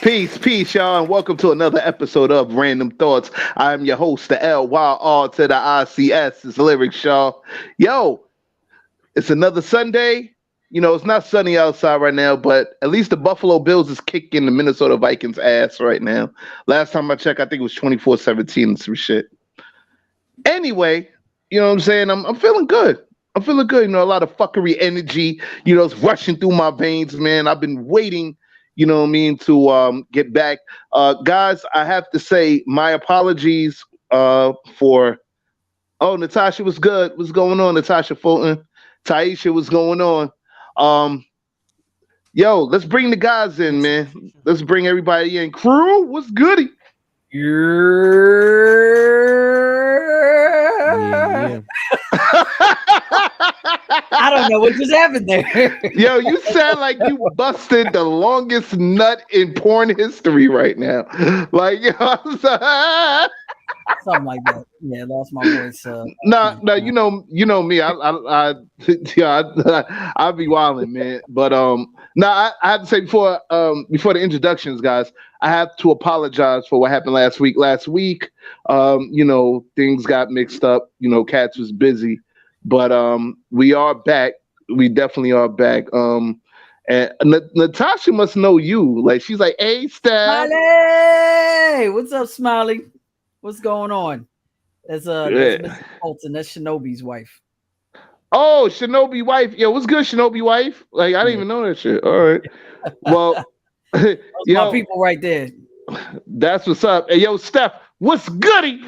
Peace, y'all, and welcome to another episode of Randumb Thoughtz. I'm your host, the LYR to the ICS. It's Lyrics, y'all. Yo, it's another Sunday. It's not sunny outside right now, but at least the Buffalo Bills is kicking the Minnesota Vikings ass right now. Last time I checked, I think it was 24-17 and some shit. Anyway, you know what I'm saying? I'm feeling good. I'm feeling good. A lot of fuckery energy, it's rushing through my veins, man. I've been waiting, to get back. Guys, I have to say my apologies for Natasha was good. What's going on, Natasha Fulton? Taisha, what's going on? Let's bring the guys in, man. Let's bring everybody in. Crew, what's goody? Yeah. I don't know what just happened there. Yo, you sound like you busted the longest nut in porn history right now. Like, Something like that. Yeah, lost my voice. No, you know me. I'll be wilding, man. But I have to say before the introductions, guys, I have to apologize for what happened last week. Last week, things got mixed up. Cats was busy, but we are back. We definitely are back. And Natasha must know you. Like, she's like, "Hey, Steph. Smiley, what's up, Smiley? What's going on?" That's Mrs. Fulton. That's Shinobi's wife. Oh, Shinobi wife. Yo, what's good, Shinobi wife? Like, I didn't even know that shit. All right. Well, my people right there. That's what's up. Hey, yo, Steph, what's goody?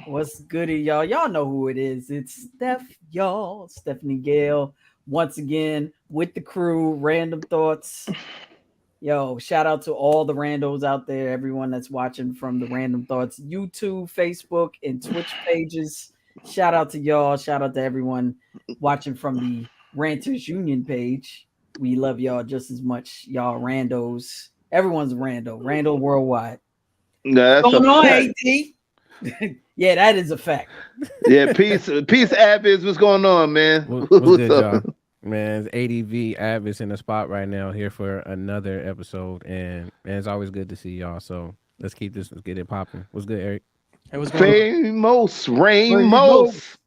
What's goody, y'all? Y'all know who it is. It's Steph, y'all. Stephanie Gale, once again with the crew. Randumb Thoughtz. Yo, shout out to all the randos out there, everyone that's watching from the Randumb Thoughtz YouTube, Facebook, and Twitch pages. Shout out to y'all. Shout out to everyone watching from the Ranters Union page. We love y'all just as much, y'all randos. Everyone's a rando. Rando worldwide. No, that's going on, AT? Yeah, that is a fact. Yeah, peace, Abiz. What's going on, man? What's good, y'all? Man, it's ADV Avis in the spot right now here for another episode, and man, it's always good to see y'all. So let's get it popping. What's good, Eric? Hey, what's going Ramos.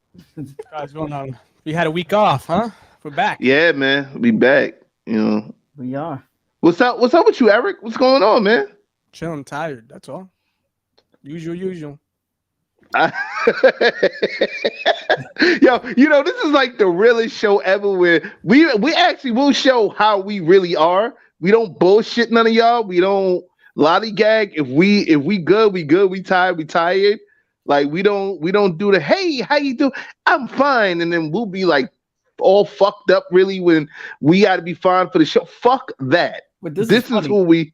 Guys, going on? We had a week off, huh? We're back. Yeah, man, we back. We are. What's up with you, Eric? What's going on, man? Chilling, tired. That's all. Usual. Yo, this is like the realest show ever where we actually will show how we really are. We don't bullshit none of y'all. We don't lollygag. If we good, we good. We tired. Like we don't do the hey, how you do? I'm fine. And then we'll be like all fucked up really when we gotta be fine for the show. Fuck that. But this is who we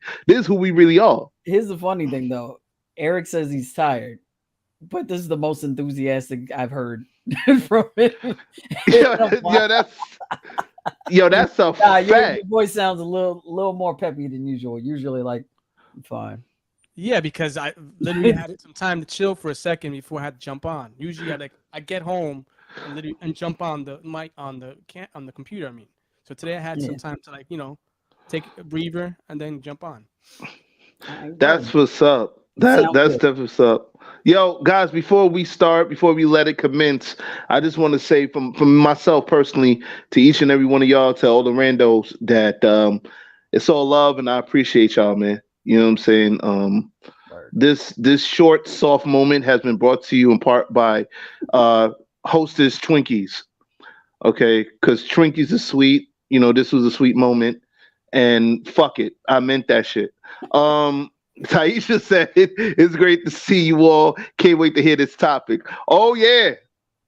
really are. Here's the funny thing though. Eric says he's tired. But this is the most enthusiastic I've heard from him. That's a fact. Your voice sounds a little more peppy than usual. Usually, like, I'm fine. Yeah, because I literally had some time to chill for a second before I had to jump on. Usually, I get home and jump on the mic on the computer. I mean, so today I had some time to take a breather and then jump on. That's what's up. That's definitely what's up. Yo, guys, before we let it commence, I just want to say from myself personally to each and every one of y'all, to all the randos, that it's all love and I appreciate y'all, man. You know what I'm saying? This short, soft moment has been brought to you in part by Hostess Twinkies. Okay, because Twinkies is sweet. This was a sweet moment, and fuck it, I meant that shit. Taisha said it's great to see you all. Can't wait to hear this topic. Oh yeah,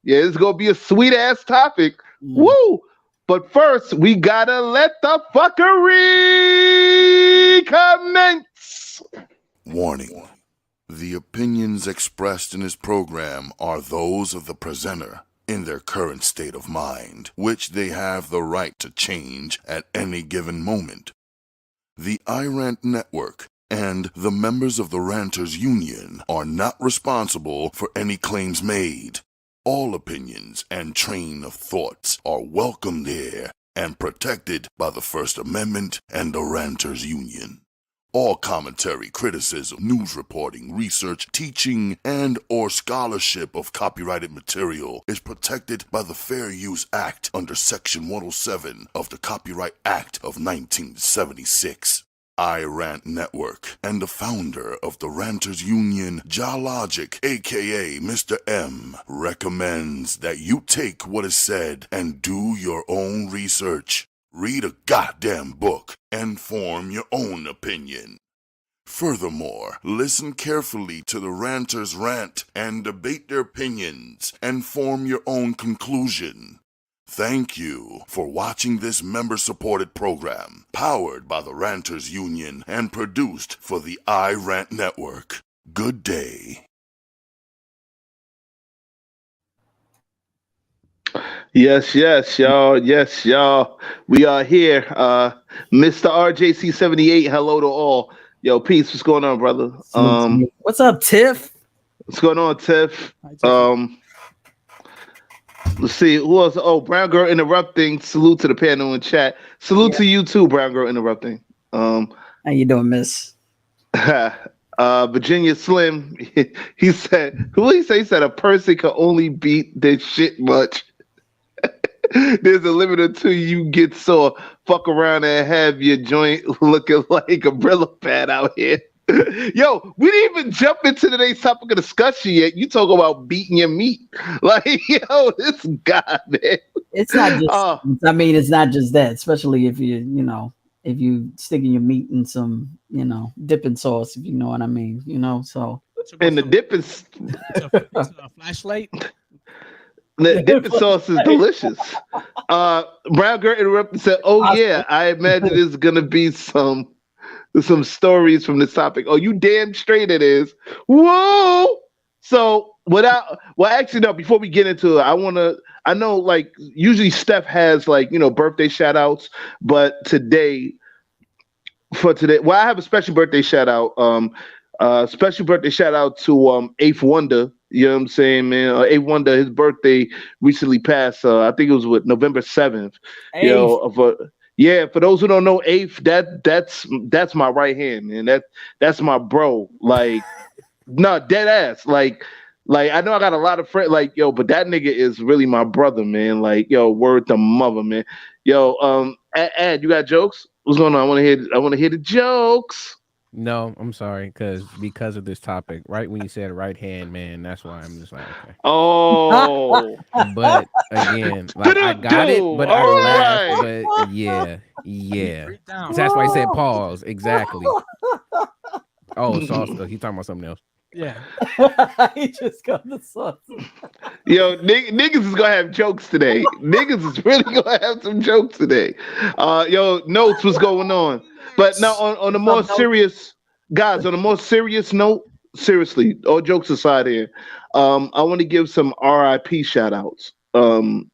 it's gonna be a sweet ass topic. Woo! But first, we gotta let the fuckery commence. Warning: the opinions expressed in this program are those of the presenter in their current state of mind, which they have the right to change at any given moment. The iRant Network and the members of the Ranters Union are not responsible for any claims made. All opinions and train of thoughts are welcomed here and protected by the First Amendment and the Ranters Union. All commentary, criticism, news reporting, research, teaching, and or scholarship of copyrighted material is protected by the Fair Use Act under Section 107 of the Copyright Act of 1976. iRant Network and the founder of the Ranters Union, Jalogic, aka Mr. M, recommends that you take what is said and do your own research. Read a goddamn book and form your own opinion. Furthermore, listen carefully to the ranters rant and debate their opinions and form your own conclusion. Thank you for watching this member-supported program, powered by the Ranters Union and produced for the iRant Network. Good day. Yes, y'all. Yes, y'all. We are here. Mr. RJC78, hello to all. Yo, peace. What's going on, brother? What's up, Tiff? What's going on, Tiff? Hi, Tiff. Let's see who else. Oh, Brown Girl Interrupting. Salute to the panel in chat. Salute to you too, Brown Girl Interrupting. How you doing, Miss? Virginia Slim. He said, who he say? He said a person can only beat this shit much. There's a limit until you get sore. Fuck around and have your joint looking like a Brillo pad out here. Yo, we didn't even jump into today's topic of discussion yet. You talk about beating your meat. Like, yo, this guy, man. It's not just, I mean, it's not just that, especially if if you sticking your meat in some, dipping sauce, if you know what I mean, so. And the dipping. It's a flashlight. The dipping sauce is delicious. Brown Girl interrupted and said, "Oh yeah, I imagine there's gonna be some stories from this topic." Oh, you damn straight it is. Whoa! So actually no. Before we get into it, I know like usually Steph has like birthday shout outs, but today, well, I have a special birthday shout out. Special birthday shout out to Eighth Wonder. You know what I'm saying, man? Eighth Wonder, his birthday recently passed. I think it was November 7th. Yeah, for those who don't know, Eighth, that's my right hand, man. That's my bro. Like, no, dead ass. Like I know I got a lot of friends. Like, yo, but that nigga is really my brother, man. Like, yo, word to mother, man. Yo, Ad, you got jokes? What's going on? I want to hear the jokes. No, I'm sorry, because of this topic. Right when you said right hand, man, that's why I'm just like, okay. Oh, but again, like I got it, but I laughed. But yeah. That's why I said pause. Exactly. Oh, sauce. He's talking about something else. Yeah. He just got the sauce. Yo, niggas is gonna have jokes today. Niggas is really gonna have some jokes today. Yo, Notes, what's going on? But now on a more serious, guys, on a more serious note, seriously, all jokes aside here, I want to give some RIP shout outs. Like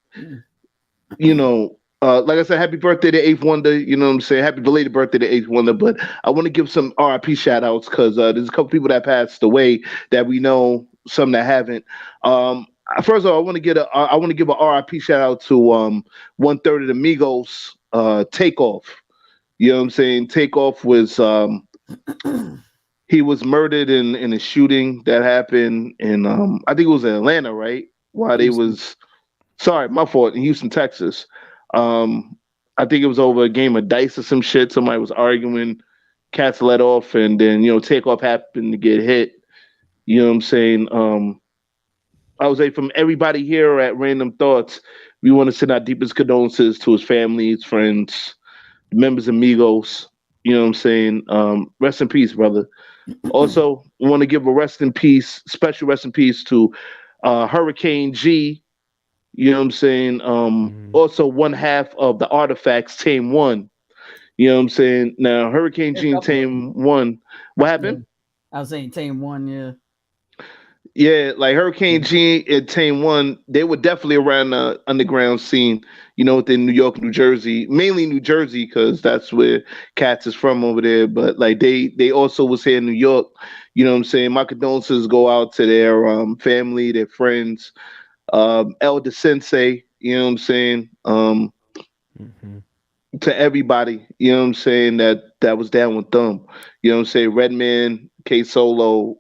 I said, happy birthday to Eighth Wonder. You know what I'm saying? Happy belated birthday to Eighth Wonder. But I want to give some RIP shout outs because there's a couple people that passed away that we know, some that haven't. First of all, I want to give a RIP shout out to 1/3 of the Migos, Takeoff. You know what I'm saying? Takeoff was he was murdered in a shooting that happened in I think it was in Atlanta, right? While they was my fault, in Houston, Texas. I think it was over a game of dice or some shit. Somebody was arguing, cats let off, and then Takeoff happened to get hit. You know what I'm saying? I would say from everybody here at Randumb Thoughtz, we want to send our deepest condolences to his family, his friends, members of Migos. You know what I'm saying? Rest in peace, brother. Also, we want to give a special rest in peace to Hurricane G. You know what I'm saying? Also, one half of the Artifacts, Tame 1. You know what I'm saying? Now, Hurricane G and Tame 1. What happened? I was saying Tame 1, yeah. Yeah, like Hurricane G and Tame 1, they were definitely around the underground scene, within New York, New Jersey, mainly New Jersey, because that's where Cats is from over there. But like they also was here in New York. You know what I'm saying? My condolences go out to their family, their friends, Elder Sensei, you know what I'm saying? to everybody, you know what I'm saying, that was down with them. You know what I'm saying? Redman, K Solo,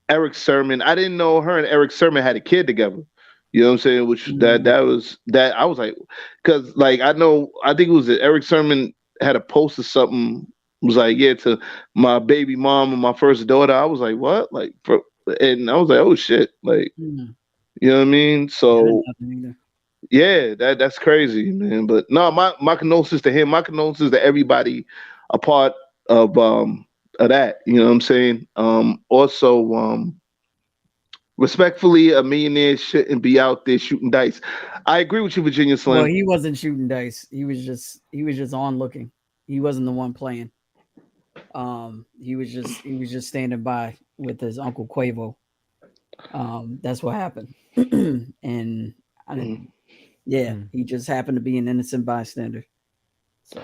Eric Sermon. I didn't know her and Eric Sermon had a kid together. You know what I'm saying? Which that was that I was like, because like I think it was that Eric Sermon had a post or something. Was like, yeah, to my baby mom and my first daughter. I was like, what? Like, and I was like, oh shit, like, you know what I mean? So yeah, that's crazy, man. But no, my condolences to him. My condolences to everybody a part of that. You know what I'm saying? Also, respectfully, a millionaire shouldn't be out there shooting dice. I agree with you, Virginia Slim. Well, he wasn't shooting dice. He was just on looking. He wasn't the one playing. He was just standing by with his uncle Quavo. That's what happened. And I didn't. Yeah, he just happened to be an innocent bystander. So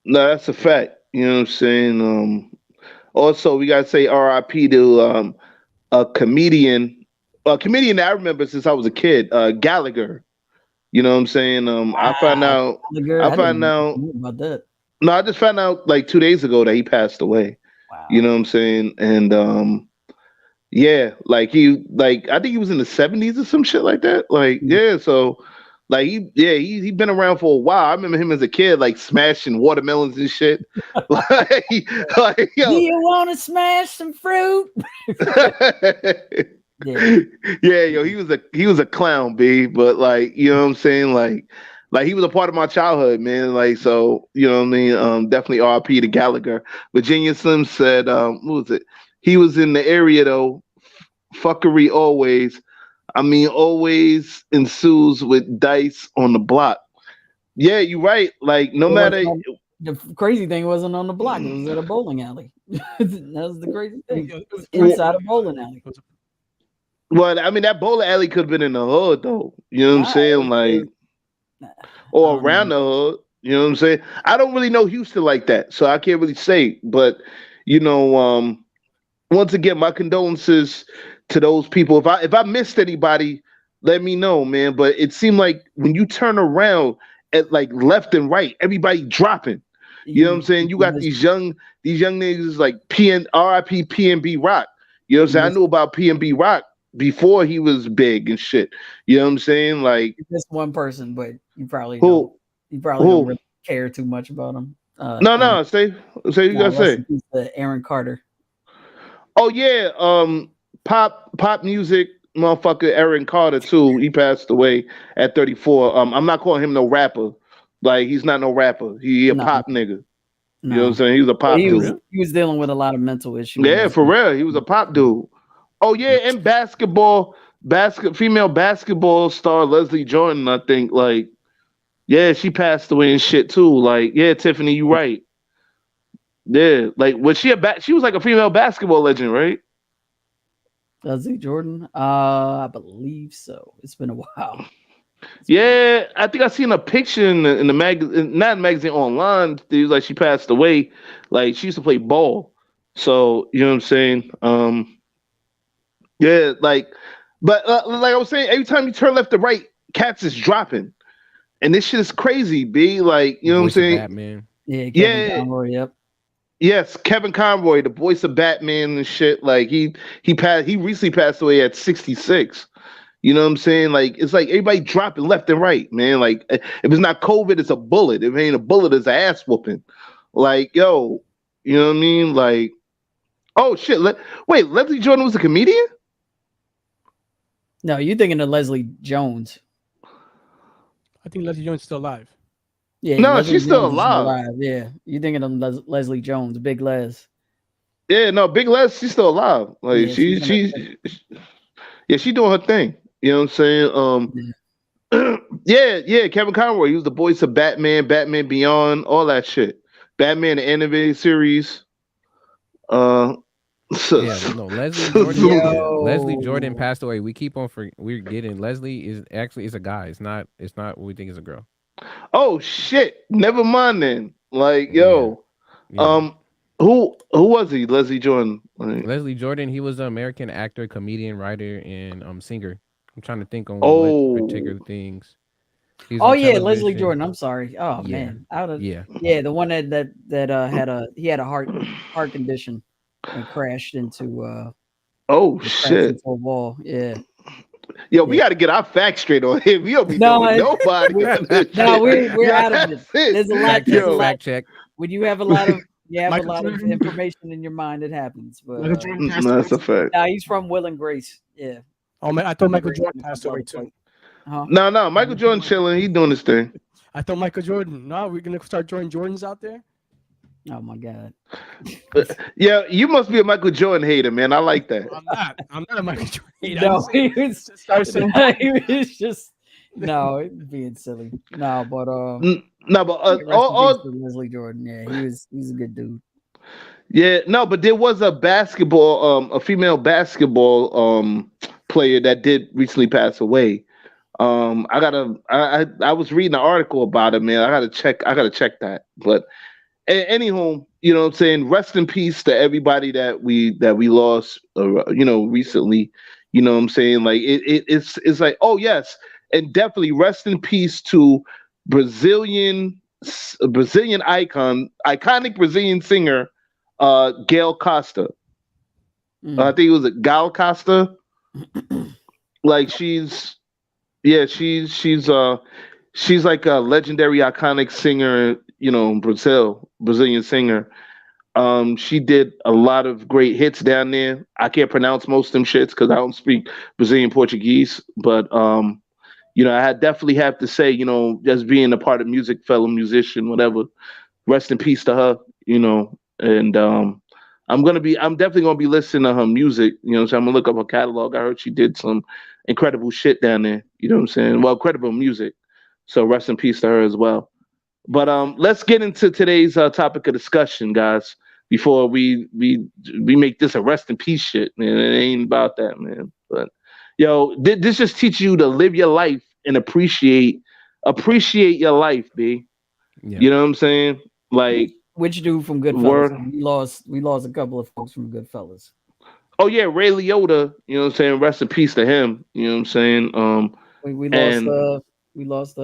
no, that's a fact. You know what I'm saying? Also, we gotta say R.I.P. to a comedian that I remember since I was a kid, Gallagher. You know what I'm saying? I found out. Gallagher, I found didn't out. know about that. No, I just found out like 2 days ago that he passed away. Wow. You know what I'm saying? And yeah, like I think he was in the 70s or some shit like that. Like, yeah, so like he been around for a while. I remember him as a kid, like smashing watermelons and shit. like yo. Do you want to smash some fruit? Yeah, yo, he was a clown, B. But like, you know what I'm saying? Like he was a part of my childhood, man. Like, so you know what I mean? Definitely RP to Gallagher. Virginia Slim said, what was it? He was in the area though. Fuckery always. I mean, always ensues with dice on the block. Yeah, you're right. Like, no matter. The crazy thing wasn't on the block; it was at a bowling alley. That was the crazy thing. It was inside a bowling alley. Well, I mean, that bowling alley could have been in the hood, though. You know what I'm saying? Like, or around the hood. You know what I'm saying? I don't really know Houston like that, so I can't really say. But you know, once again, my condolences to those people. If I missed anybody, let me know, man. But it seemed like when you turn around at like left and right, everybody dropping. You know what I'm saying? You got these young niggas like RIP PNB Rock. You know what I'm saying? I knew about PNB Rock before he was big and shit. You know what I'm saying? Like just one person, but you probably don't really care too much about him. No, say you gotta say. Aaron Carter. Oh yeah, pop music motherfucker Aaron Carter too. He passed away at 34. I'm not calling him no rapper. Like he's not no rapper. He a pop nigga. You know what I'm saying? He was a pop dude. He was dealing with a lot of mental issues. Yeah, for real. He was a pop dude. Oh yeah, and female basketball star Leslie Jordan, I think, like, yeah, she passed away and shit too. Like, yeah, Tiffany, you right. Yeah, like was she she was like a female basketball legend, right? Leslie Jordan? I believe so. It's been a while. Yeah, I think I seen a picture in the magazine, not magazine, online. It was like she passed away. Like she used to play ball. So, you know what I'm saying? Yeah, like, but like I was saying, every time you turn left to right, cats is dropping. And this shit is crazy, B. Like, you know what I'm saying? Batman. Yeah, Kevin Conroy, yep. Yes, Kevin Conroy, the voice of Batman and shit. Like he recently passed away at 66. You know what I'm saying? Like it's like everybody dropping left and right, man. Like if it's not COVID, it's a bullet. If it ain't a bullet, it's an ass whooping. Like, yo, you know what I mean? Like, oh shit. Wait, Leslie Jordan was a comedian? No, you're thinking of Leslie Jones. I think Leslie Jones is still alive. Yeah, no, she's still alive. Yeah, you're thinking of Leslie Jones, Big Les. Yeah, no, Big Les, she's still alive. Like she's doing her thing. You know what I'm saying? Yeah, Kevin Conroy. He was the voice of Batman, Batman Beyond, all that shit. Batman the animated series. Leslie Jordan passed away. We keep on we're getting Leslie is a guy. It's not what we think is a girl. Oh shit! Never mind then. Like, yo, who was he? Leslie Jordan. Leslie Jordan. He was an American actor, comedian, writer, and singer. I'm trying to think on what particular things. He was Oh on yeah, Leslie television. Jordan. I'm sorry. Oh Yeah. man, out of Yeah. the one that had a heart condition and crashed into Oh crashed shit. into a wall. Yeah. Yo, we got to get our facts straight on here. We don't be No, knowing nobody on this no, shit. we're Yeah, out of it. that's it. There's a lot. Fact There's check. a lot. Fact check. When you have a lot of Michael Jordan. information in your mind, it happens. But Michael Jordan passed No, that's a away. fact. nah, he's from Will and Grace. Yeah. Oh man, I thought Michael Grace Jordan is passed from away Southern too. Huh? No, Michael Jordan chilling. He doing his thing. I thought Michael Jordan. No, we're gonna start joining Jordans out there. Oh my God. Yeah, you must be a Michael Jordan hater, man. I like that. I'm not a Michael Jordan. hater. No, I he was just started saying he was just no being silly. No, but No, but rest in peace to Leslie Jordan. Yeah, he's a good dude. yeah, no, but there was a a female basketball player that did recently pass away. I was reading an article about it, man. I gotta check that. But anyhow, you know what I'm saying? Rest in peace to everybody that we lost, recently. You know what I'm saying? Like it's like, oh yes, and definitely rest in peace to Brazilian iconic Brazilian singer, Gail Costa. I think it was Gal Costa. Like she's like a legendary iconic singer, Brazilian singer. She did a lot of great hits down there. I can't pronounce most of them shits because I don't speak Brazilian Portuguese, but I definitely have to say, just being a part of music, fellow musician, whatever. Rest in peace to her, and I'm definitely gonna be listening to her music. So I'm gonna look up her catalog. I heard she did some incredible shit down there. You know what I'm saying? Well, incredible music. So rest in peace to her as well. But let's get into today's topic of discussion, guys. Before we make this a rest in peace shit, man. It ain't about that, man. But this just teaches you to live your life and appreciate your life, B. Yeah. You know what I'm saying? Like, which dude from Goodfellas? We lost a couple of folks from Goodfellas. Oh yeah, Ray Liotta. You know what I'm saying? Rest in peace to him. You know what I'm saying? We lost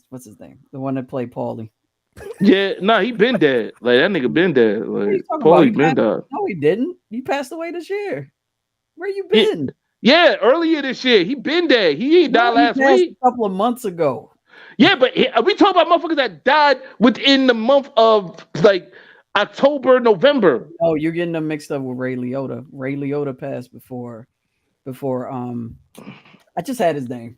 what's his name? The one that played Paulie. Yeah, he been dead. Like that nigga been dead. Like Paulie been dead. No, he didn't. He passed away this year. Where you been? Yeah, earlier this year. He been dead. He ain't died last week. A couple of months ago. Yeah, but we talk about motherfuckers that died within the month of like October, November. Oh, you're getting them mixed up with Ray Liotta. Ray Liotta passed before I just had his name.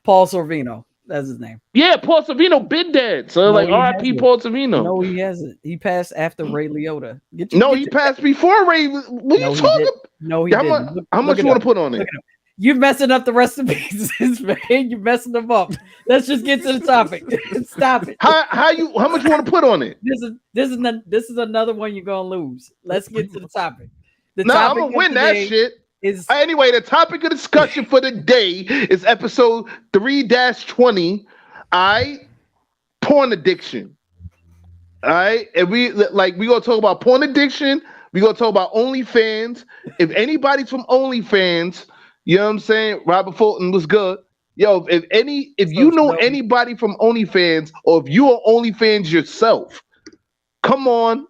Paul Sorvino. That's his name. Yeah, Paul Sorvino been dead. So like R.I.P. Paul Sorvino. No, he hasn't. He passed after Ray Liotta. He passed before Ray. What are you talking? No, he didn't. How much you want to put on it? You're messing up the rest of the pieces, man. You're messing them up. Let's just get to the topic. Stop it. How much you want to put on it? This is another one you're gonna lose. Let's get to the topic. I'm gonna win that shit. Anyway, the topic of discussion for the day is episode 3-20. Porn addiction. All right, and we gonna talk about porn addiction. We gonna talk about OnlyFans. If anybody's from OnlyFans, you know what I'm saying? Robert Fulton was good. Yo, if you know anybody from OnlyFans, or if you are OnlyFans yourself, come up,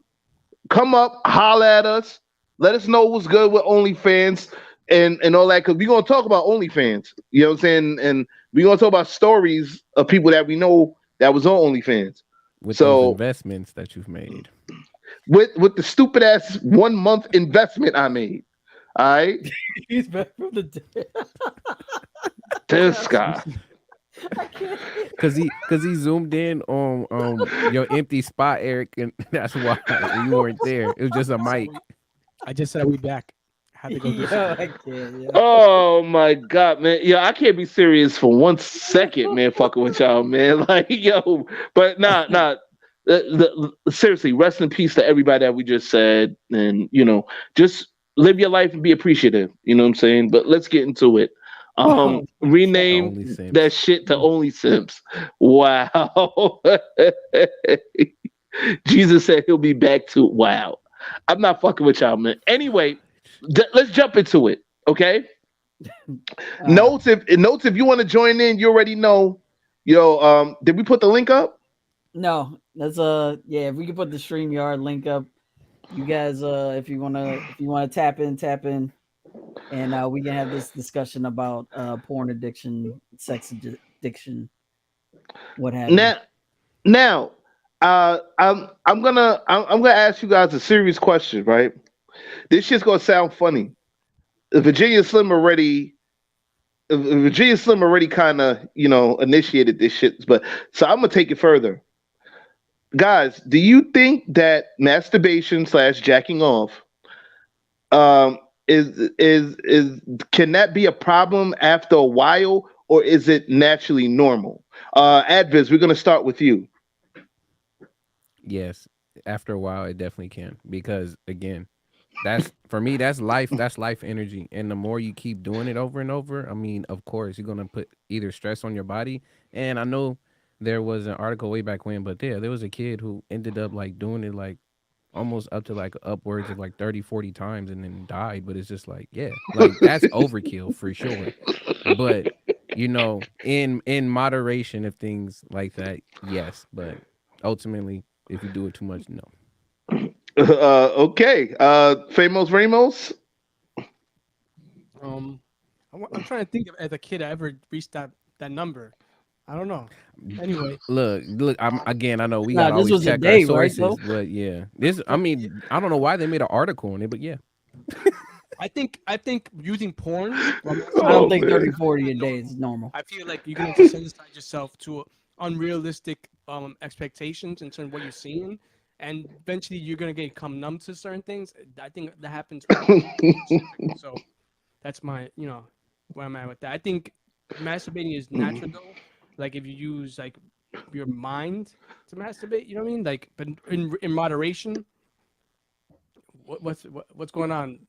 holler at us. Let us know what's good with OnlyFans and all that, because we're gonna talk about OnlyFans. You know what I'm saying? And we're gonna talk about stories of people that we know that was on OnlyFans. With those investments that you've made. With the stupid ass 1 month investment I made. All right. He's back from the dead. This guy. Cause he zoomed in on your empty spot, Eric, and that's why you weren't there. It was just a mic. I just said we back. I had to go do Oh my god, man. I can't be serious for 1 second, man, fucking with y'all, man. Like, but nah. Seriously, rest in peace to everybody that we just said, and just live your life and be appreciative. You know what I'm saying? But let's get into it. Rename that shit to Only Simps. Wow. Jesus said he'll be back to wow. I'm not fucking with y'all, man. Anyway, let's jump into it, okay? Notes, if you want to join in, you already know. Yo, did we put the link up? No, that's yeah. If we could put the StreamYard link up, you guys, if you wanna tap in, and we can have this discussion about porn addiction, sex addiction, what have you. Now, I'm gonna ask you guys a serious question, right? This shit's gonna sound funny. Virginia Slim already kind of initiated this shit, but so I'm gonna take it further. Guys, do you think that masturbation / jacking off is can that be a problem after a while, or is it naturally normal? Adviz, we're gonna start with you. Yes, after a while, it definitely can, because again, that's for me. That's life. That's life energy, and the more you keep doing it over and over, I mean, of course, you're gonna put either stress on your body. And I know there was an article way back when, but there was a kid who ended up like doing it like almost up to like upwards of like 30, 40 times and then died. But it's just like, yeah, like that's overkill for sure. But in moderation of things like that, yes. But ultimately, if you do it too much, no. Okay. Famous Ramos. I'm trying to think of as a kid I ever reached that number. I don't know. Anyway, look. I know we Nah, gotta this always was a check day, our right, sources, Flo? but yeah, this. I mean, I don't know why they made an article on it, but yeah. I think using porn. I don't think man. 30, 40 a day is normal. I feel like you're gonna desensitize yourself to unrealistic expectations in terms of what you're seeing, and eventually you're gonna become numb to certain things. I think that happens. So that's my where I'm at with that. I think masturbating is natural though. Like if you use like your mind to masturbate, you know what I mean? Like, but in moderation. What's going on?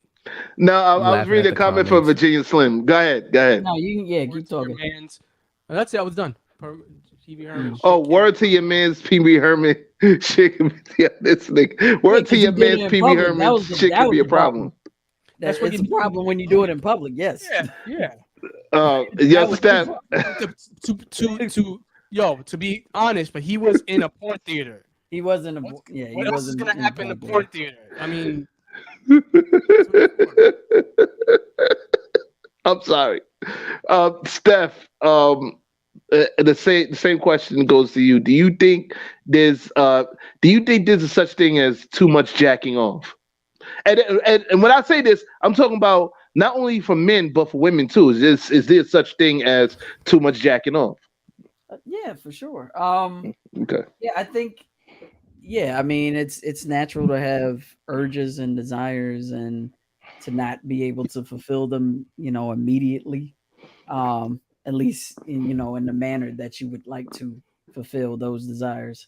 No, I was Laughing reading at a the comment from comments. Virginia Slim. Go ahead. No, you can keep Words to your talking. mans. That's it. I was done. TV Herman. Oh, word to your man's PB Herman. Shit can be this nigga. Word to 'cause your you did it man's in PB public. Herman. Shit That can was be a the problem. That's what It's you a problem when you do it in public. Yes. Yeah. Yo, That was Steph. To be honest, but he was in a porn theater. He wasn't What else is gonna happen in a porn theater? I mean, I'm sorry, Steph. The same question goes to you. Do you think there's a such thing as too much jacking off? And when I say this, I'm talking about not only for men but for women too. Is there such thing as too much jacking off? Yeah, for sure. Okay. Yeah, I think. Yeah, I mean, it's natural to have urges and desires and to not be able to fulfill them, immediately. At least in the manner that you would like to fulfill those desires.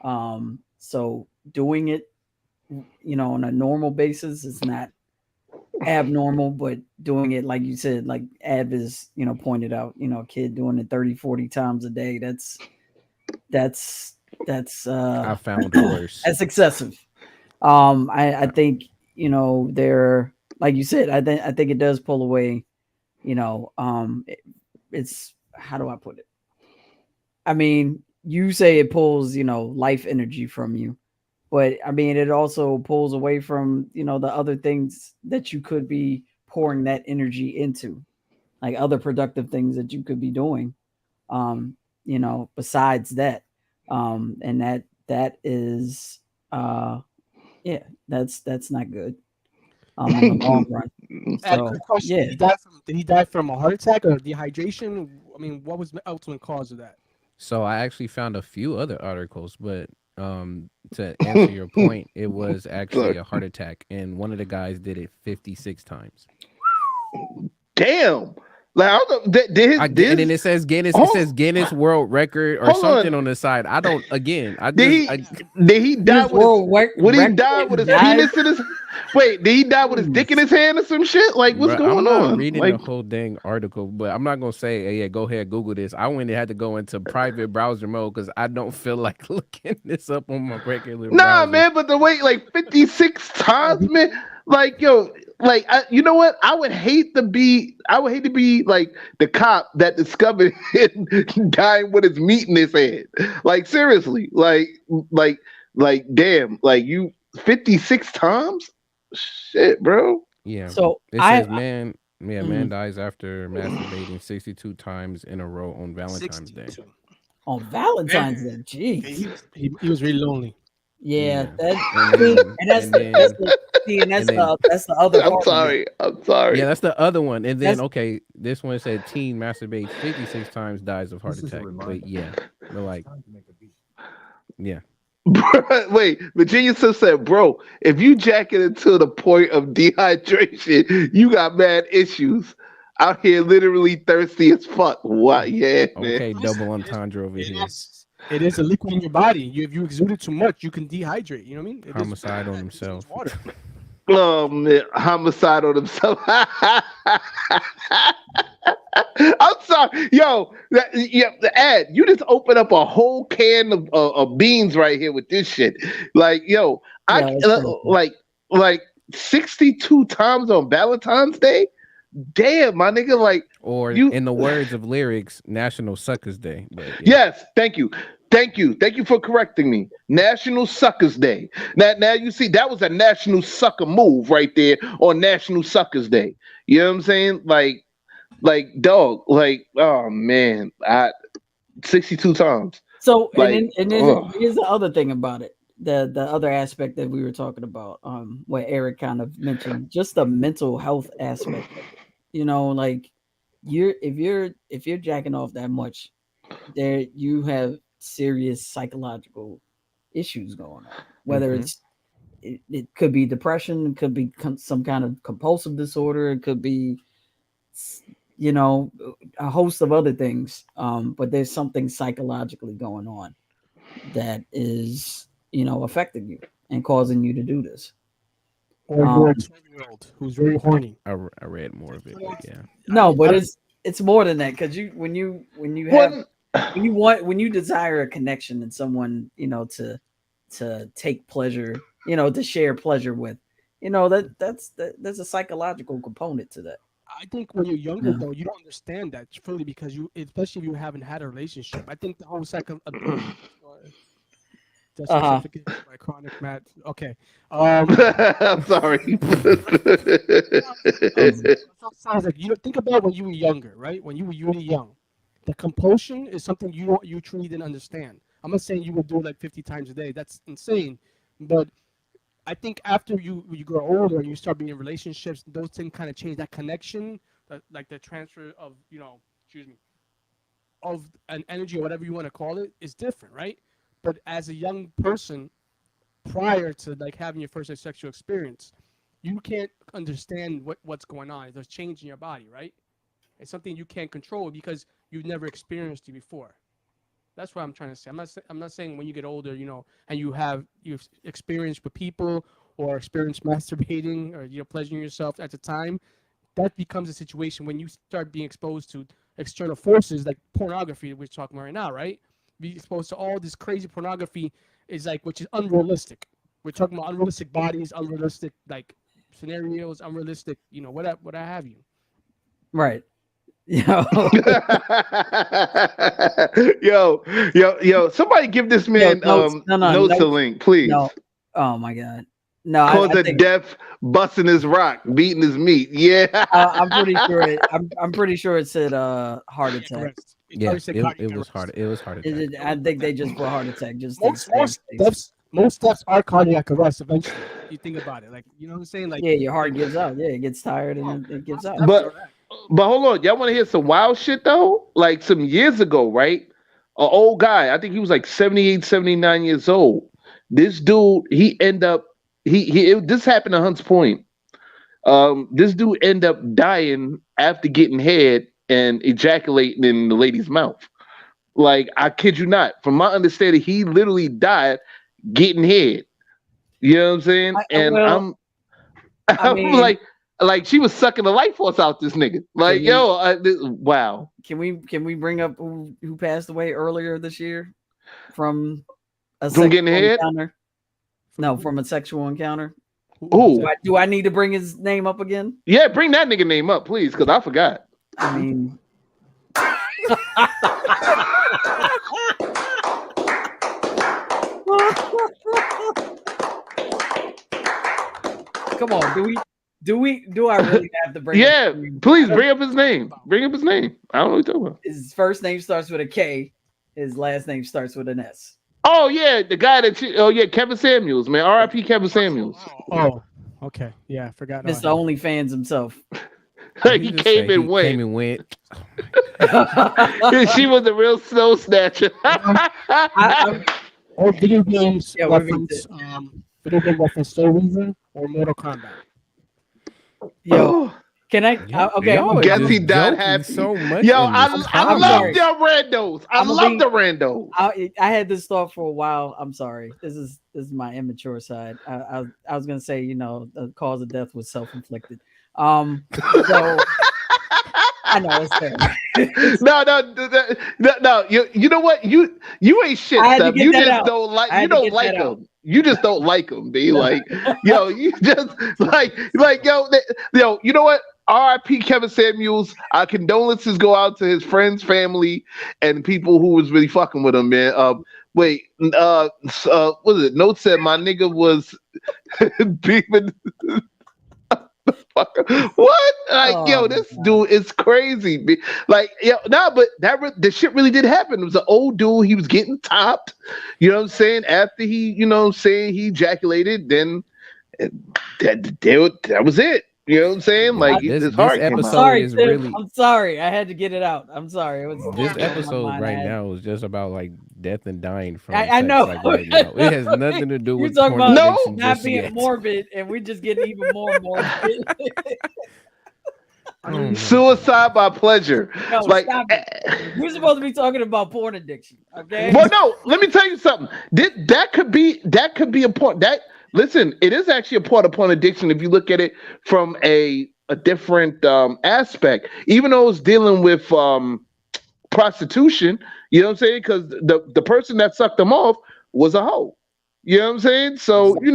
So doing it, on a normal basis is not abnormal, but doing it like you said, like Advis, pointed out, a kid doing it 30, 40 times a day, that's I found worse. that's excessive. I think they're like you said. I think it does pull away. It's how do I put it? I mean, you say it pulls life energy from you, but I mean it also pulls away from the other things that you could be pouring that energy into, like other productive things that you could be doing. Besides that, and that is yeah, that's not good in the long run. So yeah, did he die from a heart attack or dehydration? I mean, what was the ultimate cause of that? So I actually found a few other articles, but to answer your point, it was actually a heart attack, and one of the guys did it 56 times. Damn. Like, I don't know, and then it says Guinness World Record or something on the side. I don't. Again, did he die with he die with his penis in his? Wait, did he die with his dick in his hand or some shit? Like, what's going on? I'm not reading the whole dang article, but I'm not gonna say, hey, yeah, go ahead, Google this. I went and had to go into private browser mode because I don't feel like looking this up on my regular. Nah, browser. man, but the wait, like 56 times, man. Like, yo, you know what? I would hate to be like the cop that discovered him dying with his meat in his head. Like seriously, damn, like you 56 times, shit, bro. Yeah. So It I says man Mhm. dies after masturbating 62 times in a row on Valentine's Day. 62. on Valentine's Man. Day, Okay, jeez. he was really lonely. Yeah, Yeah. that And see, then and that's and the that's then the see, and and then that's the other I'm part of it. sorry. I'm sorry. yeah, that's the other one. And then That's okay, this one said teen masturbates 56 times, dies of heart attack. But yeah. But like yeah. Wait, Virginia Sim said, bro, if you jack it into the point of dehydration, you got mad issues. Out here literally thirsty as fuck. What? Yeah, man. Okay, Listen, double entendre over it here. is it is a liquid in your body. If you exude it too much, you can dehydrate. You know what I mean? It is Homicide on it just needs himself. water. Oh man, homicide on himself. I'm sorry, yo. Yeah, Ed, you just opened up a whole can of beans right here with this shit. Like, yo, I yeah, it's crazy. like 62 times on Valentine's Day. Damn, my nigga, like Or you. in the words of lyrics, National Suckers Day. But yeah. Yes, thank you. Thank you for correcting me. National Suckers Day. Now you see that was a national sucker move right there on National Suckers Day. You know what I'm saying? Dog, oh man, 62 times. So Like, and then ugh. here's the other thing about it. The other aspect that we were talking about, what Eric kind of mentioned, just the mental health aspect of it. You know, like if you're jacking off that much, there you have serious psychological issues going on. Whether Mhm. it could be depression, it could be some kind of compulsive disorder, it could be you know a host of other things. But there's something psychologically going on that is affecting you and causing you to do this. Or you're a Um, 12-year-old who's very horny. I read more of it, but yeah. no, but I don't, it's more than that because when you have What? when you desire a connection and someone to take pleasure, to share pleasure with, there's a psychological component to that. I think when you're younger, Yeah. though, you don't understand that fully because especially if you haven't had a relationship. I think the whole second, death Uh-huh. certificate by chronic mat. Okay. I'm sorry. Sounds like you think about when you were younger, right? When you were really young, the compulsion is something you truly didn't understand. I'm not saying you would do it like 50 times a day. That's insane. But I think after you grow older and you start being in relationships, those things kind of change. That connection, like the transfer of excuse me, of an energy or whatever you want to call it, is different, right? But as a young person, prior to like having your first sexual experience, you can't understand what's going on. There's change in your body, right? It's something you can't control because you've never experienced it before. That's what I'm trying to say. I'm not saying when you get older, and you've experienced with people or experienced masturbating or pleasuring yourself at the time, that becomes a situation when you start being exposed to external forces like pornography that we're talking about right now, right? Being exposed to all this crazy pornography is like, which is unrealistic. We're talking about unrealistic bodies, unrealistic like scenarios, unrealistic, what have you. Right. Yo, yo, somebody give this yo, man notes. No, no, notes a notes. link, please. No. Oh my God. No, Cause I of think death, busting his rock, beating his meat. Yeah. I'm pretty sure I'm pretty sure it said heart Cardiac attack. arrest. It Yeah, probably said cardiac it was arrest. hard. It was heart attack. I think they just put heart attack just to Most save face. most deaths are cardiac arrest eventually. You think about it, like what I'm saying, like Yeah, your heart gives out. Yeah, it gets tired and it gives out. deaths But are that. but hold on, y'all want to hear some wild shit though? Like some years ago, right? An old guy, I think he was like 78, 79 years old. This dude, he end up this happened in Hunts Point. This dude end up dying after getting head and ejaculating in the lady's mouth. Like I kid you not. From my understanding, he literally died getting head. You know what I'm saying? And Well, I'm I I'm mean, like she was sucking the life force out this nigga. Like, we- yo, wow. can we bring up who passed away earlier this year from a From getting sexual head? encounter? No, from a sexual encounter. Who? Do I need to bring his name up again? Yeah, bring that nigga name up, please, because I forgot. I mean, come on. Do I really have to bring? Yeah, please bring up his name. Bring up his name. I don't know what you're talking about. His first name starts with a K. His last name starts with an S. Oh yeah, the guy that Kevin Samuels, man. R.I.P. Kevin Samuels. Oh, okay. Yeah, I forgot. Mr. OnlyFans himself. Like he came and went. Came and went. She was a real snow snatcher. Or video games Yeah, reference, video game reference Soul Reason or Mortal Kombat. Yo, can I? Okay, Yo, Guess just he died joking happy. so much. Yo, in I this love comment. the randos. I love the randos. I had this thought for a while. I'm sorry. This is my immature side. I was gonna say, the cause of death was self-inflicted. So I know it's fair. No. You know what? You ain't shit, Steph. You just don't like. You don't like him. You just don't like him. Be like, yo, you just like, yo. You know what? R.I.P. Kevin Samuels. Our condolences go out to his friends, family, and people who was really fucking with him, man. Wait, what is it? Note said my nigga was beeping. What? Like, this dude is crazy. Like, but the shit really did happen. It was an old dude. He was getting topped. You know what I'm saying? After he, he ejaculated, then that was it. You know what I'm saying? Like, this heart episode is really. I'm sorry. I had to get it out. I'm sorry. This episode right now is just about like death and dying from. I know. Like, right now. It has nothing to do with talking about not being yet. morbid, and we're just getting even more morbid. Suicide by pleasure. No, like, stop it. We're supposed to be talking about porn addiction, okay? Well, no. Let me tell you something. That could be a point. Listen, it is actually a part of porn addiction if you look at it from a different aspect. Even though it's dealing with prostitution, you know what I'm saying? Because the person that sucked them off was a hoe. You know what I'm saying? So, We're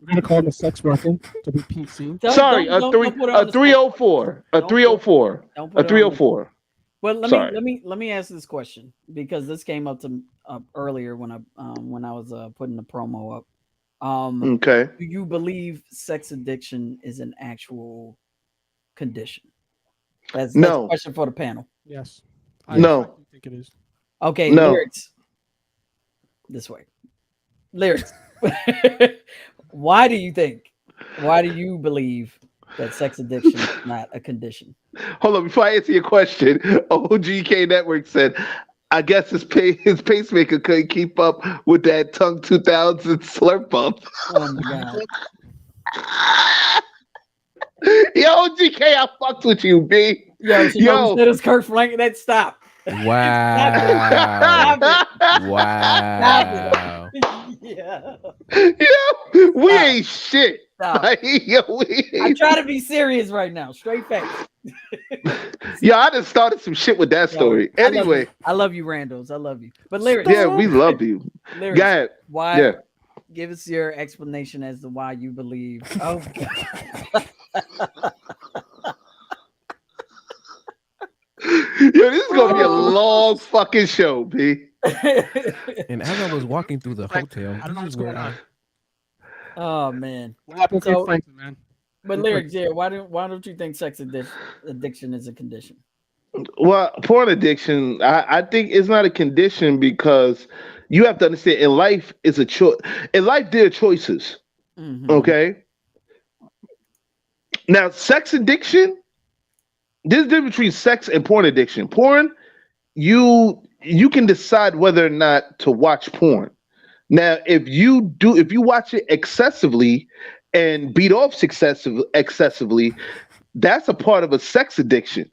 gonna call him a sex worker to be PC. Sorry, a 304. A 304. A 304. Well, let me ask this question, because this came up earlier when I was putting the promo up. Okay. Do you believe sex addiction is an actual condition? That's a question for the panel. Yes. I think it is. Okay, no. Lyrics. This way. Lyrics. Why do you believe that sex addiction is not a condition? Hold on, before I answer your question, OGK Network said, I guess his pacemaker couldn't keep up with that Tongue 2000 slurp up. Oh my god. Yo, OGK, I fucked with you, B. Yo, said it's Kirk Franklin. That stop. Wow. Wow. Yeah. We ain't shit. Like, I try to be serious right now. Straight face. I just started some shit with that story. Anyway. I love you, Randos. I love you. But Lyrics. Yeah, we love you. Lyrics, go ahead. Why? Yeah. Give us your explanation as to why you believe. Oh, God. This is gonna be a long fucking show, B. And as I was walking through the hotel, I don't know what's going on. Oh man, What happened to Franklin, man? But Lyrics, why don't you think sex addiction is a condition? Well, porn addiction, I think it's not a condition, because you have to understand, in life is a choice. In life, there are choices. Mm-hmm. Okay. Now, sex addiction. There's a difference between sex and porn addiction. Porn, you can decide whether or not to watch porn. Now, if you watch it excessively and beat off excessively, that's a part of a sex addiction.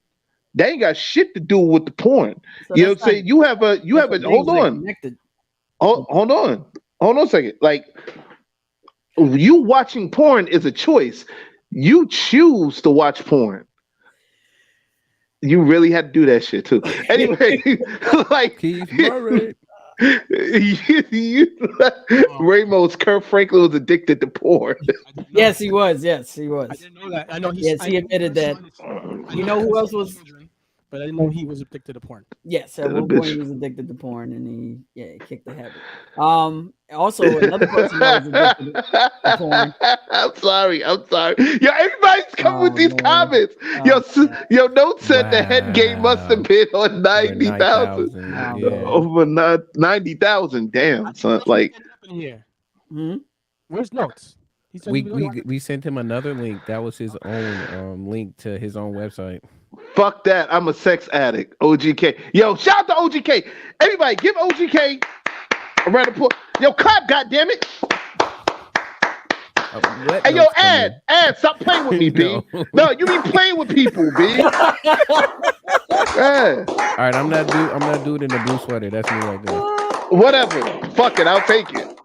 That ain't got shit to do with the porn. So you know what I'm saying? You have a hold on. Hold on a second. Like, you watching porn is a choice. You choose to watch porn. You really had to do that shit too. Anyway, like, Keith Murray. Ramos, Kurt Franklin was addicted to porn. Yes, he was. Yes, he I was. didn't know that. I know Yes, he admitted that. You know who else was? But I didn't know he was addicted to porn. Yes, at one point he was addicted to porn, and he kicked the habit. Also another person that was addicted to porn. I'm sorry. Yo, everybody's coming with these comments. Yo, Note said the head game must have been on 90,000. Over 90,000. Damn, son. Like, where's Notes? We sent him another link. That was his own link to his own website. Fuck that. I'm a sex addict. OGK. Yo, shout out to OGK. Everybody, give OGK a round of applause. Yo, clap, goddammit. Hey, yo, Ad, stop playing with me, B. No, you be playing with people, B. Yeah. All right, I'm not doing in the blue sweater. That's me right there. Whatever. Fuck it, I'll take it.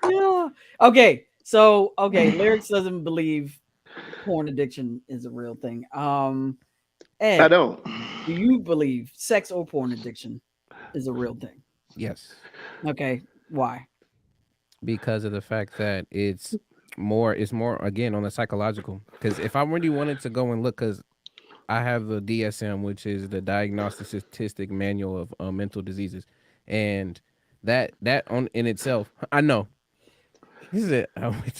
Yeah. Okay. So, Lyrics doesn't believe porn addiction is a real thing. Ed, I don't. Do you believe sex or porn addiction is a real thing? Yes. Okay. Why? Because of the fact that it's more again on the psychological. Because if I really wanted to go and look, because I have the DSM, which is the Diagnostic Statistic Manual of Mental Diseases, and that on in itself, I know. This is it. Go ahead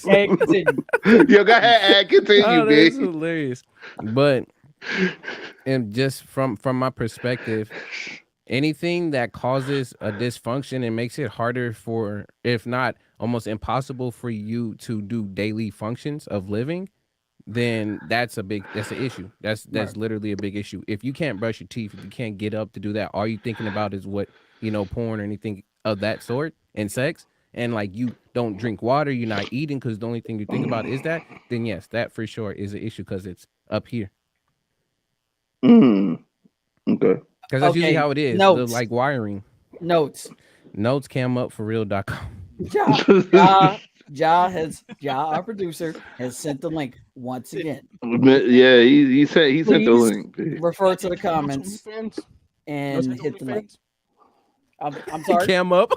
and continue. Yo, go ahead and continue, B. That's hilarious. But and just from my perspective, anything that causes a dysfunction and makes it harder for, if not almost impossible for you to do daily functions of living, then that's an issue. That's right. Literally a big issue. If you can't brush your teeth, if you can't get up to do that, all you thinking about is what, porn or anything of that sort and sex, and like you don't drink water, you're not eating because the only thing you think about is that, then yes, that for sure is an issue because it's up here. Okay. Because that's usually how it is. Notes. Like wiring. Notes camupforreal.com. Our producer, has sent the link once again. Yeah, he sent the link. Refer to the comments and hit the link. I'm sorry. Cam up.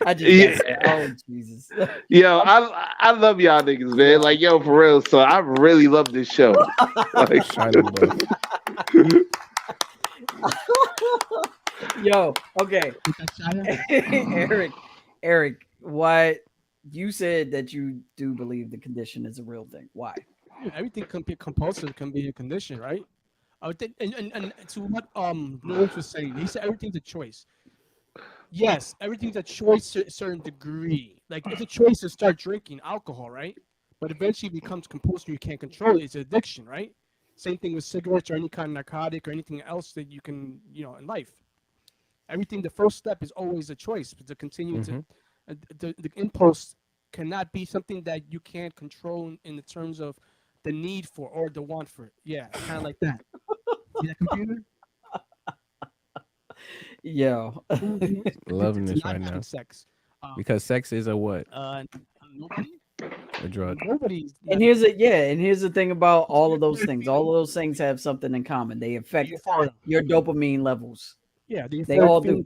I just oh Jesus. Yo, I love y'all niggas, man. Like, yo, for real. So I really love this show. Like, yo, okay. Eric, why you said that you do believe the condition is a real thing? Why? Everything can be compulsive, can be a condition, right? I would think, and to what Lewis was saying, he said everything's a choice. Yes, everything's a choice to a certain degree. Like it's a choice to start drinking alcohol, right? But eventually it becomes compulsory. You can't control it. It's an addiction, right? Same thing with cigarettes or any kind of narcotic or anything else that you can, in life. Everything. The first step is always a choice to continue to. The impulse cannot be something that you can't control in the terms of the need for or the want for it. Yeah, kind of like that. See that computer? Yo. Loving this right now. Sex. Because sex is a what? Nobody? A drug. Nobody's. And here's the thing about all of those things. All of those things have something in common. They affect your dopamine levels. Yeah, they all do.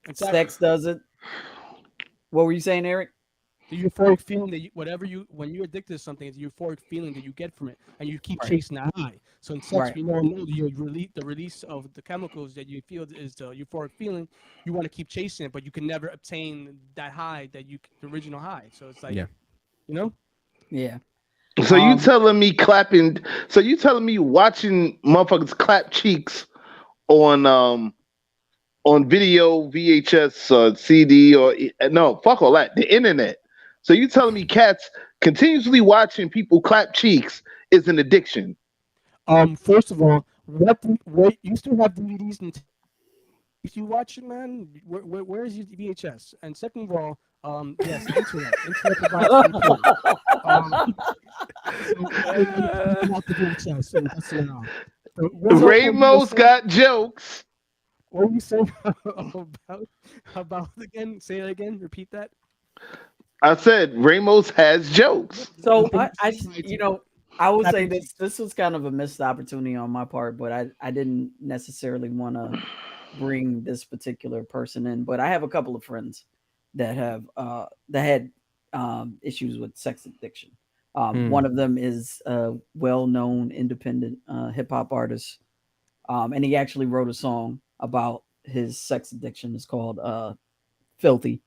Exactly. Sex does it. What were you saying, Eric? The euphoric feeling that when you're addicted to something, it's the euphoric feeling that you get from it, and you keep chasing that high. So in sex, we know the release of the chemicals that you feel is the euphoric feeling. You want to keep chasing it, but you can never obtain that high the original high. So it's like, Yeah. So you telling me clapping? So you telling me watching motherfuckers clap cheeks on video, VHS, CD, or no? Fuck all that. The internet. So you telling me cats continuously watching people clap cheeks is an addiction? First of all, what you still have DVDs and if you watch it, man, where is your VHS? And second of all, yes, internet provides Ramos got jokes. What were you saying about again? Say it again. Repeat that. I said Ramos has jokes. So I will say this was kind of a missed opportunity on my part, but I didn't necessarily want to bring this particular person in. But I have a couple of friends that have that had issues with sex addiction. One of them is a well-known independent hip hop artist, and he actually wrote a song about his sex addiction. It's called "Filthy."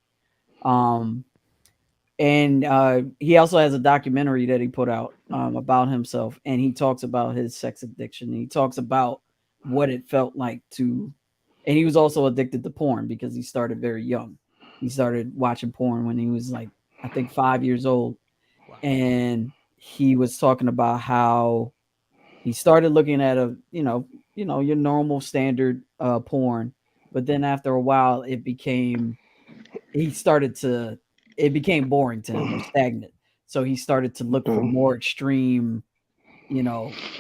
And he also has a documentary that he put out about himself, and he talks about his sex addiction. He talks about what it felt like to, and he was also addicted to porn because he started very young. He started watching porn when he was like, I think 5 years old. Wow. And he was talking about how he started looking at your normal standard porn, but then after a while it became boring to him or stagnant. So he started to look for more extreme,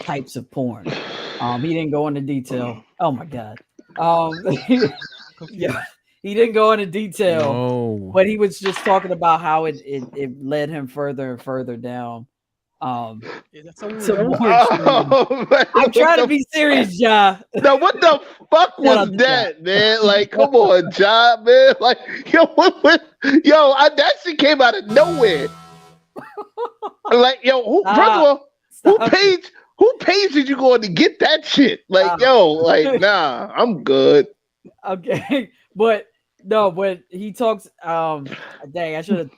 types of porn. He didn't go into detail. Oh my God. Yeah, he didn't go into detail, but he was just talking about how it led him further and further down. I'm trying to be serious, Ja. No, what the fuck was that, man? Like, come on, Ja, man. Like, that shit came out of nowhere. Like, first of all, who page did you go on to get that shit? Like, nah, I'm good. Okay, but he talks. Dang, I should have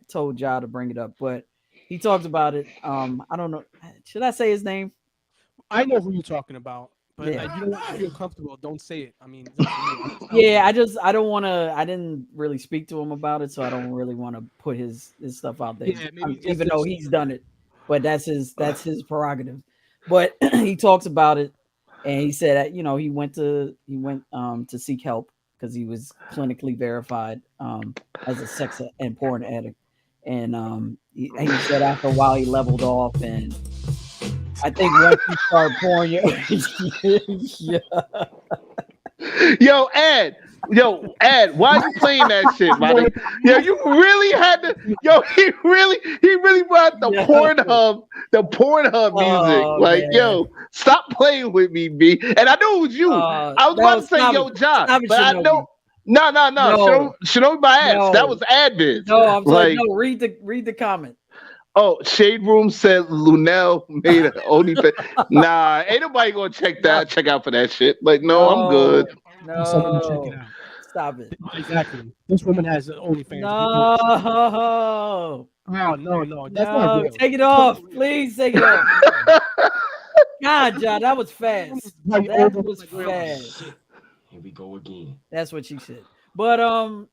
told Ja to bring it up, but he talks about it. I don't know. Should I say his name? I know who you're talking about, but if you don't feel comfortable, don't say it. I mean, I don't want to. I didn't really speak to him about it, so I don't really want to put his stuff out there. Yeah, even though he's done it, but that's his prerogative. But he talks about it, and he said that he went to seek help because he was clinically verified as a sex and porn addict. And he said after a while he leveled off, and I think once you start pouring your Ed, why are you playing that shit, buddy? You really had to. He really brought the Pornhub music. Man. Stop playing with me, B. And I know it was you. I was about to say, Ja, but I know. No. Shinobi by ads. No. That was admin. No, I'm sorry. No, read the comment. Oh, Shade Room said Lunel made an OnlyFans. Nah, ain't nobody gonna check out for that shit. Like, no, I'm good. No, check it out. Stop it. Exactly. This woman has OnlyFans. No. No. That's not real. Take it off. Please take it off. God, John, that was fast. That was fast. Here we go again. That's what she said. But not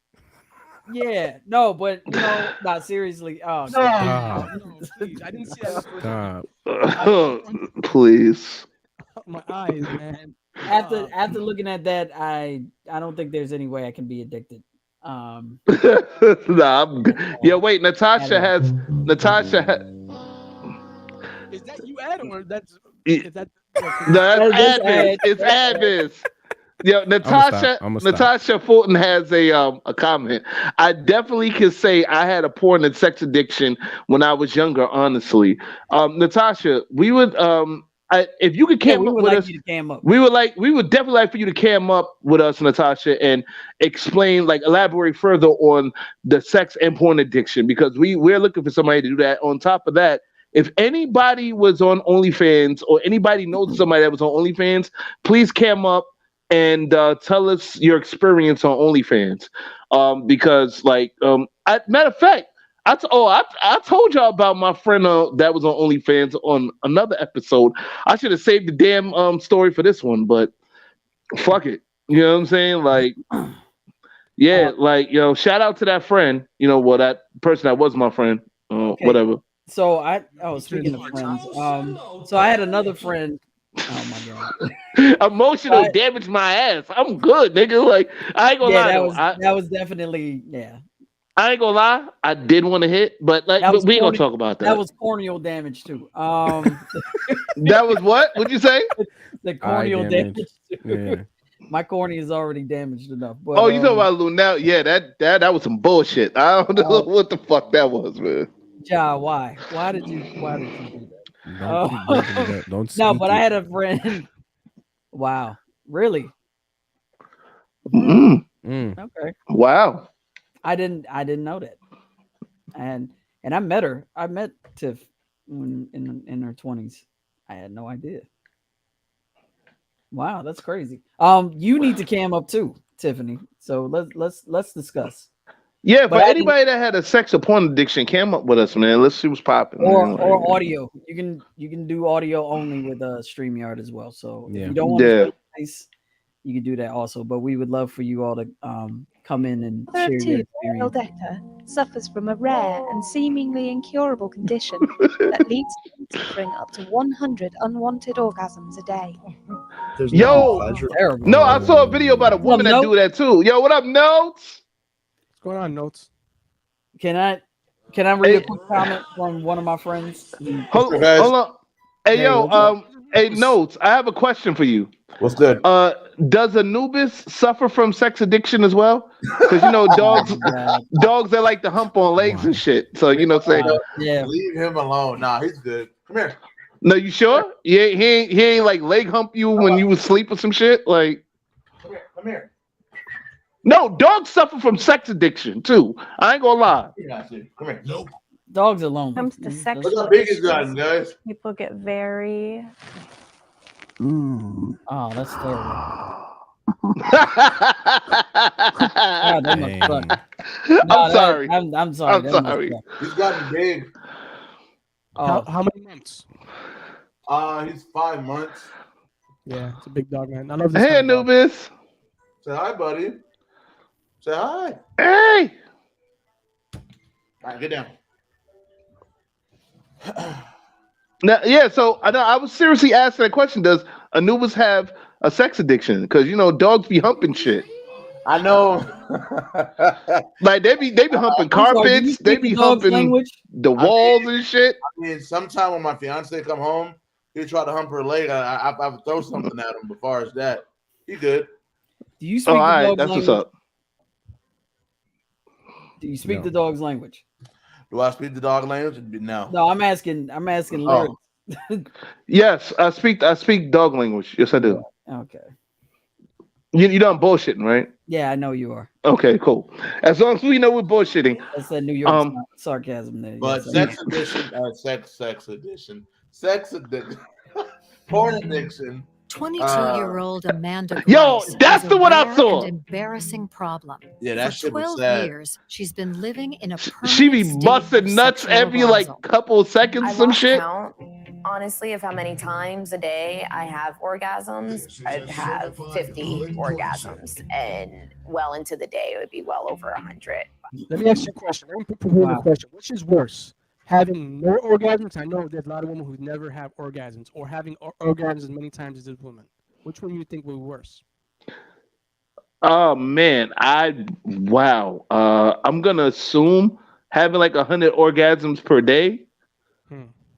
seriously. Oh no, please. I didn't see that. Please. My eyes, man. After looking at that, I don't think there's any way I can be addicted. I'm good. Wait, Natasha has. Is that you, Ed, or that's? That's admin. It's admin. Natasha Fulton has a comment. I definitely can say I had a porn and sex addiction when I was younger. Honestly, Natasha, we would if you could cam up with us, we would definitely like for you to cam up with us, Natasha, and explain, elaborate further on the sex and porn addiction, because we're looking for somebody to do that. On top of that, if anybody was on OnlyFans or anybody knows somebody that was on OnlyFans, please cam up and tell us your experience on OnlyFans. Because matter of fact, I told y'all about my friend that was on OnlyFans on another episode. I should have saved the damn story for this one, but fuck it. You know what I'm saying? Shout out to that friend. That person that was my friend. Whatever. So speaking of friends, so I had another friend. Oh my god! Emotional damage my ass. I'm good, nigga. I ain't gonna lie. That was definitely I ain't gonna lie. I did want to hit, but we ain't gonna talk about that. That was corneal damage too. That was what? What'd you say? The corneal damage too. Yeah. My corny is already damaged enough. But, Oh, you talking about Lunel? Yeah, that was some bullshit. I don't know what the fuck that was, man. Ja, why? Why did you do that? Don't keep bringing it up. Don't No, speak but it. I had a friend. Wow. Really? Mm. Okay. Wow. I didn't know that. And I met her. I met Tiff in her 20s. I had no idea. Wow, that's crazy. You need to cam up too, Tiffany. So let's discuss. Yeah, But for I didn't- anybody that had a sex or porn addiction, came up with us, man. Let's see what's popping. or man. or audio. You can do audio only with StreamYard as well. So if Yeah. you don't want to Yeah. show your face, you can do that also. But we would love for you all to come in and Mother share of your two, experience. Ildeka suffers from a rare and seemingly incurable condition that leads to suffering up to 100 unwanted orgasms a day. There's Yo, no pleasure. Terrible. No, I saw a video about a woman that Notes? do that too. Yo, what up, Notes? What's going on, Notes? Can I read a quick comment from one of my friends? Hold guys? on. Hey, Hey, yo, what's up? hey, Notes. I have a question for you. What's good? Does Anubis suffer from sex addiction as well? Because dogs that like to hump on legs and shit. So say Yeah. Leave him alone. Nah, he's good. Come here. no. You sure? Yeah, he ain't like leg hump you when you was asleep or some shit. Like Come here. Come here. no, dogs suffer from sex addiction too. I ain't gonna lie. Come here. Nope. Dogs alone. Comes to sex Look how big he's gotten, guys. people get very Oh, that's terrible. I'm that must Dang. suck. No, sorry. I'm sorry. I'm That must sorry. suck. He's gotten big. Oh, How many months? He's 5 months. Yeah, it's a big dog, man. I love this. Hey, kind of dog. Anubis. Say hi, buddy. Say hi. Hey. All right, get down. Now, yeah. So I was seriously asking that question. Does Anubis have a sex addiction? Because dogs be humping shit. I know. Like they be humping I'm sorry, do you carpets. They speak be the dog's humping language? the walls and shit. I mean, sometime when my fiance come home, he try to hump her leg. I would throw something at him. As far as that, he good. Do you speak Oh, all the right. dog's That's language? what's up. Do you speak No. the dog's language? Do I speak the dog language? No. No, I'm asking Oh. lyrics. Yes, I speak dog language. Yes, I do. Okay. You done bullshitting, right? Yeah, I know you are. Okay, cool. As long as we know we're bullshitting. That's that New York sarcasm there. But Yes, sex addiction, sex addiction, porn addiction. 22-year-old Amanda Yo, Grace that's has the a one I rare saw. and embarrassing problem. Yeah, that For shit was 12 sad. years, she's been living in a She be permanent state busting of nuts sexual every like arousal. couple of seconds, I some lost shit. count, honestly, of how many times a day I have orgasms. I'd have 50 orgasms, and well into the day, it would be well over 100. Let me ask you a question. Let me put forward a question. Which is worse? Having no orgasms? I know there's a lot of women who never have orgasms, or having orgasms as many times as this woman. Which one do you think would be worse? Oh man, wow. I'm gonna assume having like 100 orgasms per day.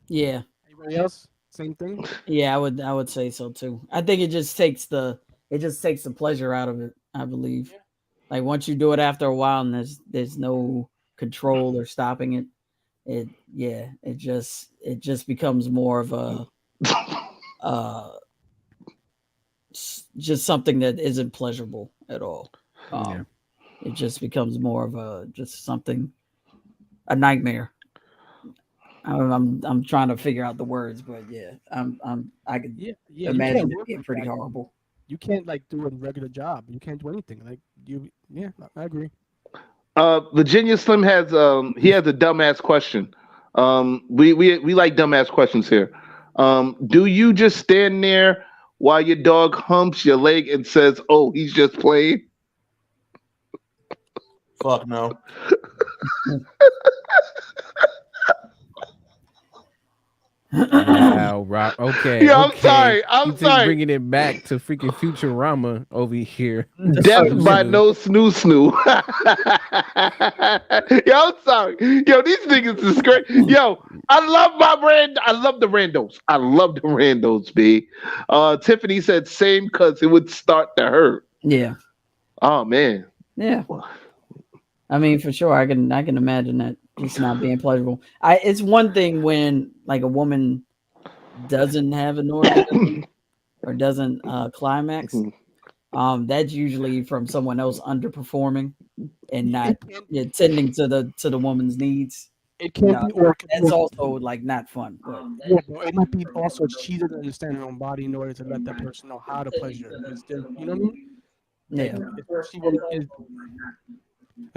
Yeah. Anybody else? Same thing? Yeah, I would say so too. I think it just takes the pleasure out of it, I believe. Like once you do it after a while and there's no control or stopping it, it just becomes more of a just something that isn't pleasurable at all. It just becomes more of a nightmare. I'm trying to figure out the words, but yeah, I could imagine it being pretty horrible. You can't like do a regular job. You can't do anything. Like I agree. Virginia Slim has he has a dumbass question. We like dumbass questions here. Do you just stand there while your dog humps your leg and says, "Oh, he's just playing"? Fuck no. Wow, Rock. Okay. Yeah, I'm okay. sorry. I'm You just sorry. bringing it back to freaking Futurama over here. Death by no snoo snoo. Yo, I'm sorry. Yo, these niggas is great. Yo, I love I love the randos. I love the randos, B. Tiffany said same because it would start to hurt. Yeah. Oh man. Yeah. I mean, for sure, I can imagine that just not being pleasurable. It's one thing when like a woman doesn't have an orgasm or doesn't climax. That's usually from someone else underperforming and not tending to the woman's needs. It can't be, or that's also like not fun. But yeah, it might be also she doesn't understand her own body in order to let that person know how to pleasure. Because you know what I mean? Yeah.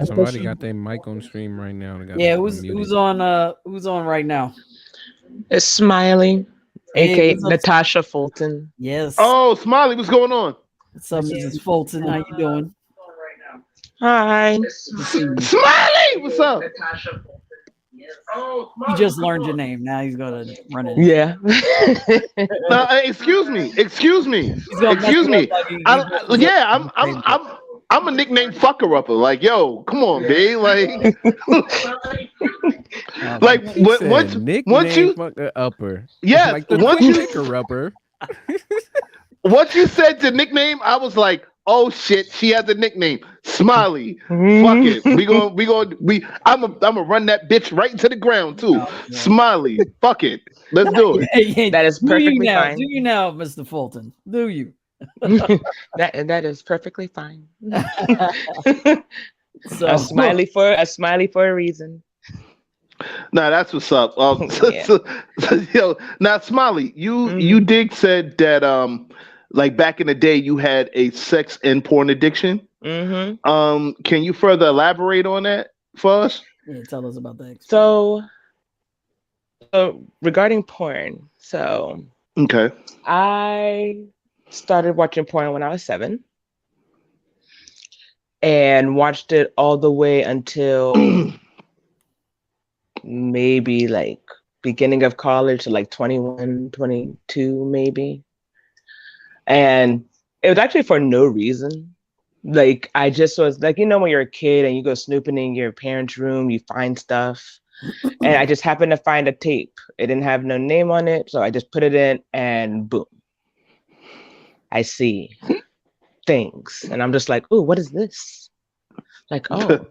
Somebody got their mic on stream right now. Yeah, who's on right now? It's Smiley, aka Natasha Fulton. Yes. Oh, Smiley, what's going on? What's up, Mrs. Fulton? How you doing? Hi. Smiley, what's up? You just learned your name. Now he's gonna run it. Yeah. Excuse me. I'm a nickname fucker upper. Like, yo, come on, B. Like, like once you fucker upper. Yeah, like the once you kicker upper. Once you said the nickname, I was like, oh shit, she has a nickname. Smiley. Fuck it. I'm gonna run that bitch right into the ground too. Smiley. Fuck it. Let's do it. That is perfectly fine. Do you now, Mr. Fulton? Do you? that is perfectly fine. So a smiley for a reason. Nah, that's what's up. Now Smiley, you dig said that like back in the day you had a sex and porn addiction. Can you further elaborate on that for us? Yeah, tell us about that. So regarding porn, okay, I started watching porn when I was 7 and watched it all the way until maybe like beginning of college, so like 21, 22 maybe. And it was actually for no reason. Like I just was like, you know, when you're a kid and you go snooping in your parents' room, you find stuff. And I just happened to find a tape. It didn't have no name on it. So I just put it in and boom. I see things. And I'm just like, oh, what is this? Like, oh,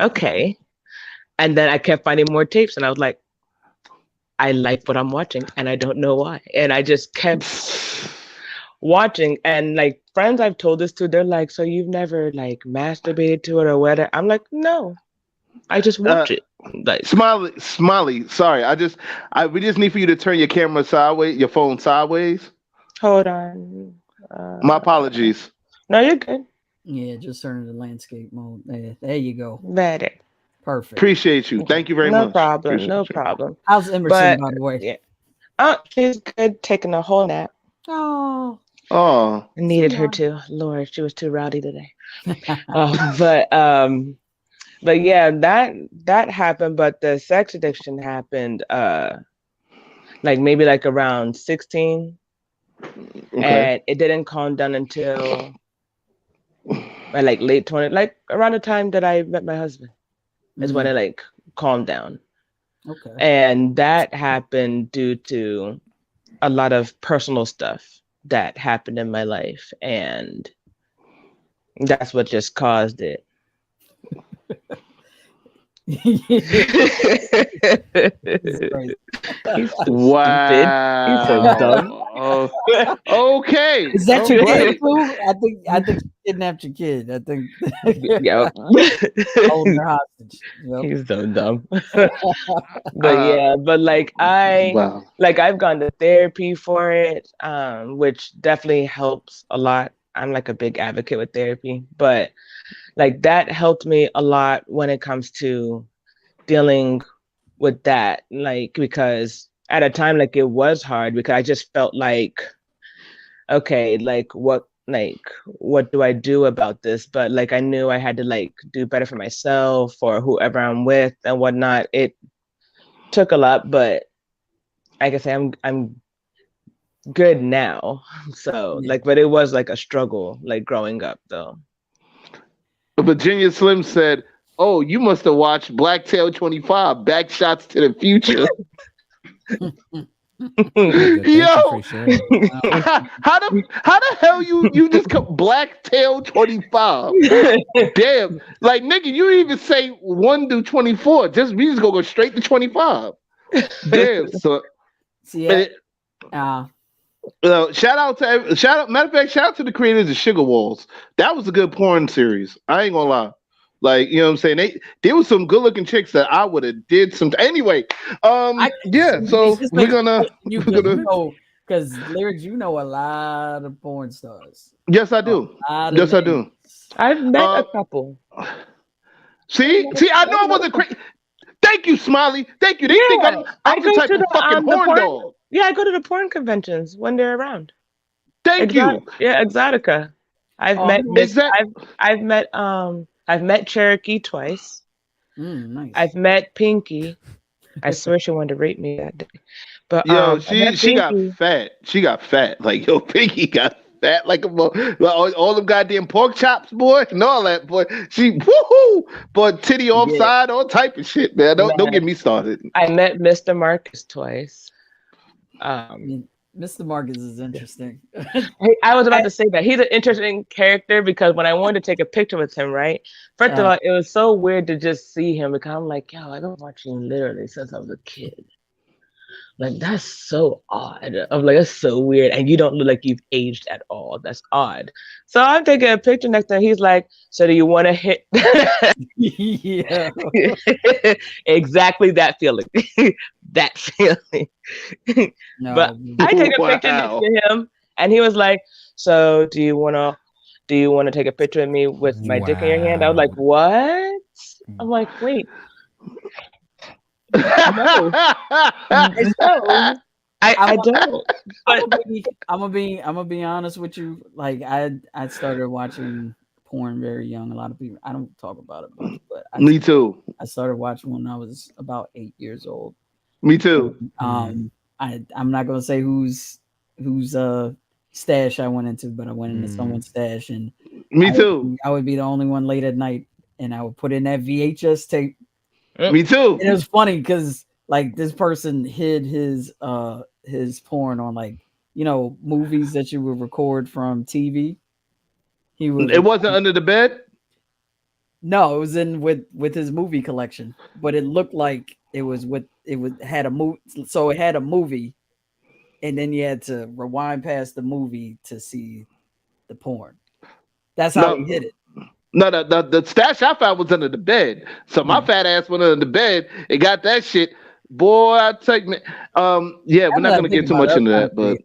okay. And then I kept finding more tapes and I was like, I like what I'm watching and I don't know why. And I just kept watching, and like friends I've told this to, they're like, so you've never like masturbated to it or whatever? I'm like, no, I just watch it. Like Smiley, sorry. We just need for you to turn your camera sideways, your phone sideways. Hold on. My apologies. No, you're good. Yeah, just turn to landscape mode. There you go. Better. Perfect. Appreciate you. Thank you very much. No problem. How's Emerson, by the way? Yeah. Oh, she's good, taking a whole nap. Oh. I needed her to. Lord, she was too rowdy today. But yeah, that happened. But the sex addiction happened like maybe like around 16. And it didn't calm down until like late 20, like around the time that I met my husband is when it like calmed down. Okay. And that happened due to a lot of personal stuff that happened in my life, and that's what just caused it. Wow. He's so dumb. Okay. Is that your kid, Lou? I think you kidnapped your kid. I think yeah. Holding her hostage. Yep. He's so dumb. But like I've gone to therapy for it, which definitely helps a lot. I'm like a big advocate with therapy, but like that helped me a lot when it comes to dealing with that, like, because at a time like it was hard because I just felt like, okay, like what do I do about this? But like I knew I had to like do better for myself or whoever I'm with and whatnot. It took a lot, but like I say, I'm good now. So like, but it was like a struggle like growing up though. Virginia Slim said, Oh, you must have watched Blacktail 25, Back Shots to the Future. Thank you Yo, for sharing. how the hell you just Blacktail 25? Damn, like nigga, you didn't even say 1 to 24. We just go straight to 25. Damn, so See, shout out. Matter of fact, shout out to the creators of Sugar Walls. That was a good porn series. I ain't gonna lie. Like, you know what I'm saying? There was some good looking chicks that I would have did some. Anyway, yeah. So we're gonna because Lyrics, you know a lot of porn stars. Yes, I do. Yes, I do. I've met a couple. See, I know I wasn't crazy. Thank you, Smiley. Thank you. They think I'm the type of fucking horn dog. Yeah, I go to the porn conventions when they're around. Thank you. Yeah, Exotica. I've met Cherokee twice. Nice. I've met Pinky. I swear she wanted to rape me that day. But yo, she got fat. She got fat. Like, yo, Pinky got fat like all them goddamn pork chops, boy, and all that, boy. She woohoo, but titty offside, all type of shit, man. Don't get me started. I met Mr. Marcus twice. Mr. Marcus is interesting. I was about to say that he's an interesting character because when I wanted to take a picture with him, right? First of all, it was so weird to just see him because I'm like, yo, I've been watching literally since I was a kid. Like, that's so odd. I'm like, that's so weird. And you don't look like you've aged at all. That's odd. So I'm taking a picture next to him. He's like, so do you want to hit? Yeah. Exactly that feeling. That feeling. No, but I take a picture next to him and he was like, so do you want to take a picture of me with my dick in your hand? I was like, what? I'm like, wait. No. I don't. I'm gonna be honest with you. Like I started watching porn very young. A lot of people, I don't talk about it much, but me too. I started watching when I was about 8 years old. Me too. I'm not gonna say whose stash I went into, but I went into someone's stash, and me too. I would be the only one late at night, and I would put in that VHS tape. Me too. And it was funny because like this person hid his porn on, like, you know, movies that you would record from TV. It wasn't under the bed? No, it was in with his movie collection, but it looked like it had a movie, so it had a movie, and then you had to rewind past the movie to see the porn. That's how he hid it. No, the stash I found was under the bed. So my fat ass went under the bed and got that shit. Boy, I take me. Yeah, we're not gonna get too much into that, but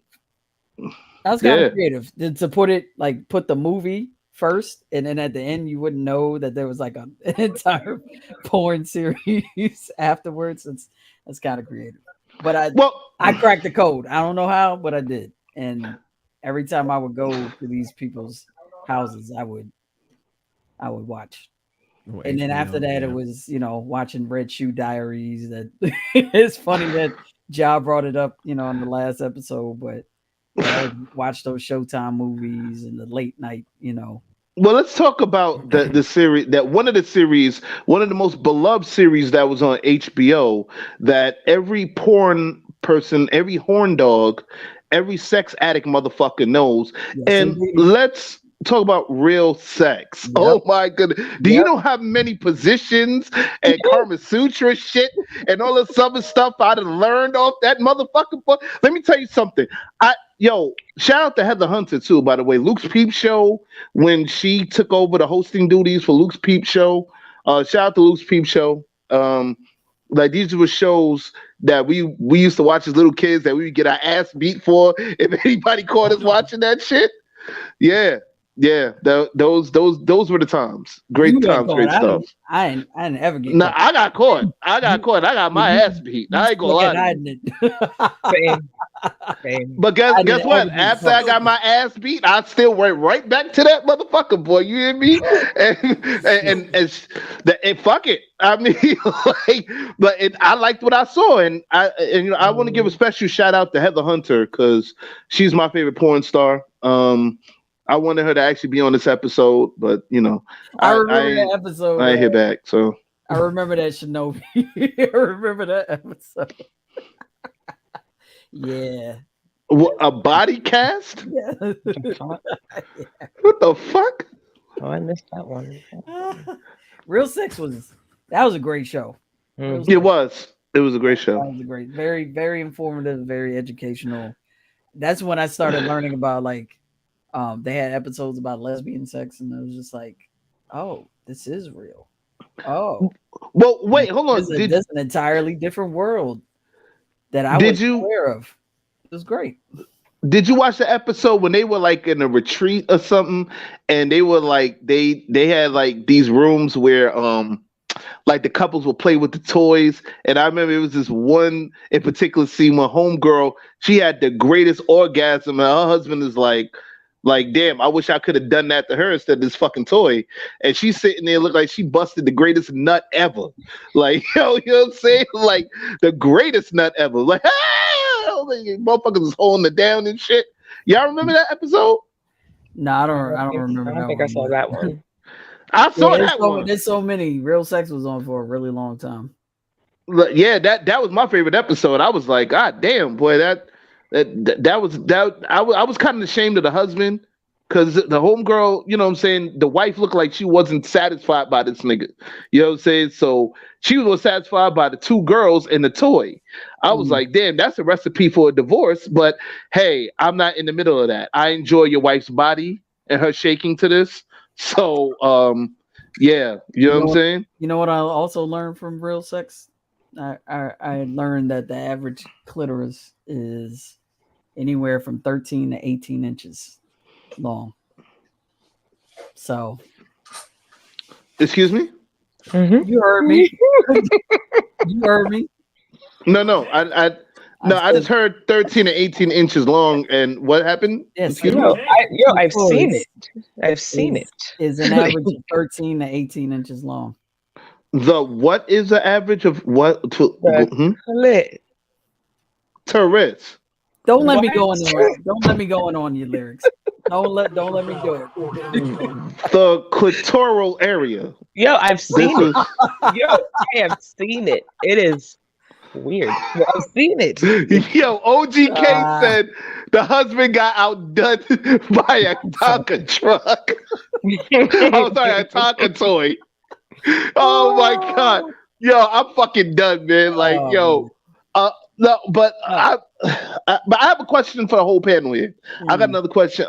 that was kind of creative to put the movie first, and then at the end you wouldn't know that there was like an entire porn series afterwards. That's kind of creative. But I cracked the code. I don't know how, but I did. And every time I would go to these people's houses, I would watch. And then after that, it was, you know, watching Red Shoe Diaries. That it's funny that Ja brought it up, you know, in the last episode, but I would watch those Showtime movies and the late night, you know. Well, let's talk about the series, one of the most beloved series that was on HBO, that every porn person, every horn dog, every sex addict motherfucker knows. Yes, and indeed. Let's talk about real sex. Yep. Oh my goodness. Do you know how many positions and Kama Sutra shit and all this other stuff I'd have learned off that motherfucker book? Let me tell you something. Shout out to Heather Hunter too, by the way. Luke's Peep Show, when she took over the hosting duties for Luke's Peep Show. Shout out to Luke's Peep Show. Like, these were shows that we used to watch as little kids that we would get our ass beat for if anybody caught us watching that shit. Yeah. Yeah, those were the times. Great times, great stuff. I didn't ever get. No, I got caught. I got my ass beat. I ain't gonna lie. Same. But guess what? After I got my ass beat, I still went right back to that motherfucker, boy. You hear me? and fuck it. I mean, I liked what I saw, and I want to give a special shout out to Heather Hunter because she's my favorite porn star. I wanted her to actually be on this episode, but you know, I remember that episode. I ain't hear back, so I remember that Shinobi. I remember that episode. Yeah. What, a body cast? Yeah. What the fuck? Oh, I missed that one. Real Sex was a great show. It was a great show. That was a great, very, very informative, very educational. That's when I started learning about like they had episodes about lesbian sex, and I was just like, oh, this is real. Oh, well, wait, hold on. This is an entirely different world that I was aware of. It was great. Did you watch the episode when they were like in a retreat or something, and they were like they had like these rooms where like the couples would play with the toys, and I remember it was this one in particular scene where homegirl, she had the greatest orgasm, and her husband is like, damn, I wish I could have done that to her instead of this fucking toy. And she's sitting there look like she busted the greatest nut ever. Like, you know what I'm saying? Like the greatest nut ever. Like, like, motherfuckers is holding it down and shit. Y'all remember that episode? No, I don't remember. I don't think I saw that one. I saw that one. There's so many. Real Sex was on for a really long time. Yeah, that was my favorite episode. I was like, God damn, boy, that was I was kind of ashamed of the husband, because the homegirl, you know what I'm saying, the wife looked like she wasn't satisfied by this nigga. You know what I'm saying? So she was satisfied by the two girls and the toy. I was like, damn, that's a recipe for a divorce. But hey, I'm not in the middle of that. I enjoy your wife's body and her shaking to this. So yeah, you know what I'm saying? You know what I also learned from Real Sex? I learned that the average clitoris is anywhere from 13 to 18 inches long. So, excuse me? You heard me. You heard me. No, I just heard 13 to 18 inches long. And what happened? Yes, I've seen it. I've seen it. Is an average of 13 to 18 inches long. The what is the average of what? Tourette's. Don't let me go on there. Don't let me go on your lyrics. Don't let me go. The clitoral area. Yo, I've seen it. Yo, I have seen it. It is weird. I've seen it. Yo, OGK said the husband got outdone by a Tonka truck. Oh, sorry, a Tonka toy. Oh my God. Yo, I'm fucking done, man. Like, no, but I have a question for the whole panel here. I got another question.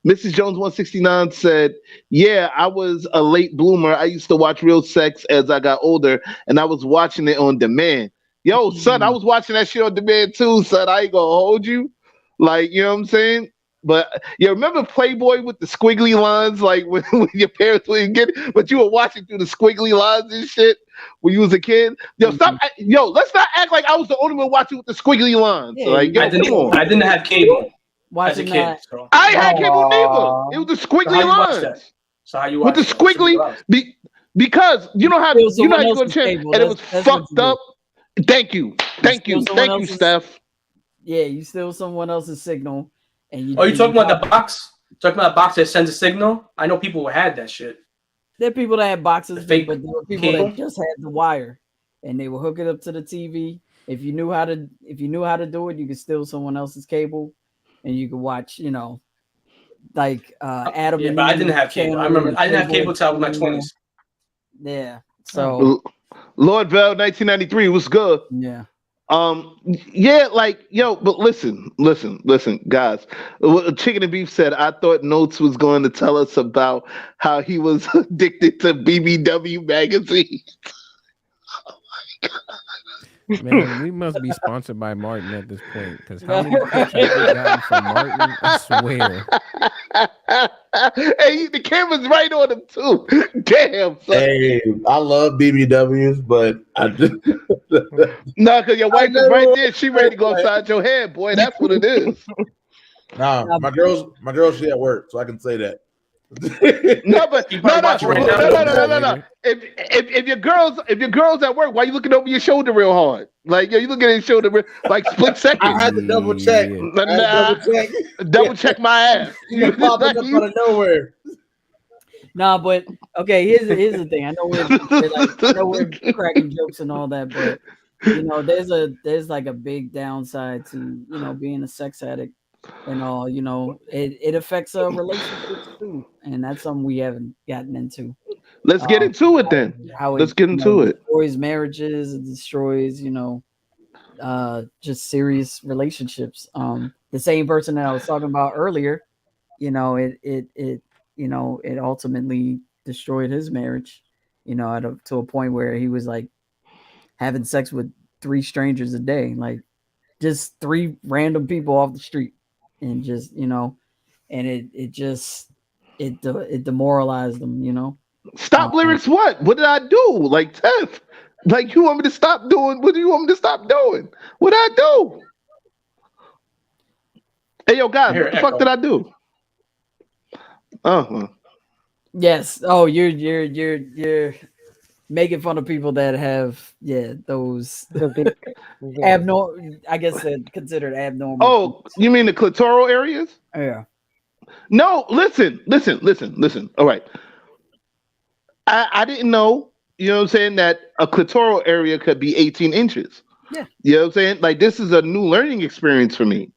Mrs. Jones 169 said, yeah, I was a late bloomer. I used to watch Real Sex as I got older, and I was watching it on demand. Yo, son, I was watching that shit on demand too, son. I ain't gonna hold you. Like, you know what I'm saying? But you remember Playboy with the squiggly lines, like when your parents wouldn't get it, but you were watching through the squiggly lines and shit when you was a kid. Yo, stop. Yo, let's not act like I was the only one watching with the squiggly lines. Yeah, like, yo, I didn't have cable as a kid. That. So. I ain't had cable neither. It was the squiggly lines. So how you watch with the squiggly? Because you know how you go to check, and it was fucked up. Thank you, Steph. Yeah, you steal someone else's signal. And you talking about the box? Talking about a box that sends a signal? I know people who had that shit. There are people that had boxes, but there were people cable? that just had the wire, and they would hook it up to the TV. If you knew how to do it, you could steal someone else's cable, and you could watch, you know, like Adam. Yeah, but I didn't have cable. I remember I didn't have cable till my 20s. Yeah. So Lord Bell, 1993 was good. Yeah. Yeah, like, yo, but listen, guys. Chicken and Beef said, I thought Notes was going to tell us about how he was addicted to BBW magazine. Oh my God. Man, we must be sponsored by Martin at this point, because how many pictures we gotten from Martin? I swear. Hey, the camera's right on him too. Damn. Son. Hey, I love BBWs, but I just no, because your wife is right there. She ready to go inside your head, boy. That's what it is. Nah, my girl's she at work, so I can say that. No, but You no. probably watch Randumb. No. If your girls at work, why you looking over your shoulder real hard? Like yo, you looking at your shoulder like split second. I had to double check. Yeah. I had to double check. Double check my ass. You popping up out of nowhere. Nah, but okay. Here's the thing. I know we're cracking jokes and all that, but you know, there's like a big downside to being a sex addict and all. You know, it affects relationships too, and that's something we haven't gotten into. Let's get into it then. Let's get into it. Destroys marriages. It destroys just serious relationships. The same person that I was talking about earlier, it ultimately destroyed his marriage, to a point where he was like having sex with 3 strangers a day, like just 3 random people off the street, and just and it demoralized them. Stop lyrics. What did I do? Like Tef, like you want me to stop doing? What do you want me to stop doing? What did I do? Hey yo, guys, what the fuck did I do? Yes. Oh, you're making fun of people that have those abnormal. I guess they're considered abnormal. Oh, you mean the clitoral areas? Yeah. No, listen. All right. I didn't know, you know what I'm saying, that a clitoral area could be 18 inches. Yeah. You know what I'm saying? Like, this is a new learning experience for me.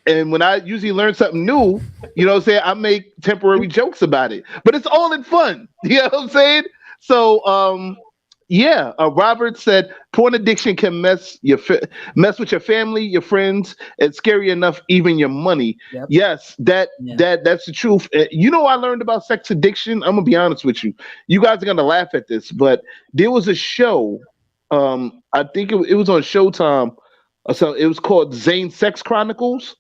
And when I usually learn something new, you know what I'm saying, I make temporary jokes about it. But it's all in fun. You know what I'm saying? So, Robert said porn addiction can mess with your family, your friends, and scary enough, even your money. Yep. Yes, that's the truth. You know, I learned about sex addiction. I'm gonna be honest with you. You guys are gonna laugh at this, but there was a show. I think it was on Showtime. So it was called Zane Sex Chronicles.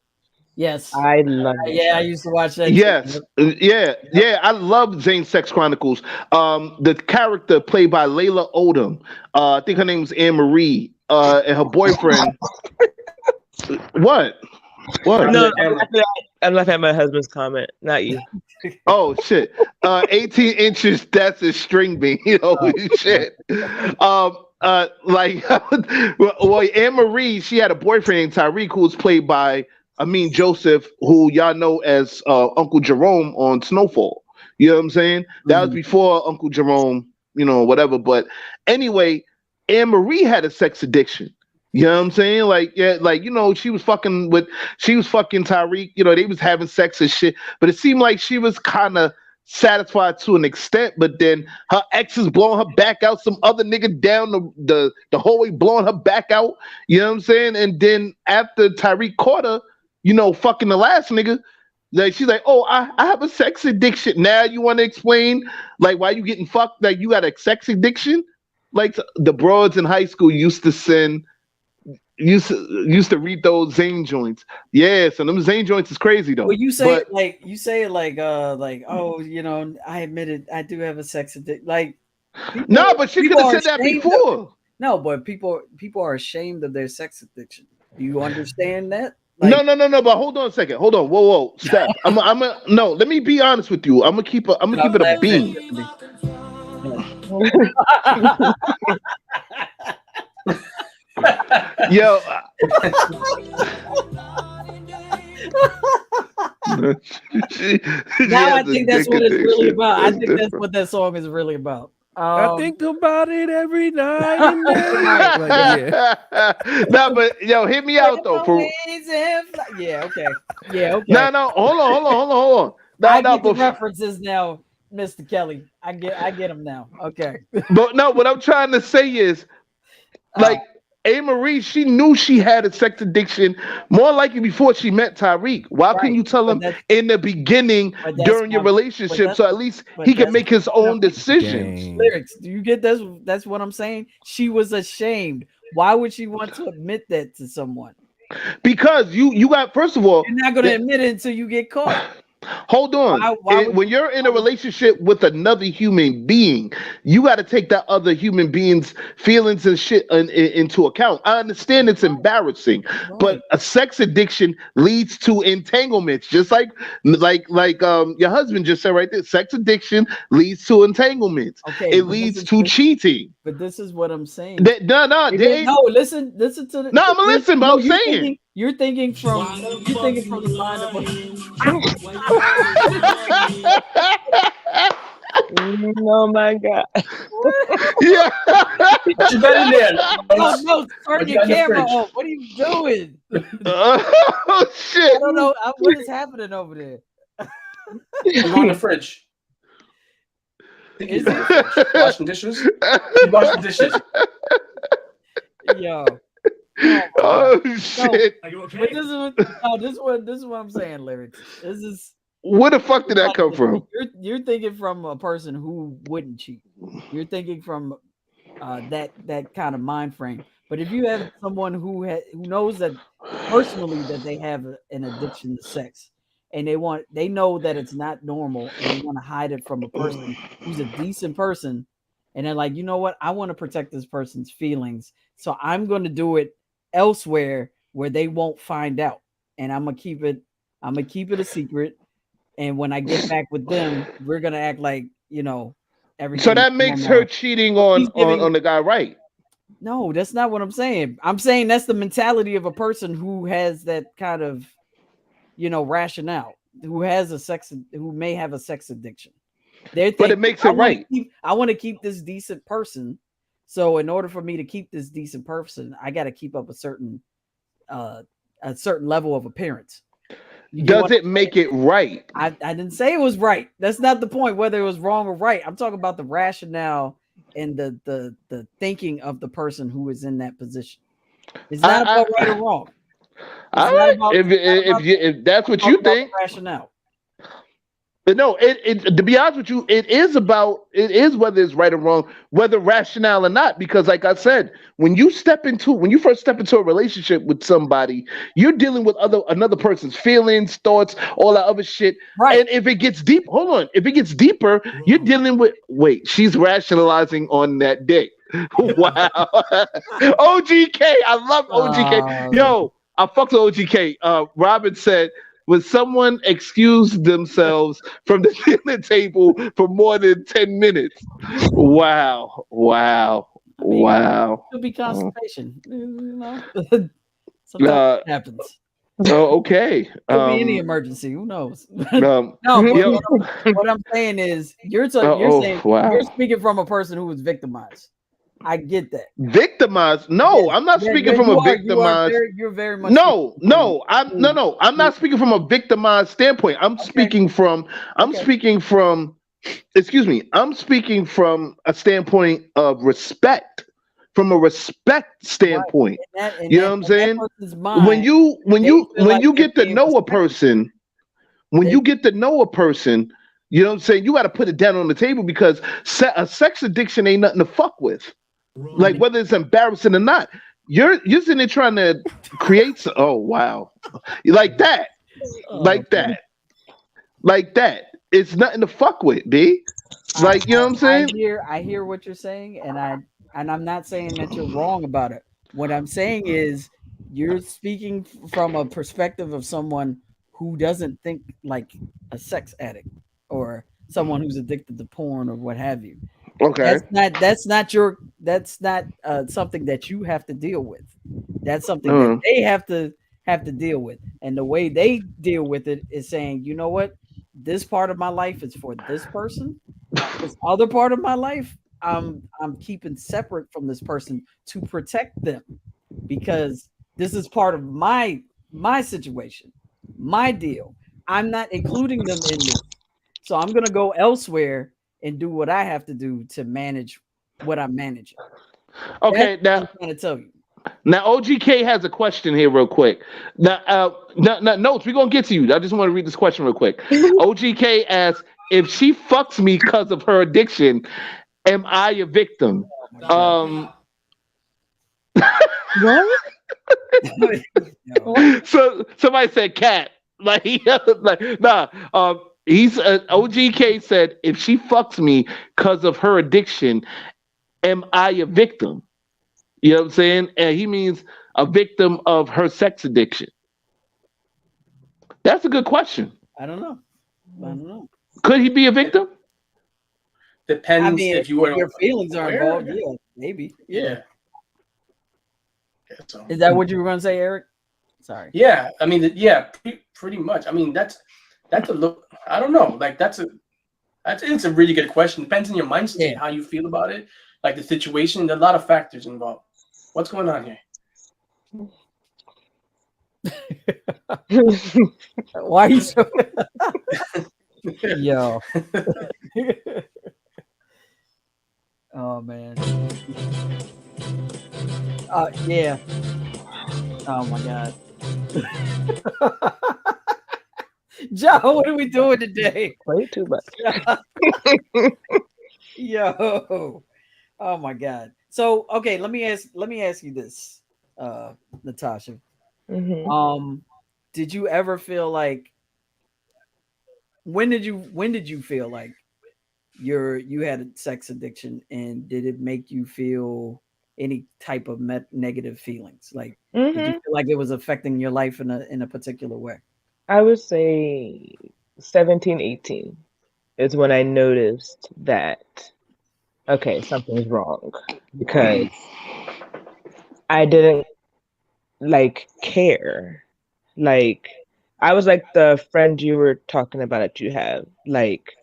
Yes, I love it. Yeah, I used to watch that. Yes, yeah, I love Zane Sex Chronicles. The character played by Layla Odom, I think her name was Anne Marie, and her boyfriend. What? No, I'm laughing at my husband's comment, not you. Oh shit! 18 inches. That's a string bean. Holy shit. Anne Marie, she had a boyfriend named Tyreek who was played by Joseph, who y'all know as Uncle Jerome on Snowfall. You know what I'm saying? That was before Uncle Jerome, whatever. But anyway, Anne Marie had a sex addiction. You know what I'm saying? She was fucking Tyreek. They was having sex and shit. But it seemed like she was kind of satisfied to an extent, but then her ex is blowing her back out, some other nigga down the hallway blowing her back out, you know what I'm saying? And then after Tyreek caught her, fucking the last nigga, like she's like, oh, I have a sex addiction. Now you want to explain like why you getting fucked, like you got a sex addiction? Like the broads in high school used to read those Zane joints. Yeah, so them Zane joints is crazy though. Well, you say it like oh, I admit it, I do have a sex addiction. Like, no, but she could have said that before. No, but people are ashamed of their sex addiction. Do you understand that? No. But hold on a second. Hold on. Whoa. Step. No. Let me be honest with you. I'm gonna keep it a bean. Yo. Now I think that's what it's really about. I think that's what that song is really about. I think about it every night and day. No, but yo, hit me out though. Yeah, okay. No, hold on. I get the references now, Mr. Kelly. I get them now. Okay. But no, what I'm trying to say is, like, Anne Marie, she knew she had a sex addiction more likely before she met Tyreek. Why couldn't you tell him in the beginning during your relationship so at least he can make his own decisions? Lyrics, do you get this? That's what I'm saying. She was ashamed. Why would she want to admit that to someone? Because you got, first of all, you're not going to admit it until you get caught. Hold on. When you're in a relationship with another human being, you got to take that other human being's feelings and shit into account. I understand it's embarrassing, but a sex addiction leads to entanglements, just like your husband just said right there. Sex addiction leads to entanglements. Okay, it leads to cheating. But this is what I'm saying. No, listen to the. No, I'm gonna listen, but I'm saying. You're thinking from the mind of Oh my god. Yeah. You better than Oh no, turn your camera off. What are you doing? Oh shit. I don't know what is happening over there. I'm on the fridge. Is it? Washing dishes? You washing dishes? Yo. Oh shit. No, but this is what I'm saying, lyrics. This is where the fuck did that come from? You're thinking from a person who wouldn't cheat. You're thinking from that kind of mind frame. But if you have someone who knows that personally that they have an addiction to sex, and they know that it's not normal, and they want to hide it from a person who's a decent person, and they're like, you know what, I want to protect this person's feelings, so I'm going to do it elsewhere where they won't find out, and I'm gonna keep it a secret. And when I get back with them, we're gonna act like everything. So that makes her cheating on the guy, right? No, that's not what I'm saying. I'm saying that's the mentality of a person who has that kind of, rationale, who may have a sex addiction. But it makes it right. I want to keep this decent person. So in order for me to keep this decent person, I got to keep up a certain level of appearance. Does it make it right? I didn't say it was right. That's not the point, whether it was wrong or right. I'm talking about the rationale and the thinking of the person who is in that position. It's not about right or wrong. If that's what you think, rationale. But no, to be honest with you, it is whether it's right or wrong, whether rationale or not. Because, like I said, when you first step into a relationship with somebody, you're dealing with another person's feelings, thoughts, all that other shit. Right. And if it gets deep, if it gets deeper, you're dealing with. Wait, she's rationalizing on that dick. Wow. OGK, I love OGK. Yo, I fucked with OGK. Robin said, when someone excused themselves from the dinner table for more than 10 minutes. Wow. Could be constipation. Sometimes it happens. Oh, okay. Could be any emergency. Who knows? No, what I'm saying is you're speaking from a person who was victimized. I get that. Victimized? No, I'm not speaking from a victimized. You're very much. No. I'm not speaking from a victimized standpoint. I'm speaking from. Excuse me. I'm speaking from a standpoint of respect. From a respect standpoint, you know what I'm saying? When you get to know a person, you know what I'm saying? You got to put it down on the table because a sex addiction ain't nothing to fuck with. Like whether it's embarrassing or not, you're sitting there trying to create. Oh wow, like that. It's nothing to fuck with, B. Like you know what I'm saying? I hear what you're saying, and I'm not saying that you're wrong about it. What I'm saying is you're speaking from a perspective of someone who doesn't think like a sex addict or someone who's addicted to porn or what have you. Okay. That's not something that you have to deal with. That's something that they have to deal with. And the way they deal with it is saying, you know what? This part of my life is for this person. This other part of my life, I'm keeping separate from this person to protect them because this is part of my situation, my deal. I'm not including them in this. So I'm going to go elsewhere and do what I have to do to manage what I'm managing. Okay, that's what I'm trying to tell you. Now, OGK has a question here real quick. Now, Notes, we're going to get to you. I just want to read this question real quick. OGK asks, if she fucks me because of her addiction, am I a victim? What? So somebody said cat. Like, nah. He's OGK said, if she fucks me because of her addiction, am I a victim? You know what I'm saying? And he means a victim of her sex addiction. That's a good question. I don't know. I don't know. Could he be a victim? Depends I mean, if you were if your feelings are aware. involved, yeah, maybe. Yeah. So. Is that what you were going to say, Eric? Sorry. Yeah, I mean, yeah, pretty much. I mean, that's a look. I don't know. Like it's a really good question. Depends on your mindset, how you feel about it, like the situation. There are a lot of factors involved. What's going on here? Why are you so? Yo. Oh man. Yeah. Oh my god. Joe, what are we doing today? Way too much. Yo. Oh my god. So okay, let me ask you this, Natasha. Mm-hmm. Did you ever feel like when did you feel like you had a sex addiction, and did it make you feel any type of negative feelings? Like, did you feel like it was affecting your life in a particular way? I would say 17, 18 is when I noticed that, okay, something's wrong, because I didn't like care. Like, I was like the friend you were talking about that you have. Like,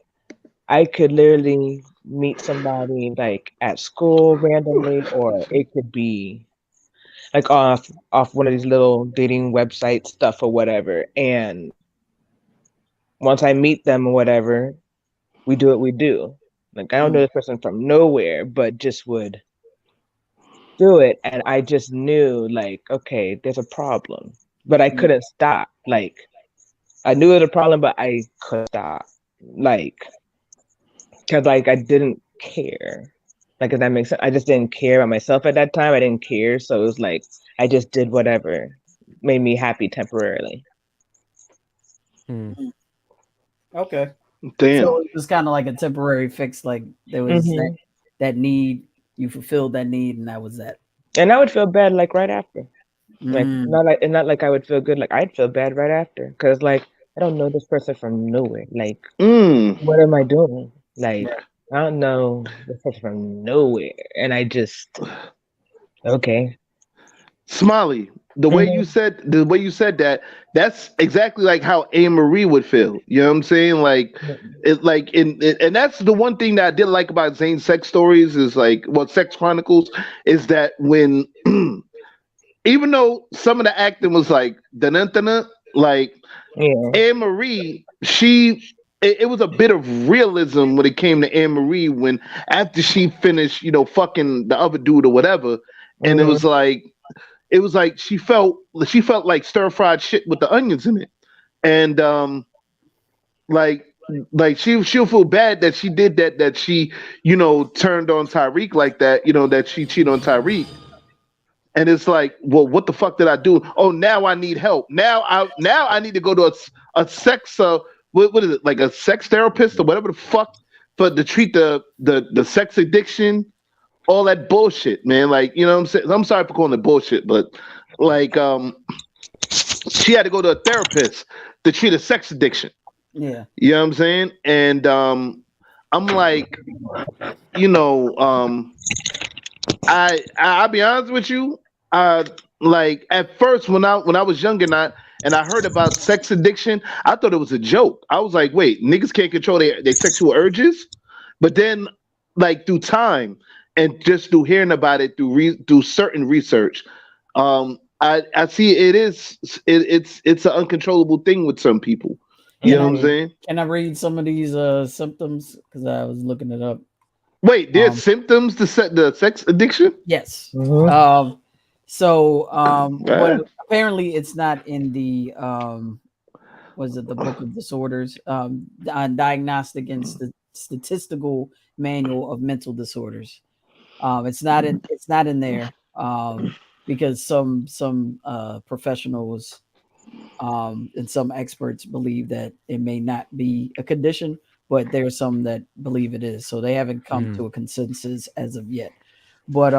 I could literally meet somebody like at school randomly, or it could be like off one of these little dating website stuff or whatever. And once I meet them or whatever, we do what we do. Like, I don't know this person from nowhere, but just would do it. And I just knew, like, okay, there's a problem, but I couldn't stop. Like, I knew it was a problem, but I couldn't stop. Like, because like I didn't care. Like, if that makes sense, I just didn't care about myself at that time. I didn't care, so it was like I just did whatever made me happy temporarily. Okay. Damn. So it was kind of like a temporary fix. Like there was that need, you fulfilled that need, and that was that. And I would feel bad like right after. Like not like I would feel good. Like I'd feel bad right after, because like I don't know this person from nowhere. Like, what am I doing? Like, I don't know this person from nowhere, and I just okay. Smiley, the way you said that, that's exactly like how Anne Marie would feel. You know what I'm saying? Like it, like and that's the one thing that I did like about Zane's sex stories is like, well, Sex Chronicles, is that when even though some of the acting was like dun-dun-dun-dun, like Anne Marie, it was a bit of realism when it came to Anne Marie when after she finished, you know, fucking the other dude or whatever, and it was like she felt like stir fried shit with the onions in it, and like she'll feel bad that she did that she, you know, turned on Tyreek like that, you know, that she cheated on Tyreek. And it's like, well, what the fuck did I do? Oh, now I need help. Now I need to go to a sex what is it, like a sex therapist or whatever the fuck, to treat the sex addiction, all that bullshit, man. Like, you know what I'm saying? I'm sorry for calling it bullshit, but like she had to go to a therapist to treat a sex addiction. Yeah. You know what I'm saying? And I'm like, you know, I'll be honest with you. Like at first when I was younger and I heard about sex addiction, I thought it was a joke. I was like, wait, niggas can't control their sexual urges? But then, like, through time and just through hearing about it through certain research, I see it's an uncontrollable thing with some people. You know what I'm saying? Can I read some of these symptoms? Because I was looking it up. Wait, there's symptoms to the sex addiction? Yes. But apparently it's not in the was it the Book of Disorders, Diagnostic and Statistical Manual of Mental Disorders. It's not in there because some professionals And some experts believe that it may not be a condition, but there are some that believe it is. So they haven't come to a consensus as of yet. But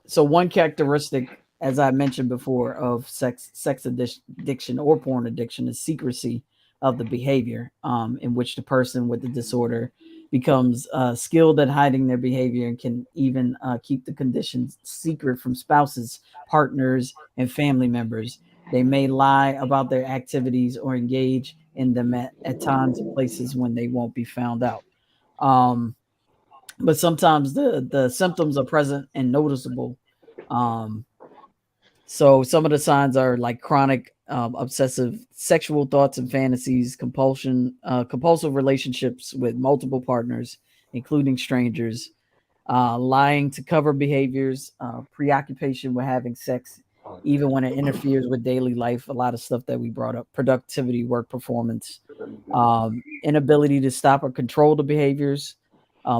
so one characteristic, as I mentioned before, of sex addiction or porn addiction is secrecy of the behavior, in which the person with the disorder becomes skilled at hiding their behavior and can even keep the conditions secret from spouses, partners, and family members. They may lie about their activities or engage in them at times and places when they won't be found out. But sometimes the symptoms are present and noticeable. So some of the signs are like chronic obsessive sexual thoughts and fantasies, compulsive relationships with multiple partners, including strangers, lying to cover behaviors, preoccupation with having sex, even when it interferes with daily life. A lot of stuff that we brought up: productivity, work performance, inability to stop or control the behaviors,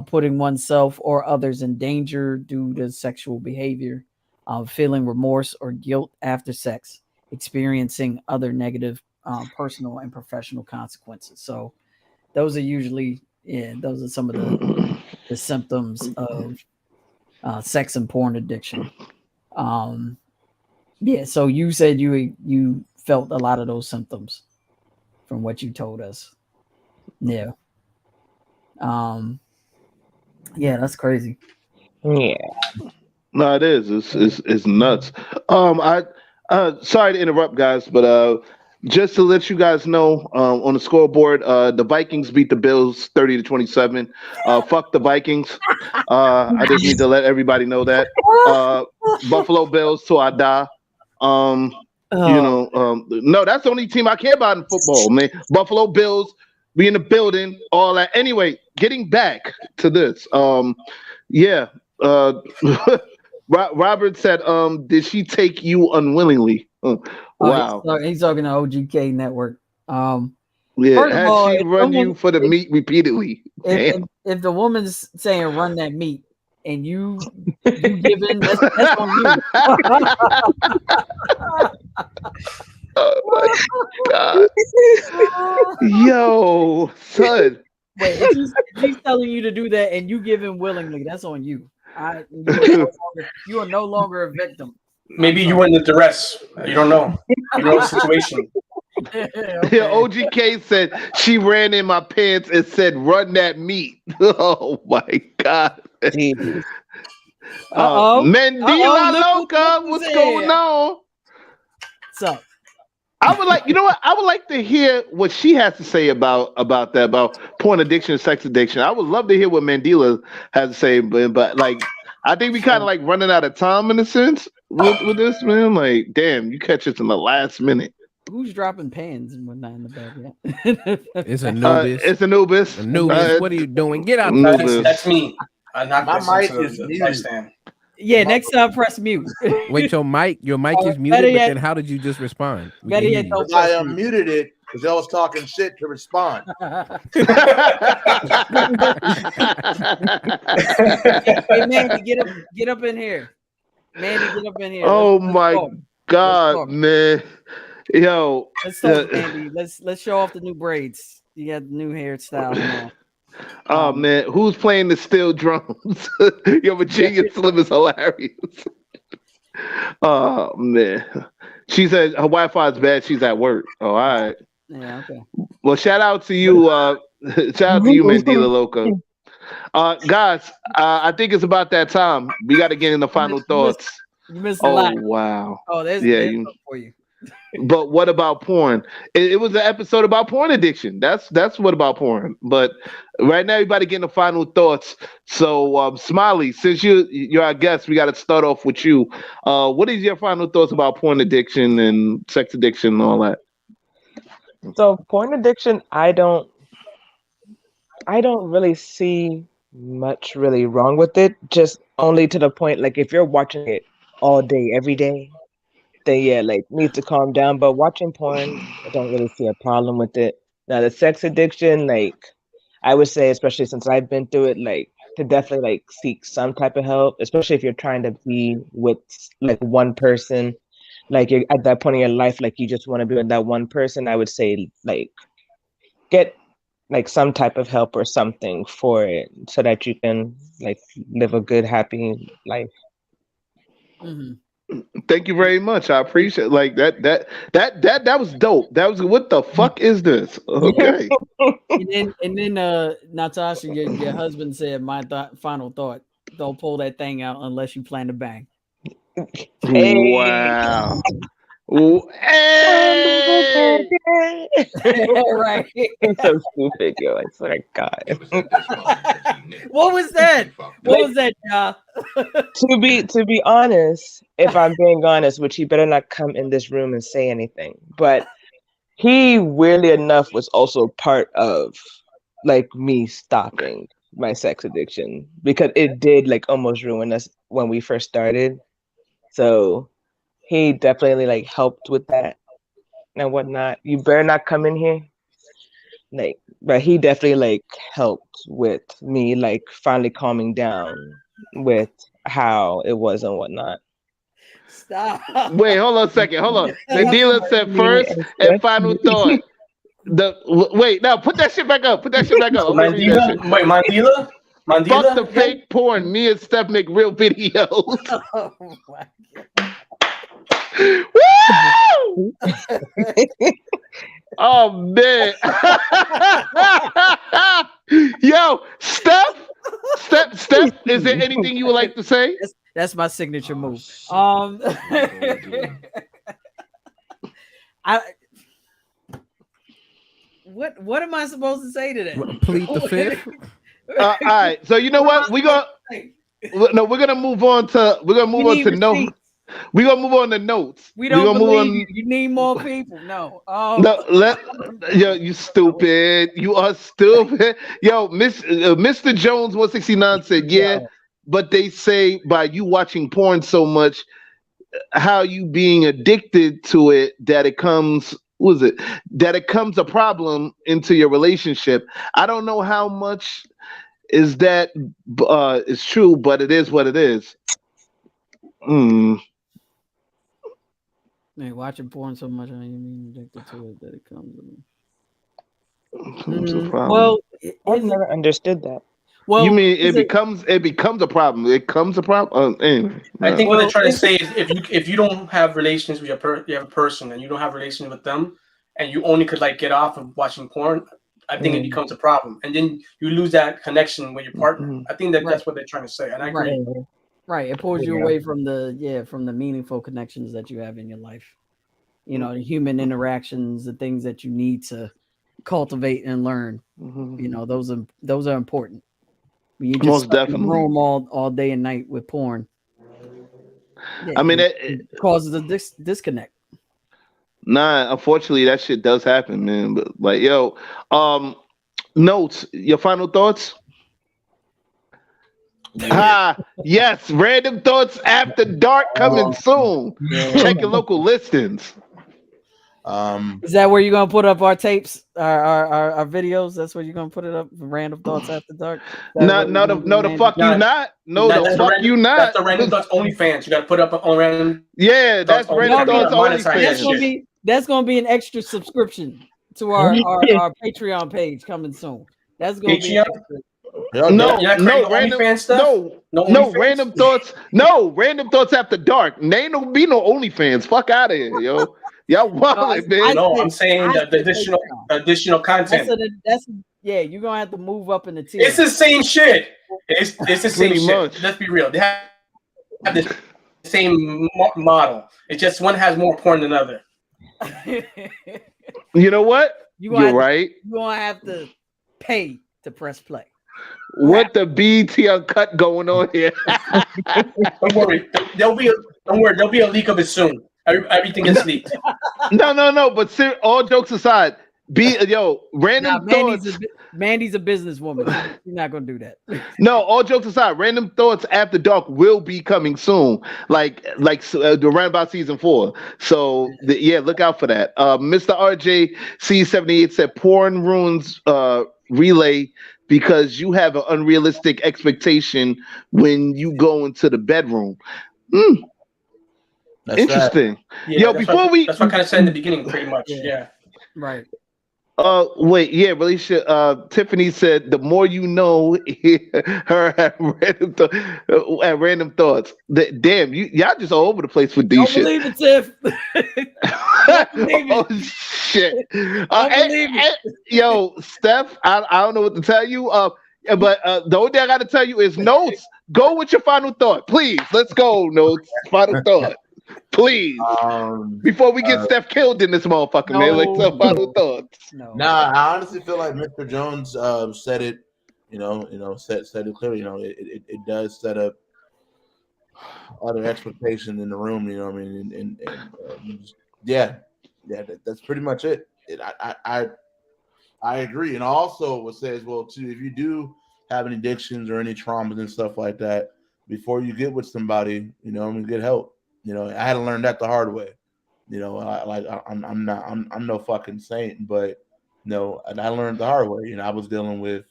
putting oneself or others in danger due to sexual behavior, feeling remorse or guilt after sex, experiencing other negative personal and professional consequences. So those are usually, those are some of the symptoms of sex and porn addiction. Yeah, so you said you felt a lot of those symptoms from what you told us. Yeah. Yeah, that's crazy. Yeah. No, it is. It's nuts. I sorry to interrupt, guys, but just to let you guys know, on the scoreboard, the Vikings beat the Bills 30-27. Fuck the Vikings. I just need to let everybody know that. Buffalo Bills till I die. No, that's the only team I care about in football, man. Buffalo Bills, we in the building, all that. Anyway, getting back to this. Yeah. Robert said, did she take you unwillingly? Wow. He's talking to OGK Network. Yeah, has she run you for the meat repeatedly? If the woman's saying run that meat and you give in, that's on you. Oh my God. Yo, son. Wait, if she's telling you to do that and you give in willingly, that's on you. You are no longer a victim. Maybe you were in the duress. You don't know. You know the situation. Yeah, OGK said she ran in my pants and said, "Run that meat." Oh my God. Mandila Loca, what's going on? So I would like, you know what? I would like to hear what she has to say about that, about porn addiction and sex addiction. I would love to hear what Mandila has to say, but like, I think we kind of like running out of time in a sense with this, man. Like, damn, you catch us in the last minute. Who's dropping pans and whatnot in the back? It's Anubis. It's Anubis. Anubis, what are you doing? Get out Anubis. That's me. I'm not My mic is the muted. stand. Yeah, next time press mute. Wait, your mic is muted, but then how did you just respond? Better yet, don't I unmuted it because I was talking shit to respond. Hey, Mandy, get up in here. Mandy, get up in here. Oh let's my talk. God, man. Yo. Let's talk, Mandy. Let's show off the new braids. You got the new hairstyle now. Oh man, who's playing the steel drums? Yo, Virginia Slim is hilarious. Oh man, she said her Wi-Fi is bad. She's at work. Oh, all right. Yeah, okay. Well, shout out to you, Mandila Loca. Guys, I think it's about that time. We got to get in the final thoughts. You missed a lot. Wow. Oh, there's something for you. But what about porn? It was an episode about porn addiction. That's what about porn. But right now, everybody getting the final thoughts. So, Smiley, since you're our guest, we got to start off with you. What is your final thoughts about porn addiction and sex addiction and all that? So, porn addiction, I don't really see much really wrong with it. Just only to the point, like if you're watching it all day, every day, then yeah, like need to calm down. But watching porn, I don't really see a problem with it. Now the sex addiction, like I would say, especially since I've been through it, like to definitely like seek some type of help, especially if you're trying to be with like one person. like you're at that point in your life, like you just want to be with that one person, I would say like get like some type of help or something for it so that you can like live a good, happy life. Mm-hmm. Thank you very much. I appreciate like that was dope. That was what the fuck is this? Okay. And then Natasha, your husband said my final thought: don't pull that thing out unless you plan to bang. Wow. Hey! Right. I'm so stupid, yo. I swear to God. What was that? What was that, y'all? To be honest, if I'm being honest, which he better not come in this room and say anything, but he weirdly enough was also part of like me stopping my sex addiction because it did like almost ruin us when we first started. So he definitely like helped with that and whatnot. You better not come in here. Like, but he definitely like helped with me like finally calming down with how it was and whatnot. Stop. Wait, hold on a second. Hold on. The dealer said first and final thought. Wait, now put that shit back up. Put that shit back up. Mandela? Wait, Mandela? Mandela? Fuck the fake porn. Me and Steph make real videos. Oh my God. Woo! Oh man. Yo, Steph, is there anything you would like to say? That's my signature move. What am I supposed to say to that? Plead the fifth. All right. So you know what? We're gonna move on to notes. We're gonna move on to notes. We don't believe you need more people. No. Yo, you stupid. You are stupid. Yo, Mr. Jones 169 said, yeah, but they say by you watching porn so much, how you being addicted to it, that it comes a problem into your relationship. I don't know how much is that is true, but it is what it is. Man, watching porn so much, I mean addicted to it that it comes. Well, I've never understood that. Well, you mean it becomes a problem? It comes a problem. Anyway, I think what they're trying to say is if you don't have relations with you have a person and you don't have relations with them, and you only could like get off of watching porn, I think it becomes a problem, and then you lose that connection with your partner. I think that's what they're trying to say, and I agree. Right, it pulls you away from the meaningful connections that you have in your life. You know, the human interactions, the things that you need to cultivate and learn. You know, those are important. When you just most definitely roam all day and night with porn. Yeah, I mean, it causes a disconnect. Nah, unfortunately, that shit does happen, man. But like, yo, notes. Your final thoughts? Yes, Randumb Thoughtz After Dark coming soon. Check your local listings. Is that where you're gonna put up our tapes, our videos? That's where you're gonna put it up. Randumb Thoughtz After Dark. No, the fuck you not. No, the fuck you not. That's the Randumb Thoughtz OnlyFans. You got to put up on Randumb. Yeah, that's Randumb Thoughtz OnlyFans. That's gonna be an extra subscription to our Patreon page coming soon. That's gonna be extra. No, Randumb Thoughtz After Dark. There ain't no be no OnlyFans. Fuck out of here, yo. Y'all wild, man. No, I'm saying the additional content. You're gonna have to move up in the tier. It's the same shit. It's the same shit. Let's be real. They have the same model. It's just one has more porn than the other. You know what? You're right. You're gonna have to pay to press play. What the BT Uncut going on here? Don't worry. There'll be a leak of it soon. Everything gets leaked. No. But all jokes aside, Randumb Thoughtz. Mandy's a businesswoman. You're not gonna do that. No, all jokes aside, Randumb Thoughtz After Dark will be coming soon, like around about season 4. So look out for that. Mr. RJ C78 said porn ruins relay because you have an unrealistic expectation when you go into the bedroom. Interesting. Yeah, Yo, that's before that's what I kind of said in the beginning, pretty much. Yeah. Right. Wait, yeah, relationship. Tiffany said the more you know, her at random thoughts. Damn, y'all just all over the place with these Don't shit. believe it, Tiff. Don't believe it. Oh shit. Don't believe it. Yo, Steph, I don't know what to tell you. But the only thing I got to tell you is notes. Go with your final thought, please. Let's go, notes. Final thought, please. Before we get Steph killed in this motherfucker, man. Like some final thoughts. Nah, I honestly feel like Mr. Jones said it. Said it clearly. It does set up other expectations in the room. You know what I mean? And that's pretty much it. I agree, and also what says well too. If you do have any addictions or any traumas and stuff like that, before you get with somebody, get help. I had to learn that the hard way. I'm no fucking saint, but and I learned the hard way. I was dealing with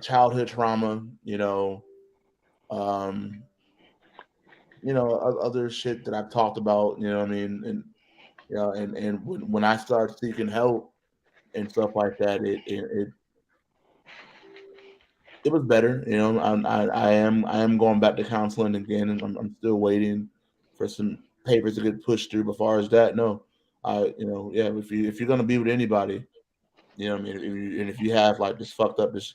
childhood trauma. Other shit that I've talked about. You know what I mean? And when I started seeking help and stuff like that, it was better. I am going back to counseling again, and I'm still waiting for some papers to get pushed through. But as far as that, no, if you're gonna be with anybody, if you have like this fucked up this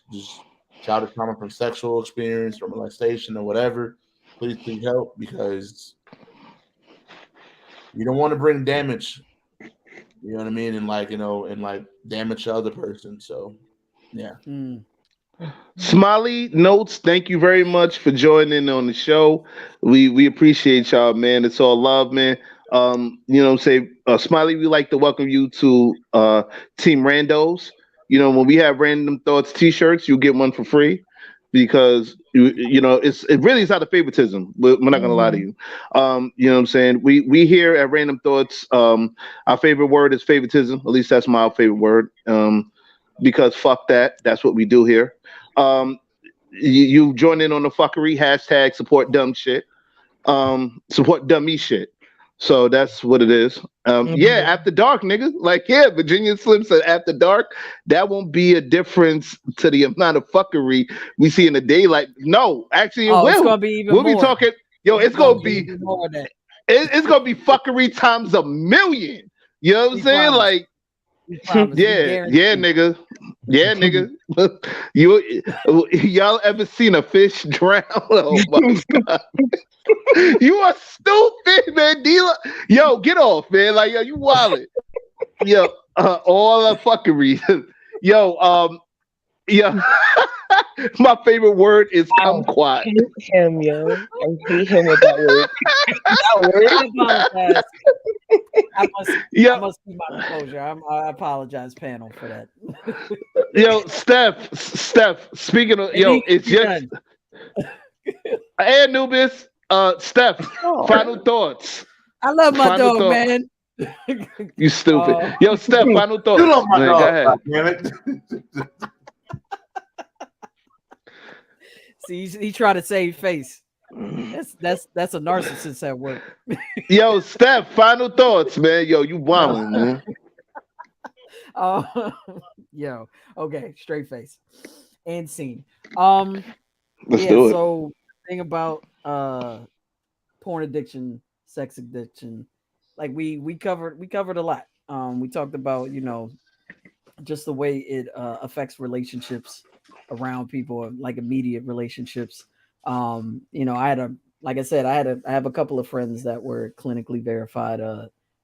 childhood trauma from sexual experience or molestation or whatever, please help, because you don't want to bring damage. You know what I mean? And like damage the other person. So yeah. Smiley Notes, thank you very much for joining on the show. We appreciate y'all, man. It's all love, man. Smiley, we like to welcome you to Team Randos. When we have Random Thoughts t-shirts, you'll get one for free, because it really is out of favoritism. We're not gonna lie to you. You know what I'm saying? We here at Random Thoughts, our favorite word is favoritism. At least that's my favorite word. Because fuck that. That's what we do here. You join in on the fuckery, hashtag support dumb shit. Support dummy shit. So that's what it is. Yeah, after dark, nigga. Like, yeah, Virginia Slim said after dark, that won't be a difference to the amount of fuckery we see in the daylight. No, actually it will. It's gonna be even we'll more. Be talking, it's gonna be even more than that. It's gonna be fucking times a million. You know what I'm saying? Like, yeah, nigga. Yeah, nigga. Y'all ever seen a fish drown? Oh my god. You are stupid, man. Yo, get off, man. Like, yo, you wildin'. Yo, all the fuckery. Yo, my favorite word is kumquat. I hate him, yo. I hate him with that word. I must keep my disclosure. I apologize, panel, for that. Yo, Steph. Speaking of, it's just hey, Anubis. Steph. Final thoughts. I love my final dog, man. You stupid. Yo, Steph. Final thoughts. You love my dog. Go ahead. Damn it. See, he tried to save face. That's a narcissist at work. Yo, Steph, final thoughts, man. Yo, you wildin', man. Yo, okay, straight face and scene. Let's do it. So thing about porn addiction, sex addiction, like we covered a lot. We talked about just the way it affects relationships around people, like immediate relationships. I have a couple of friends that were clinically verified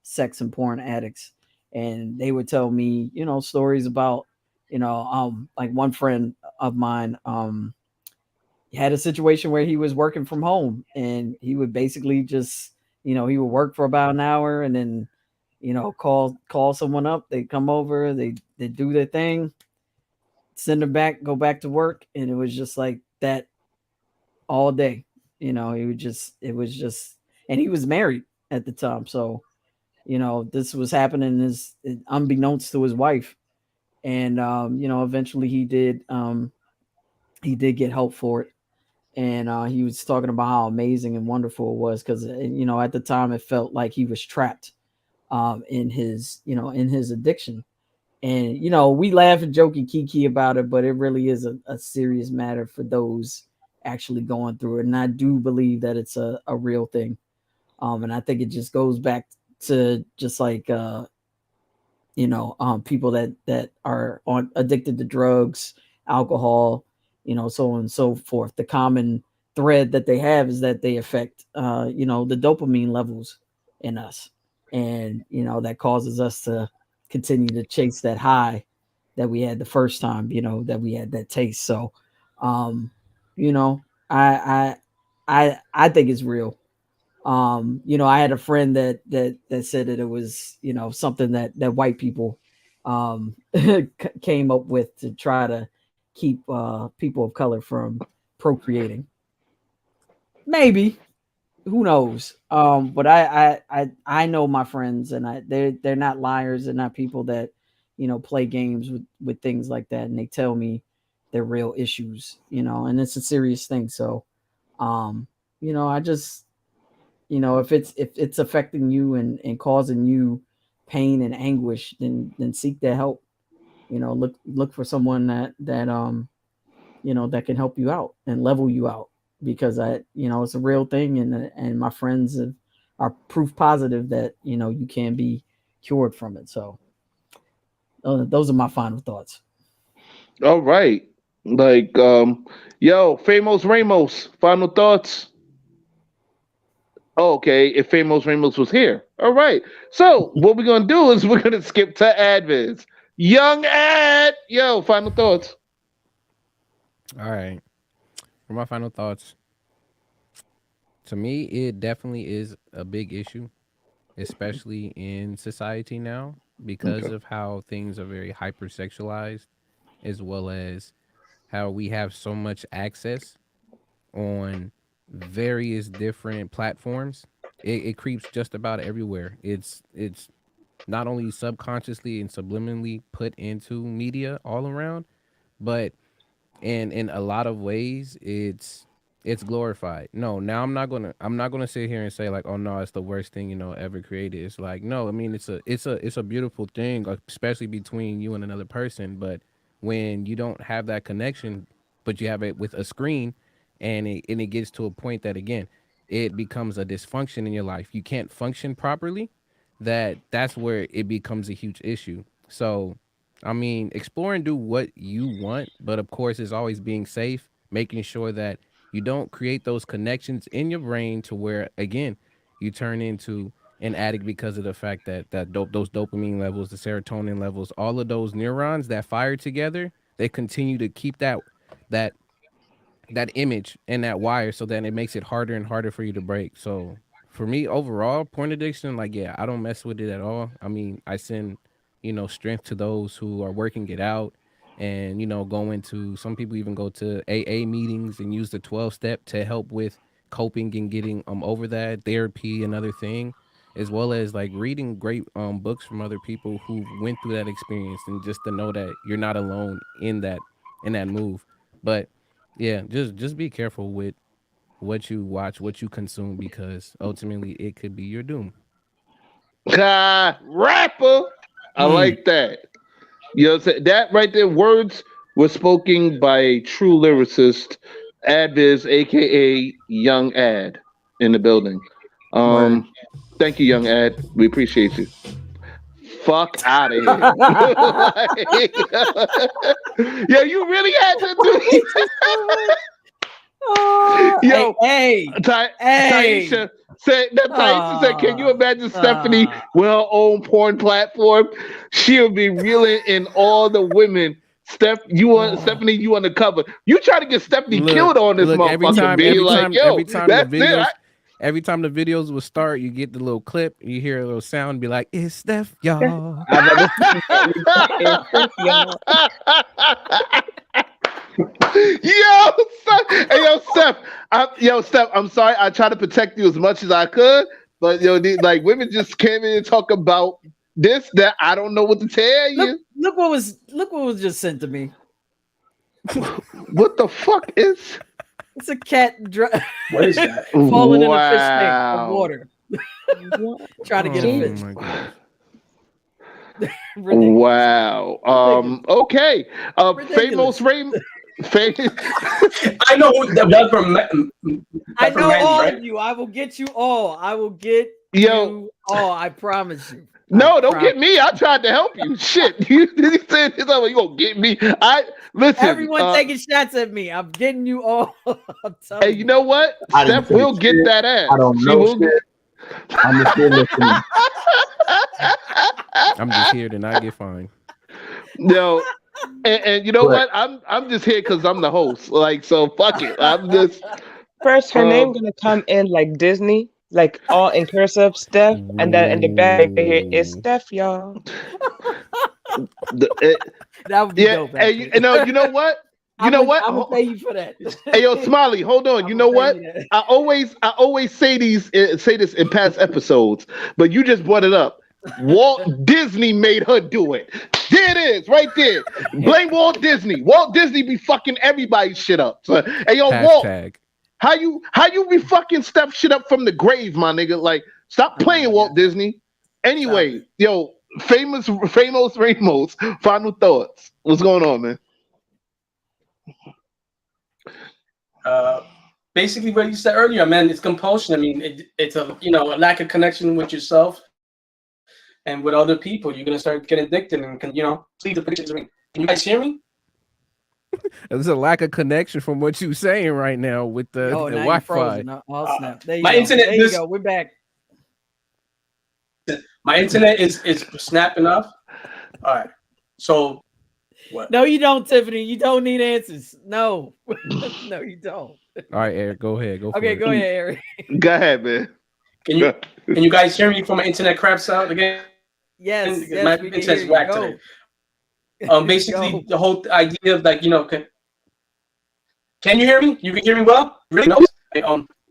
sex and porn addicts, and they would tell me stories about like one friend of mine had a situation where he was working from home, and he would basically just he would work for about an hour, and then call someone up, they come over, they do their thing, send them back, go back to work, and it was just like that all day. It was just, and he was married at the time, so this was happening unbeknownst to his wife, and eventually he did get help for it, and he was talking about how amazing and wonderful it was because at the time it felt like he was trapped in his addiction. And we laugh and joke and kiki about it, but it really is a serious matter for those actually going through it. And I do believe that it's a real thing. And I think it just goes back to just like people that are addicted to drugs, alcohol, so on and so forth. The common thread that they have is that they affect the dopamine levels in us, and that causes us to continue to chase that high that we had the first time, that we had that taste. So I think it's real. I had a friend that said that it was something that white people came up with to try to keep people of color from procreating. Maybe, who knows? But I know my friends, and they're not liars. They're not people that play games with things like that, and they tell me they're real issues, and it's a serious thing. So I just if it's affecting you and causing you pain and anguish, then seek that help. Look for someone that that can help you out and level you out, because it's a real thing, and my friends are proof positive that you can be cured from it. So those are my final thoughts. All right. Like, Famous Ramos, final thoughts. Oh, okay, if Famous Ramos was here. All right. So what we're gonna do is we're gonna skip to Adviz. Young Ad, final thoughts. All right. For my final thoughts, to me, it definitely is a big issue, especially in society now, because Okay. of how things are very hypersexualized, as well as how we have so much access on various different platforms. It creeps just about everywhere. It's not only subconsciously and subliminally put into media all around, but in a lot of ways it's glorified. No, now I'm not gonna sit here and say like, oh no, it's the worst thing ever created. It's like, no, I mean it's a beautiful thing, especially between you and another person. But when you don't have that connection, but you have it with a screen, and it gets to a point that, again, it becomes a dysfunction in your life. You can't function properly. That's where it becomes a huge issue. So I mean, explore and do what you want, but of course, it's always being safe, making sure that you don't create those connections in your brain to where, again, you turn into an addict because of the fact that those dopamine levels, the serotonin levels, all of those neurons that fire together, they continue to keep that that image and that wire, so then it makes it harder and harder for you to break. So for me, overall, porn addiction, like, yeah, I don't mess with it at all. I mean, I send strength to those who are working it out, and going to, some people even go to AA meetings and use the 12 step to help with coping and getting over that. Therapy, another thing, as well as like reading great books from other people who went through that experience, and just to know that you're not alone in that move. But yeah, just be careful with what you watch, what you consume, because ultimately it could be your doom. Rapper. I like that. You know what I'm saying? That right there, words were spoken by a true lyricist, Adviz, aka Young Ad, in the building. Word. Thank you, Young Ad. We appreciate you. Fuck out of here. Like, yo, you really had to do. Yo, hey, Taisha said that. Taisha said, "Can you imagine Stephanie with her own porn platform? She'll be reeling in all the women. Stephanie, you on the cover. You try to get Stephanie killed on this motherfucker. Every time the videos will start, you get the little clip, you hear a little sound, be like, "It's Steph, y'all." Steph, I'm sorry. I try to protect you as much as I could, but like women just came in and talk about this that I don't know what to tell you. Look what was just sent to me. What the fuck is? It's a cat What is that? falling in a fish tank of water. Trying to get a fish. my goodness. Wow. Okay. Famous Ray. I know who that from. I know Randy, all right? of you. I will get you all. I will get Yo. you all. I promise you. No, don't get me. I tried to help you. Shit. You said you gonna get me. Listen. Everyone taking shots at me. I'm getting you all. Hey, you know what? Steph will get that ass. I don't know shit. I'm just here listening. I'm just here to not get fined. No. And you know what? I'm just here because I'm the host. Like, so fuck it. I'm just First, her name gonna come in like Disney, like all in cursive, Steph, and then in the back here is Steph, y'all. That would be dope. Hey, you know what? You know what? I'm gonna pay you for that. Hey, yo, Smiley, hold on. You know what? I always say this in past episodes, but you just brought it up. Walt Disney made her do it. There it is, right there. Blame Walt Disney. Walt Disney be fucking everybody's shit up. So, hey, yo, Walt, how you be fucking stuff shit up from the grave, my nigga? Like, stop playing Walt Disney. Anyway, yo, famous Ramos, final thoughts. What's going on, man? Basically what you said earlier, man, it's compulsion. I mean, it's a a lack of connection with yourself and with other people. You're gonna start getting addicted and see the pictures. Can you guys hear me? There's a lack of connection from what you're saying right now with the Wi-Fi. Snap. There you My go. internet. There you go. We're back. My internet is snapping up. All right. So what? No, you don't, Tiffany. You don't need answers. No. No, you don't. All right, Eric, go ahead. Okay, go ahead, Eric. Go ahead, man. Can you guys hear me from my internet craps out again? Yes. My internet's whacked today. Basically the whole idea of like, can you hear me? You can hear me well? Really? No?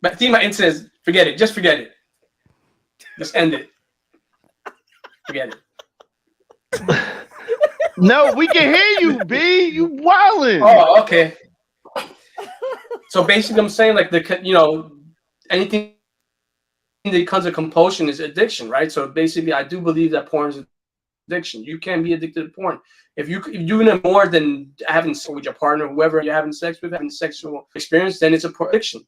But I think my internet is, forget it. Just forget it. Just end it. Forget it. No, we can hear you, B. You wildin'. Oh, okay. So basically, I'm saying like anything that becomes a compulsion is addiction, right? So basically, I do believe that porn is addiction. You can be addicted to porn if you're doing it more than having sex with your partner, whoever you're having sex with, having sexual experience. Then it's a porn addiction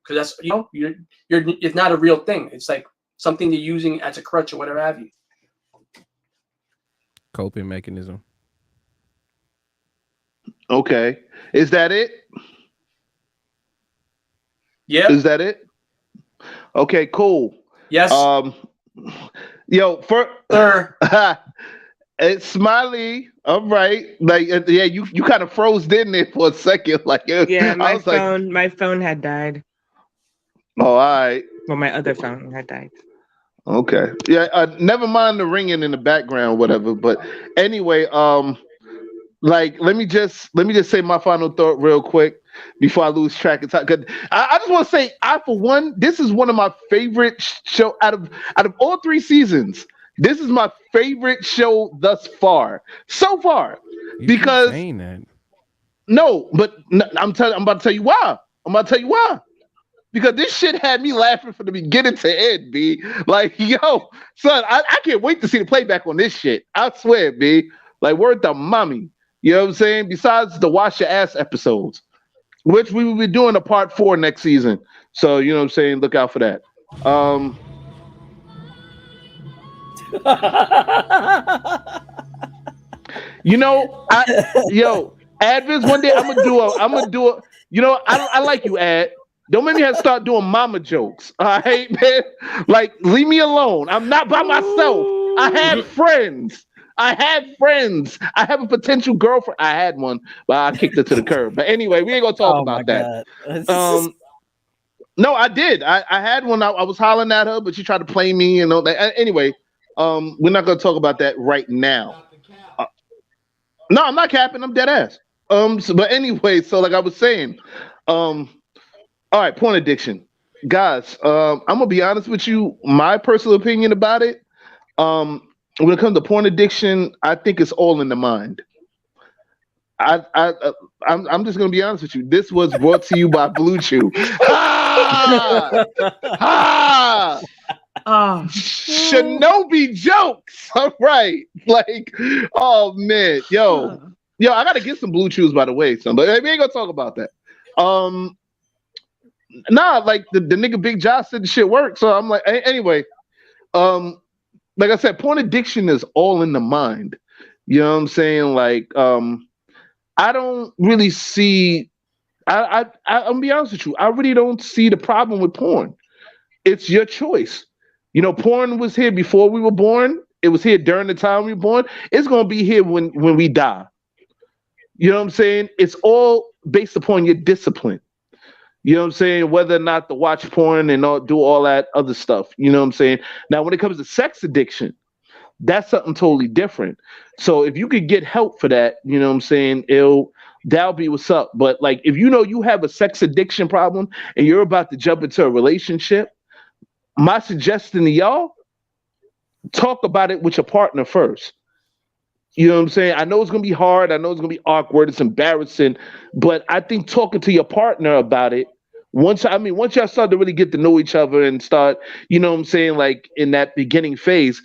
because that's you're it's not a real thing. It's like something you're using as a crutch or whatever have you. Coping mechanism. Okay. Is that it? Yeah. Is that it? Okay, cool. Yes. Yo, it's Smiley. All right. Like, yeah, you kind of froze in there for a second. Like, yeah, my phone had died. Oh, all right. Well, my other phone had died. Okay. Yeah. Never mind the ringing in the background, whatever. But anyway, like, let me just say my final thought real quick before I lose track of time. Cause I just want to say, for one, this is one of my favorite show out of all 3 seasons. This is my favorite show thus far. So far, because saying that. No, but I'm about to tell you why. Because this shit had me laughing from the beginning to end, B. Like, yo, son, I can't wait to see the playback on this shit. I swear, B. Like, word to mommy. You know what I'm saying? Besides the wash your ass episodes, which we will be doing a part 4 next season. So, you know what I'm saying? Look out for that. Adviz, one day I'm gonna do a, I like you, Ad. Don't make me have to start doing mama jokes. All right, man. Like, leave me alone. I'm not by myself. I have friends. I have a potential girlfriend. I had one, but I kicked her to the curb. But anyway, we ain't gonna talk about that. No, I did. I had one. I was hollering at her, but she tried to play me and all that. Anyway, we're not gonna talk about that right now. No, I'm not capping. I'm dead ass. But anyway, so like I was saying, all right, porn addiction, guys. I'm gonna be honest with you. My personal opinion about it. When it comes to porn addiction, I think it's all in the mind. I'm just gonna be honest with you. This was brought to you by Blue Chew. Ah! Ah! Shinobi jokes. All right. Like, oh man, yo, I gotta get some Blue Chews by the way, son. But we ain't gonna talk about that. Nah, like the nigga Big Josh said the shit worked. So I'm like, anyway. Like I said, porn addiction is all in the mind. You know what I'm saying? Like, I don't really see. I'm gonna be honest with you. I really don't see the problem with porn. It's your choice. You know, porn was here before we were born. It was here during the time we were born. It's gonna be here when we die. You know what I'm saying? It's all based upon your discipline. You know what I'm saying? Whether or not to watch porn and do all that other stuff. You know what I'm saying? Now, when it comes to sex addiction, that's something totally different. So if you could get help for that, you know what I'm saying, that'll be what's up. But like if you know you have a sex addiction problem and you're about to jump into a relationship, my suggestion to y'all, talk about it with your partner first. You know what I'm saying? I know it's gonna be hard, I know it's gonna be awkward, it's embarrassing, but I think talking to your partner about it, once y'all start to really get to know each other and start, you know what I'm saying, like in that beginning phase,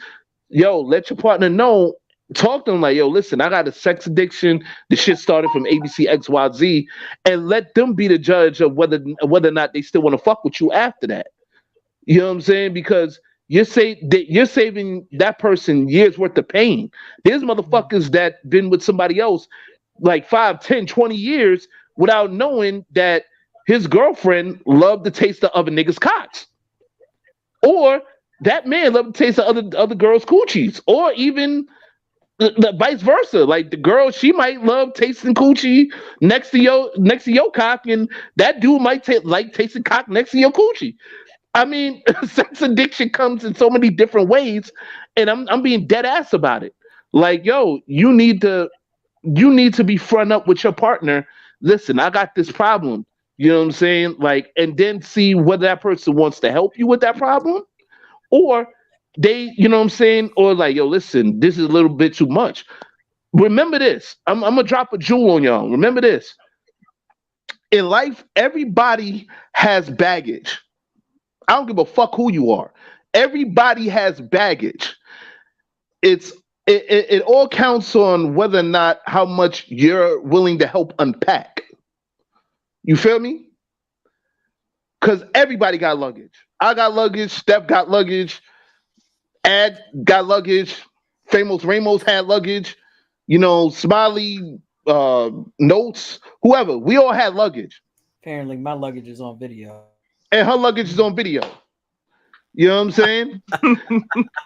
yo, let your partner know, talk to them like, yo, listen, I got a sex addiction. The shit started from ABC XYZ, and let them be the judge of whether or not they still want to fuck with you after that. You know what I'm saying? Because you're saving that person years worth of pain. There's motherfuckers that been with somebody else like 5, 10, 20 years without knowing that his girlfriend loved the taste of other niggas' cocks. Or that man loved the taste of other girls' coochies. Or even the vice versa. Like the girl, she might love tasting coochie next to your cock, and that dude might like tasting cock next to your coochie. I mean, sex addiction comes in so many different ways, and I'm being dead ass about it. Like, yo, you need to be front up with your partner. Listen, I got this problem. You know what I'm saying? Like, and then see whether that person wants to help you with that problem, or they, you know what I'm saying, or like, yo, listen, this is a little bit too much. Remember this. I'm gonna drop a jewel on y'all. Remember this. In life, everybody has baggage. I don't give a fuck who you are. Everybody has baggage. It all counts on whether or not how much you're willing to help unpack. You feel me? Because everybody got luggage. I got luggage. Steph got luggage. Ad got luggage. Famous Ramos had luggage. You know, Smiley, Notes, whoever. We all had luggage. Apparently, my luggage is on video. And her luggage is on video. You know what I'm saying?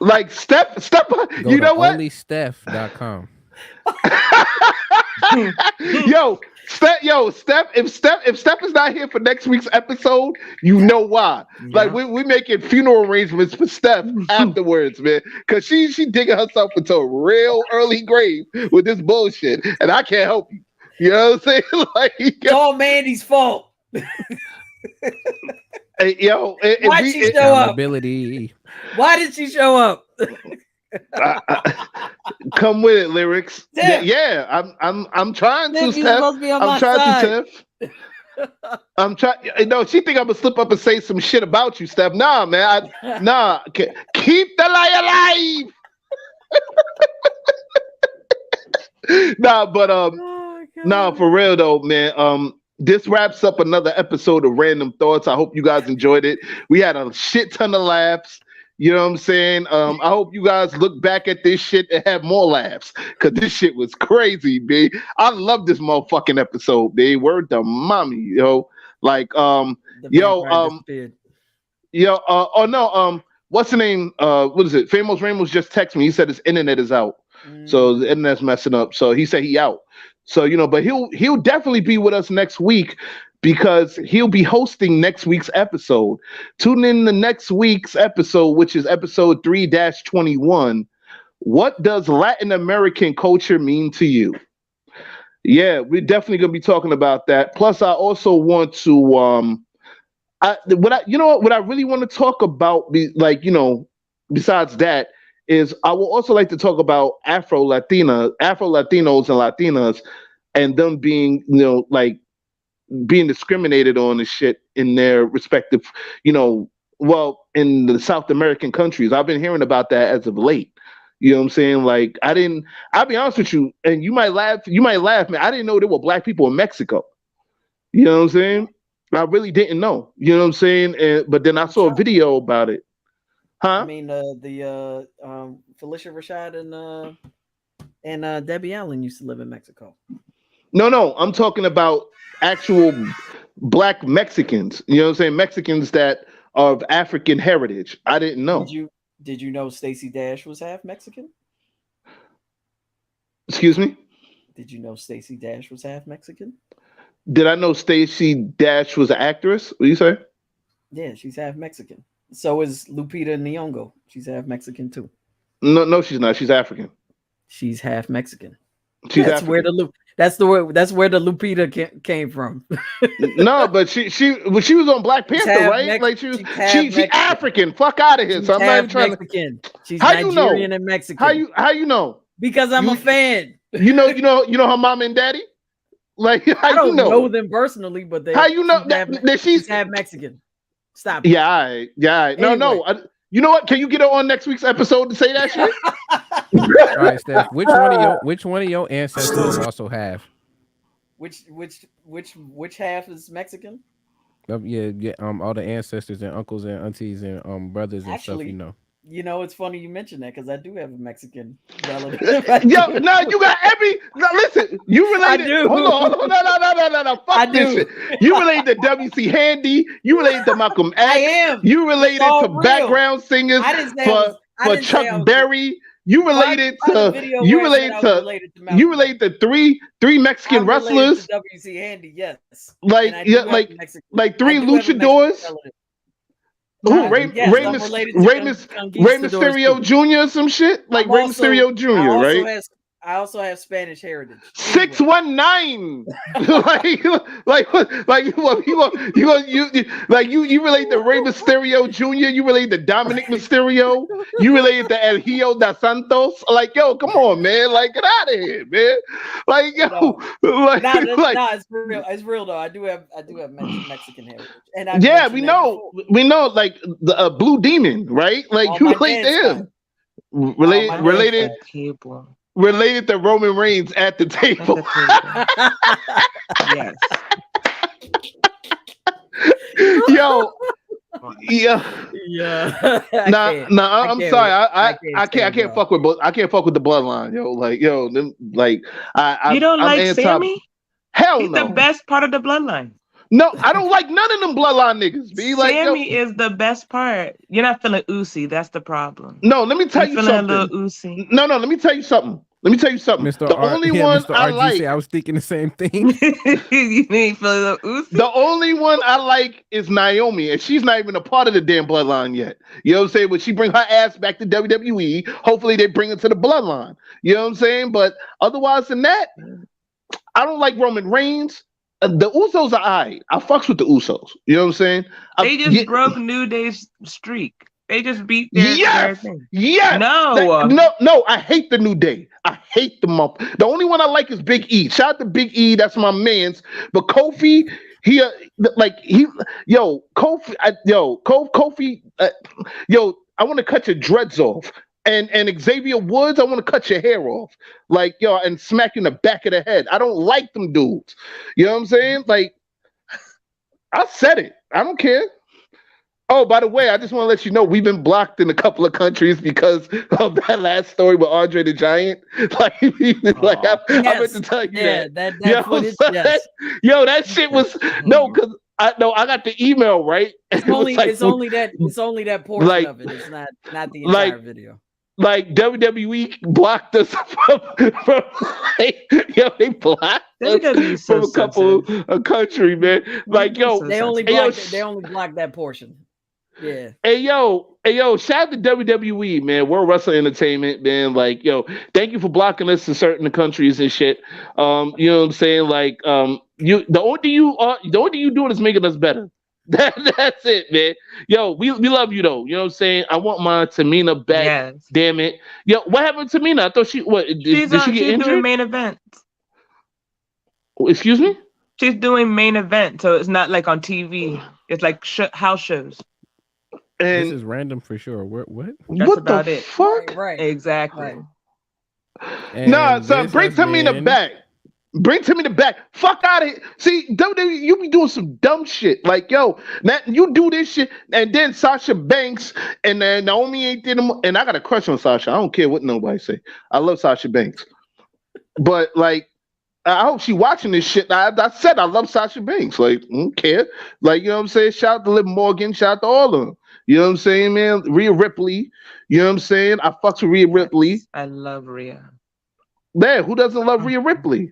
Like Steph, you know what? OnlySteph.com. Steph, if Steph is not here for next week's episode, you know why. Yeah. Like we making funeral arrangements for Steph afterwards, man. Cause she digging herself into a real early grave with this bullshit. And I can't help you. You know what I'm saying? Like it's all Mandy's fault. Hey, yo, why'd she show up? Why did she show up? Come with it, lyrics. Tiff. Yeah, I'm trying to, Steph. I'm trying to, Tiff. I'm trying. No, she think I'm gonna slip up and say some shit about you, Steph. Nah, man. Keep the lie alive. Nah, for real though, man. This wraps up another episode of Randumb Thoughtz. I hope you guys enjoyed it. We had a shit ton of laughs. You know what I'm saying? I hope you guys look back at this shit and have more laughs. Cause this shit was crazy, man. I love this motherfucking episode, man. Word to mommy, yo. Like, what's the name? What is it? Famous Ramos just texted me. He said his internet is out. So the internet's messing up. So he said he out. So, you know, but he'll definitely be with us next week because he'll be hosting next week's episode. Tune in to next week's episode, which is episode 3-21. What does Latin American culture mean to you? Yeah, we're definitely going to be talking about that. Plus, I also want to, what I really want to talk about, besides that, is I will also like to talk about Afro-Latinos and Latinas and them being, like being discriminated on and shit in their respective, well, in the South American countries. I've been hearing about that as of late. You know what I'm saying? Like, I'll be honest with you, and you might laugh, man. I didn't know there were black people in Mexico. You know what I'm saying? I really didn't know. You know what I'm saying? But then I saw a video about it. Huh? I mean, the Felicia Rashad and Debbie Allen used to live in Mexico. No, I'm talking about actual black Mexicans. You know what I'm saying? Mexicans that are of African heritage. I didn't know. Did you know Stacey Dash was half Mexican? Excuse me? Did you know Stacey Dash was half Mexican? Did I know Stacey Dash was an actress? What do you say? Yeah, she's half Mexican. So is Lupita Nyong'o. She's half Mexican too. No, she's not. She's African. She's half Mexican. She's that's African. Where the Lupita came from. No, but she was on Black Panther, right? Like she's African. Fuck out of here. So I'm not even trying Mexican. She's how Nigerian you know? and Mexican. How you know? Because I'm a fan. You know her mom and daddy? Like how I don't you know them personally, but how you know she's half Mexican. Stop. Yeah, all right. Anyway. No. You know what? Can you get her on next week's episode to say that shit? All right, Steph. Which one of your ancestors also have? Which half is Mexican? Yeah. All the ancestors and uncles and aunties and brothers and Actually, stuff. It's funny you mentioned that because I do have a Mexican relative. Yo, no, you got listen, you related. I do. Hold on. No. Fuck this shit. You related to W.C. Handy. You related to Malcolm X. I am. You related to real. background singers for Chuck Berry. You related to three Mexican wrestlers. W.C. Handy, yes. Like three luchadors. Ooh, Rey Mysterio Jr. Some shit like Rey Mysterio Jr. Right? I also have Spanish heritage. 619. You relate to Rey Mysterio Jr. You relate to Dominic Mysterio. You relate to El Hijo de Santos. Like, yo, come on, man. Like, get out of here, man. Like, yo, it's real. It's real though. I do have Mexican heritage. And we know, like the Blue Demon, right? Like you relate to him. Related to Roman Reigns at the table. Yes. Yo. Yeah. I'm sorry. I can't fuck with the bloodline, yo. Like, yo, you don't like Sammy? Hell He's no. the best part of the bloodline. No, I don't like none of them bloodline niggas. Sammy is the best part. You're not feeling Uzi. That's the problem. No, let me tell you something. A little Uzi. No, let me tell you something. The only one I like. I was thinking the same thing. You ain't feeling a little Uzi. The only one I like is Naomi, and she's not even a part of the damn bloodline yet. You know what I'm saying? When she bring her ass back to WWE, hopefully they bring her to the bloodline. You know what I'm saying? But otherwise than that, I don't like Roman Reigns. The Usos are alright. I fucks with the Usos. You know what I'm saying? They just broke New Day's streak. They just beat their thing. Yes. No. I hate the New Day. I hate the month. The only one I like is Big E. Shout out to Big E. That's my man's. But Kofi, Kofi. I want to cut your dreads off. And Xavier Woods, I want to cut your hair off. Like, yo, and smack you in the back of the head. I don't like them dudes. You know what I'm saying? Like, I said it. I don't care. Oh, by the way, I just want to let you know we've been blocked in a couple of countries because of that last story with Andre the Giant. I meant to tell you that footage, yo, that shit was because I got the email right. It's only that portion of it. It's not the entire video. Like WWE blocked us from they blocked us from a couple of country, man. Like, yo, they only blocked that portion. Yeah. Hey yo, shout out to WWE, man. World Wrestling Entertainment, man. Like, yo, thank you for blocking us in certain countries and shit. You know what I'm saying? Like, the only thing you doing is making us better. That's it, man. Yo, we love you though. You know what I'm saying? I want my Tamina back. Yes. Damn it. Yo, what happened to Tamina? I thought did she get injured? Doing main event. Excuse me? She's doing main event, so it's not like on TV. It's like house shows. And this is random for sure. What? That's what about the it. fuck? Right. Exactly. Nah, son, bring Tamina in the back. Bring Timmy the back. Fuck out of here. See, WWE, you be doing some dumb shit. Like, yo, you do this shit, and then Sasha Banks, and then Naomi ain't did them. And I got a crush on Sasha. I don't care what nobody say. I love Sasha Banks. But, like, I hope she watching this shit. I said I love Sasha Banks. Like, I don't care. Like, you know what I'm saying? Shout out to Liv Morgan. Shout out to all of them. You know what I'm saying, man? Rhea Ripley. You know what I'm saying? I fucks with Rhea Ripley. I love Rhea. Man, who doesn't love Rhea Ripley?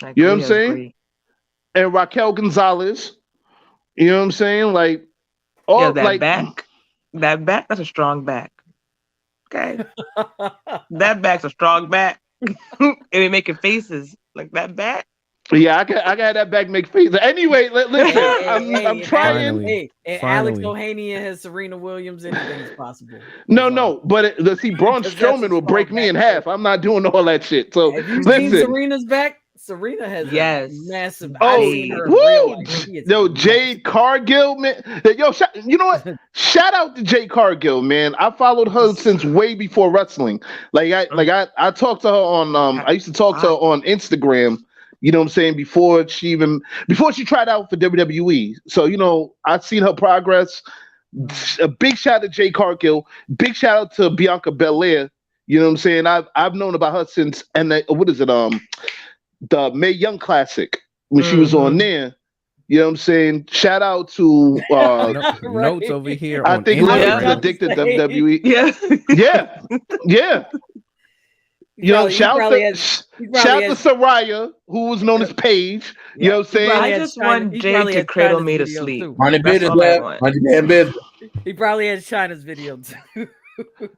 Like, you know what I'm saying? Great. And Raquel Gonzalez. You know what I'm saying? Like, all that back. That back, that's a strong back. Okay. That back's a strong back. And we making faces. Like that back. Yeah, I got that back make faces. Anyway, listen, I'm trying. And Alex Ohanian has Serena Williams, anything is possible. No, but let's see, Braun Strowman will break me in half. I'm not doing all that shit. So have you seen Serena's back? Serena has a massive. Yo, Jade Cargill, man. Yo, you know what? Shout out to Jade Cargill, man. I followed her since way before wrestling. I talked to her on I used to talk to her on Instagram. You know what I'm saying? Before she tried out for WWE. So, you know, I've seen her progress. A big shout out to Jade Cargill. Big shout out to Bianca Belair. You know what I'm saying? I've known about her since the Mae Young Classic when she was on there. You know what I'm saying? Shout out to Notes over here. I think Liv is addicted to WWE. Yeah. You know, shout out to Saraya, who was known as Paige. You know what I'm saying? I just want Jade to cradle me to sleep. He probably has China's video too.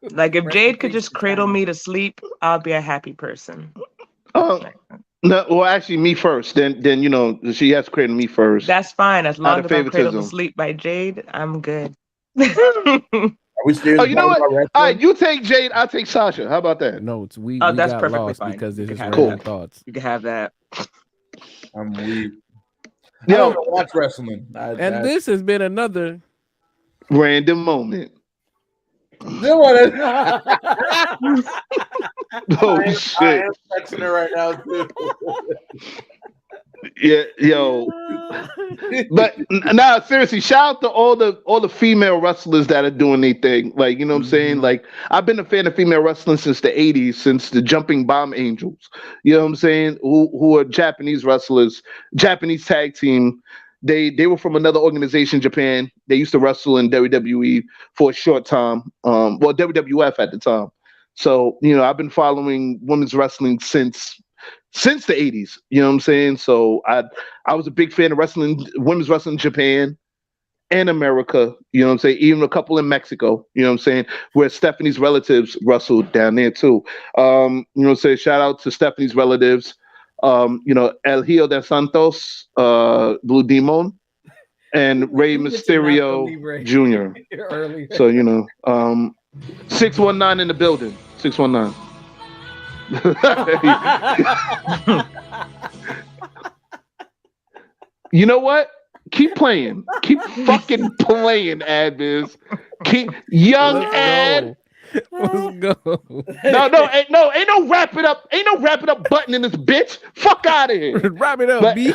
Like if Jade could just cradle me to sleep, I'll be a happy person. No, well, actually, me first. Then you know she has to cradle me first. That's fine as long as I'm cradled to sleep by Jade. I'm good. Are we serious? Oh, you know what? All right, you take Jade, I'll take Sasha. How about that? No, we that's got perfectly lost fine. because this is cool. Randumb Thoughtz. You can have that. I'm weak. Yo, I don't watch wrestling. This has been another random moment. Oh shit! I am texting her right now too. Yeah, yo. But nah, seriously, shout out to all the female wrestlers that are doing their thing. Like, you know what I'm saying? Like, I've been a fan of female wrestling since the 80s, since the Jumping Bomb Angels. You know what I'm saying? Who are Japanese wrestlers, Japanese tag team. They were from another organization, Japan. They used to wrestle in WWE for a short time. WWF at the time. So, you know, I've been following women's wrestling since the 80s. You know what I'm saying? So I was a big fan of women's wressling in Japan and America. You know what I'm saying? Even a couple in Mexico. You know what I'm saying? Where Stephanie's relatives wrestled down there too. You know what I'm saying? Shout out to Stephanie's relatives. You know, El Hijo de Santos, Blue Demon, and Rey Mysterio Jr. So, you know, 619 in the building. 619. You know what? Keep playing. Keep fucking playing, Adviz. Keep young Ad. Let's go. Ain't no wrap it up. Ain't no wrap it up button in this bitch. Fuck out of here. Wrap it up, B.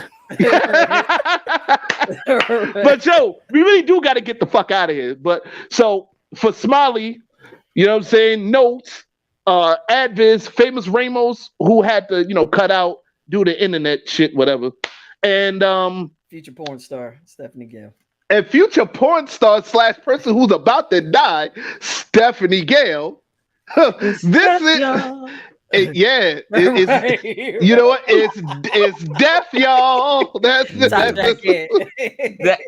But yo, we really do got to get the fuck out of here. But so for Smiley, you know what I'm saying? Notes, Adviz, Famous Ramos, who had to, you know, cut out, do the internet shit, whatever. And future porn star Stephanie Gale. And future porn star / person who's about to die, Stephanie Gale. This is you know what? It's death, y'all. That's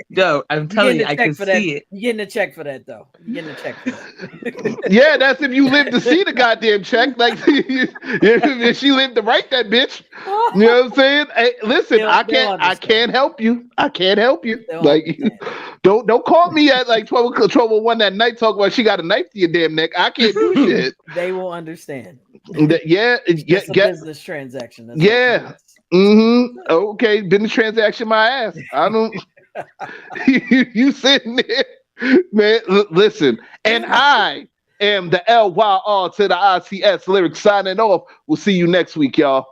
no, I'm telling you, I can see it. You're getting a check for that, though. You're getting a check for that. Yeah, that's if you live to see the goddamn check. Like, if she lived to write that bitch. You know what I'm saying? Hey, listen, I can't help you. I can't help you. Like, don't call me at like 12:01 that night talking about she got a knife to your damn neck. I can't do shit. They will understand. Yeah, business transaction. That's Okay, business transaction my ass. I don't. you sitting there, man. Listen, and I am the LYR to the ICS lyrics signing off. We'll see you next week, y'all.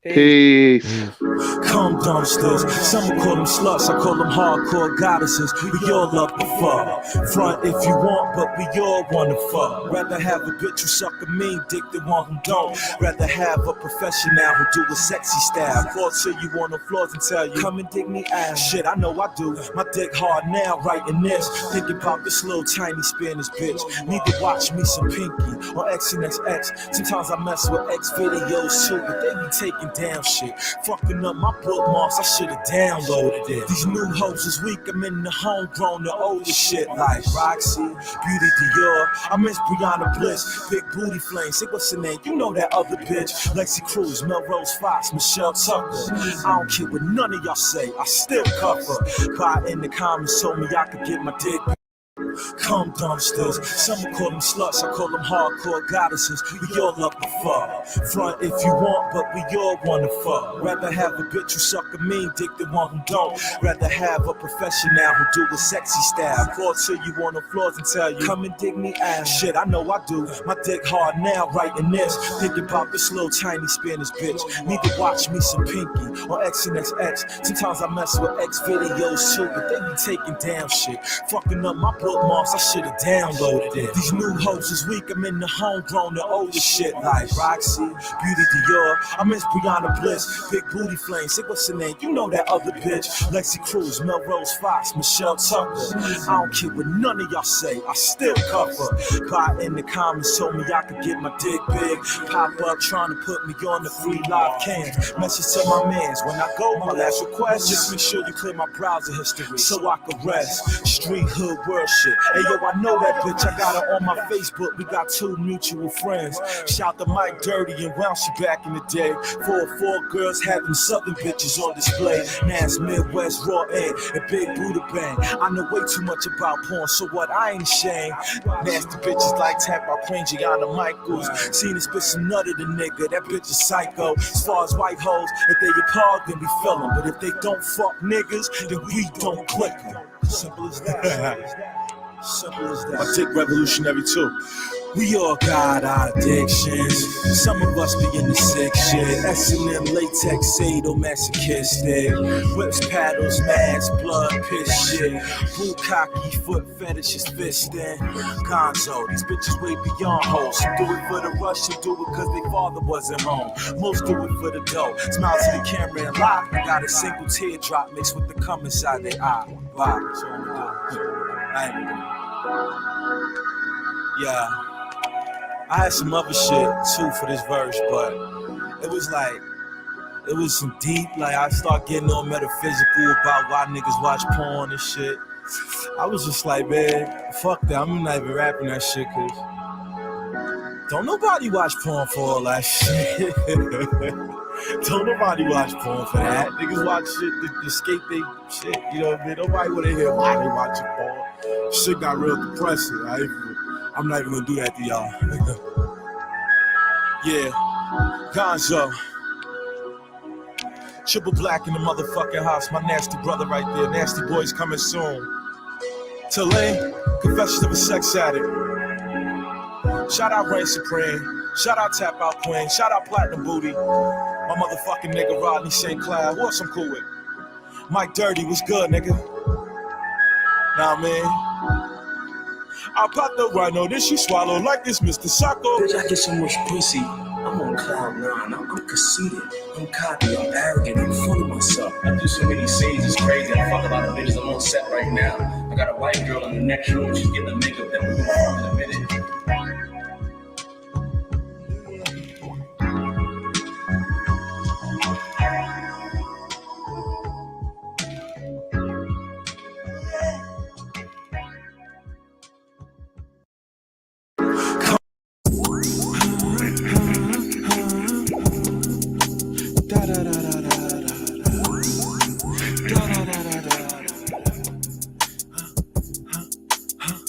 Peace. Come dumpsters, some will call them sluts, I call them hardcore goddesses. We all love the fuck. Front if you want, but we all wanna fuck. Rather have a bitch who suck a mean dick than one who don't. Rather have a professional who do a sexy style. Fall to you on the floors and tell you, come and dig me out. Shit, I know I do. My dick hard now, writing this. Thinking about this little tiny Spanish bitch. Need to watch me some Pinky or X and XX. Sometimes I mess with X videos too, but they be taking down shit. Fucking up my bookmarks, I should've downloaded it. These new hoes is weak, I'm in the homegrown, the older shit like Roxy, Beauty Dior. I miss Brianna Bliss, Big Booty Flame. Say what's her name? You know that other bitch. Lexi Cruz, Melrose Fox, Michelle Tucker. I don't care what none of y'all say, I still cover. By in the comments told me I could get my dick. Come dumpsters, some will call them sluts, I call them hardcore goddesses. We all love the fuck. Front if you want, but we all wanna fuck. Rather have a bitch who suck a mean dick than one who don't. Rather have a professional who do a sexy style. Fall to you on the floors and tell you, come and dig me out. Shit, I know I do. My dick hard now, writing this. Thinking about this little tiny Spanish bitch. Need to watch me some Pinky or X and XX. Sometimes I mess with X videos too, but they be taking down shit. Fucking up my bookmarks, I should've downloaded it. These new hoes is weak, I'm in the homegrown, the older shit like Roxy, Beauty Dior. I miss Brianna Bliss, Big Booty Flame. Say what's her name? You know that other bitch. Lexi Cruz, Melrose Fox, Michelle Tucker. I don't care what none of y'all say, I still cover. By in the comments told me I could get my dick big. Pop up trying to put me on the free live cams. Message to my mans, when I go, my last request, just make sure you clear my browser history so I can rest. Street hood world shit. Hey yo, I know that bitch, I got her on my Facebook. We got 2 mutual friends. Shout to Mike Dirty and Welsh back in the day. 4 girls having southern bitches on display. Now it's Midwest Raw Ed and Big Buddha Bang. I know way too much about porn, so what, I ain't ashamed. Nasty bitches like Tap out Queen Gianna Michaels. Seen this bitch nutted a nigga, that bitch is psycho. As far as white hoes, if they apart, then we feel them. But if they don't fuck niggas, then we don't click them. Simple as that. Simple as that. My dick revolutionary too. We all got our addictions. Some of us be in the sick shit. S&M, latex, sadomasochistic. Whips, paddles, mask, blood, piss shit. Bukkake, foot fetishes, fisting. Gonzo, these bitches way beyond hoes. Some do it for the rush, some do it cause their father wasn't home. Most do it for the dough. Smile to the camera and lie. Got a single teardrop mixed with the cum inside their eye. Wow, so I'm gonna do. I ain't gonna do. Yeah. I had some other shit too for this verse, but it was some deep, like I start getting all metaphysical about why niggas watch porn and shit. I was just like, man, fuck that, I'm not even rapping that shit, cause don't nobody watch porn for all that shit. Don't nobody watch porn for that. Niggas watch shit to escape they shit, you know what I mean? Nobody wanna hear why they watching porn. Shit got real depressing, I'm not even gonna do that to y'all. Yeah, Gonzo. Triple black in the motherfucking house. My nasty brother right there. Nasty boys coming soon. Tulane, Confessions of a Sex Addict. Shout out Reign Supreme. Shout out Tap Out Queen. Shout out Platinum Booty. My motherfucking nigga Rodney St. Cloud. Who else I'm cool with? Mike Dirty, what's good, nigga? Nah, man. I pop the rhino, then she swallow like this Mr. Sacco. Bitch, I get so much pussy. I'm on cloud 9. I'm conceited. I'm cocky. I'm arrogant. I'm full of myself. I do so many scenes. It's crazy. I fuck a lot of bitches. I'm on set right now. I got a white girl in the next room. She's getting the makeup that we're gonna farm in a minute.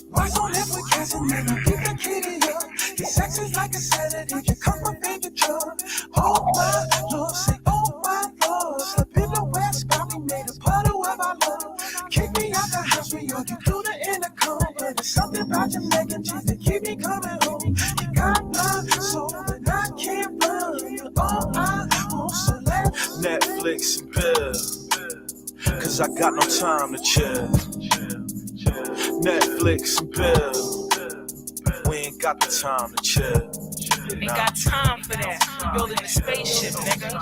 Why so left with cats and then I get the bill. Cause I got no time to chill. Netflix and bill. We ain't got the time to chill. Ain't got time for that. Building a spaceship, nigga.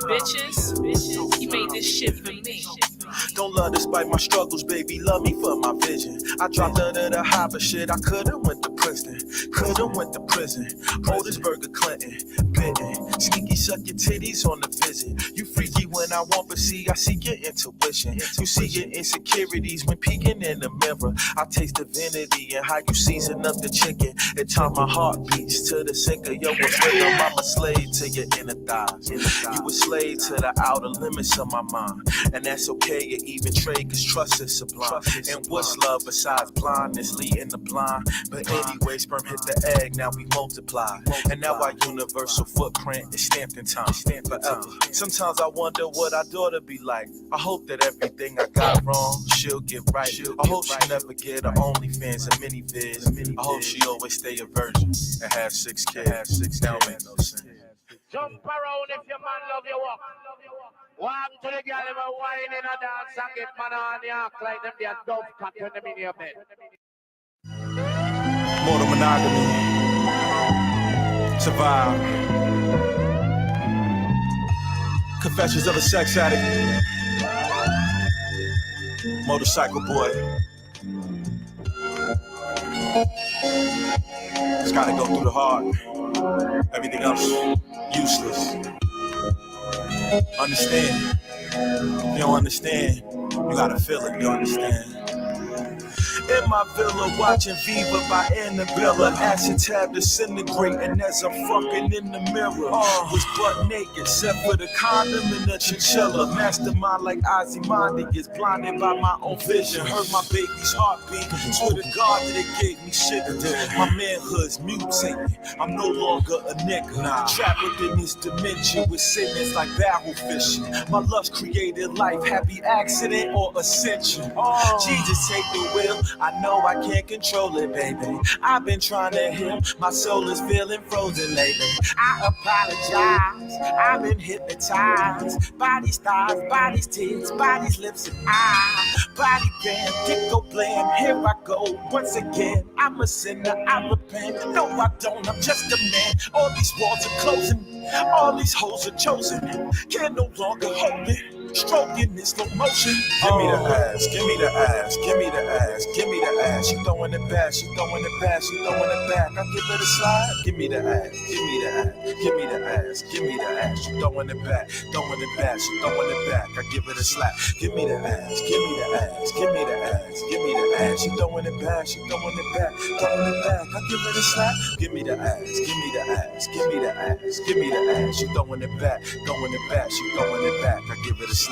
Bitches, he made this shit for me. Don't love despite my struggles, baby. Love me for my vision. I dropped out of the high, but shit, I coulda went to prison. Oldest Burger Clinton, bitten. Sneaky, suck your titties on the visit. You freaky when I want, but see, I see your intuition. You see your insecurities when peeking in the mirror. I taste divinity and how you season up the chicken. At time my heart beats to the sink of your rhythm. I'm a slave to your inner thighs. You a slave to the outer limits of my mind. And that's okay. You even trade cause trust is sublime. And what's love besides blindness leading the blind? But anyway, sperm hit the egg, now we multiply. And now our universal footprint is stamped in time forever. Sometimes I wonder what our daughter be like. I hope that everything I got wrong, she'll get right. I hope she never get her OnlyFans and mini vids. I hope she always stay a virgin and have 6 kids. That don't make no sense. Jump around if your man love you walk. Walk to the girl ever wine in a dance and get man on the act like them they are dove cut when them in your bed. More than monogamy. Survive. Confessions of a sex addict. Motorcycle boy. It's gotta go through the heart. Everything else, useless. Understand. If you don't understand, you gotta feel it, you understand. In my villa, watching Viva by Annabella. Acid tab disintegrating as I'm fucking in the mirror. Was butt naked, except for the condom and the chinchilla. Mastermind like Ozymandias, blinded by my own vision. Heard my baby's heartbeat. Swear to God that it gave me shit. My manhood's mutating. I'm no longer a nigga. Trapped within this dimension with sickness like barrel fishing. My lust created life, happy accident or ascension. Jesus, take the wheel. I know I can't control it, baby. I've been trying to heal. My soul is feeling frozen lately. I apologize. I've been hypnotized. Body's thighs, body's tits, body's lips and eyes. Body band, dick go blam. Here I go once again. I'm a sinner, I repent. No, I don't. I'm just a man. All these walls are closing. All these holes are chosen. Can no longer hold it. Stroking in slow motion. Give me the ass, give me the ass, give me the ass, give me the ass. She throwing it back, she throwing it back, she throwing it back. I give it a slide. Give me the ass, give me the ass, give me the ass, give me the ass. She throwing it back, she throwing it back. I give it a slap. Give me the ass, give me the ass, give me the ass, give me the ass. She throwing it back, she throwing it back, throwing it back. I give it a slap. Give me the ass, give me the ass, give me the ass, give me the ass. She throwing it back, throwing it back, she throwing it back. I give it a slap.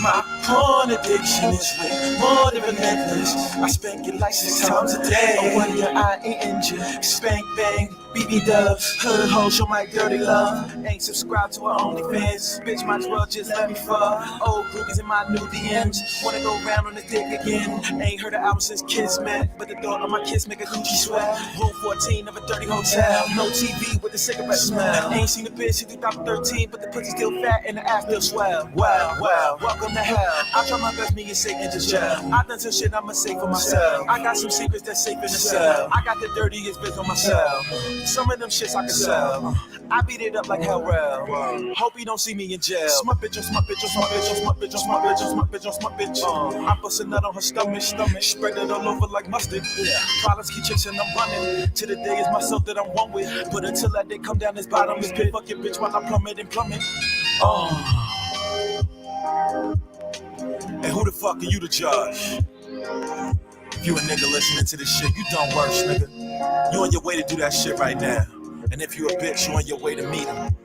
My porn addiction is way more than relentless. I spank it like 6 times a day. Oh, when your eye ain't injured. Spank bang, BB dubs. Hood hoes show my dirty love. Ain't subscribed to her OnlyFans. Bitch, might as well just let me fuck. Old groupies in my new DMs. Wanna go round on the dick again. Ain't heard an album since Kismet. But the thought of my kiss make a coochie sweat. Room 14 of a dirty hotel. No TV with the cigarette smell. Ain't seen a bitch since 2013. But the pussy still fat and the ass still swell. Well, welcome to hell. I try my best, me and Satan just gel. I done some shit I'ma say for myself. I got some secrets that's safe in the cell. I got the dirtiest bitch on myself. Some of them shits I can sell. I beat it up like hell rail. Hope you don't see me in jail. Smut bitch, smut bitch, smut bitch, smut bitch, smut bitch, smut bitch, smut bitch. I bust a nut on her stomach, spread it all over like mustard. Problems keep chasing, I'm running. To the day is myself that I'm one with. But until that day come down this bottomless pit, fuck your bitch while I plummet and plummet. And who the fuck are you to judge? If you a nigga listening to this shit, you done worse, nigga. You on your way to do that shit right now. And if you a bitch, you on your way to meet him.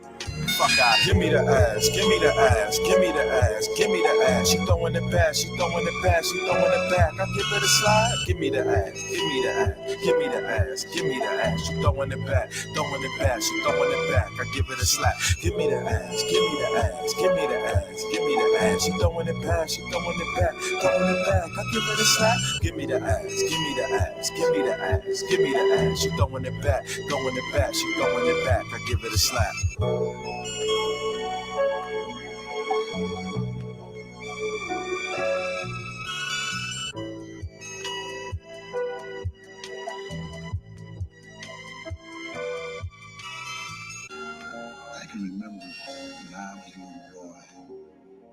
fuck out. Give me the ass, give me the ass, give me the ass, give me the ass. She throwing it back, she throwing it back, she throwing it back. I give it a slide. Give me the ass, give me the ass, give me the ass, give me the ass. She throwing it back, throwing it back, she throwing it back. I give it a slap. Give me the ass, give me the ass, give me the ass, give me the ass. She throwing it back, she throwing it back, throwing it back. I give it a slap. Give me the ass, give me the ass, give me the ass, give me the ass. She throwing it back, throwing it back, she throwing it back. I give it a slap. I can remember when I was a little boy.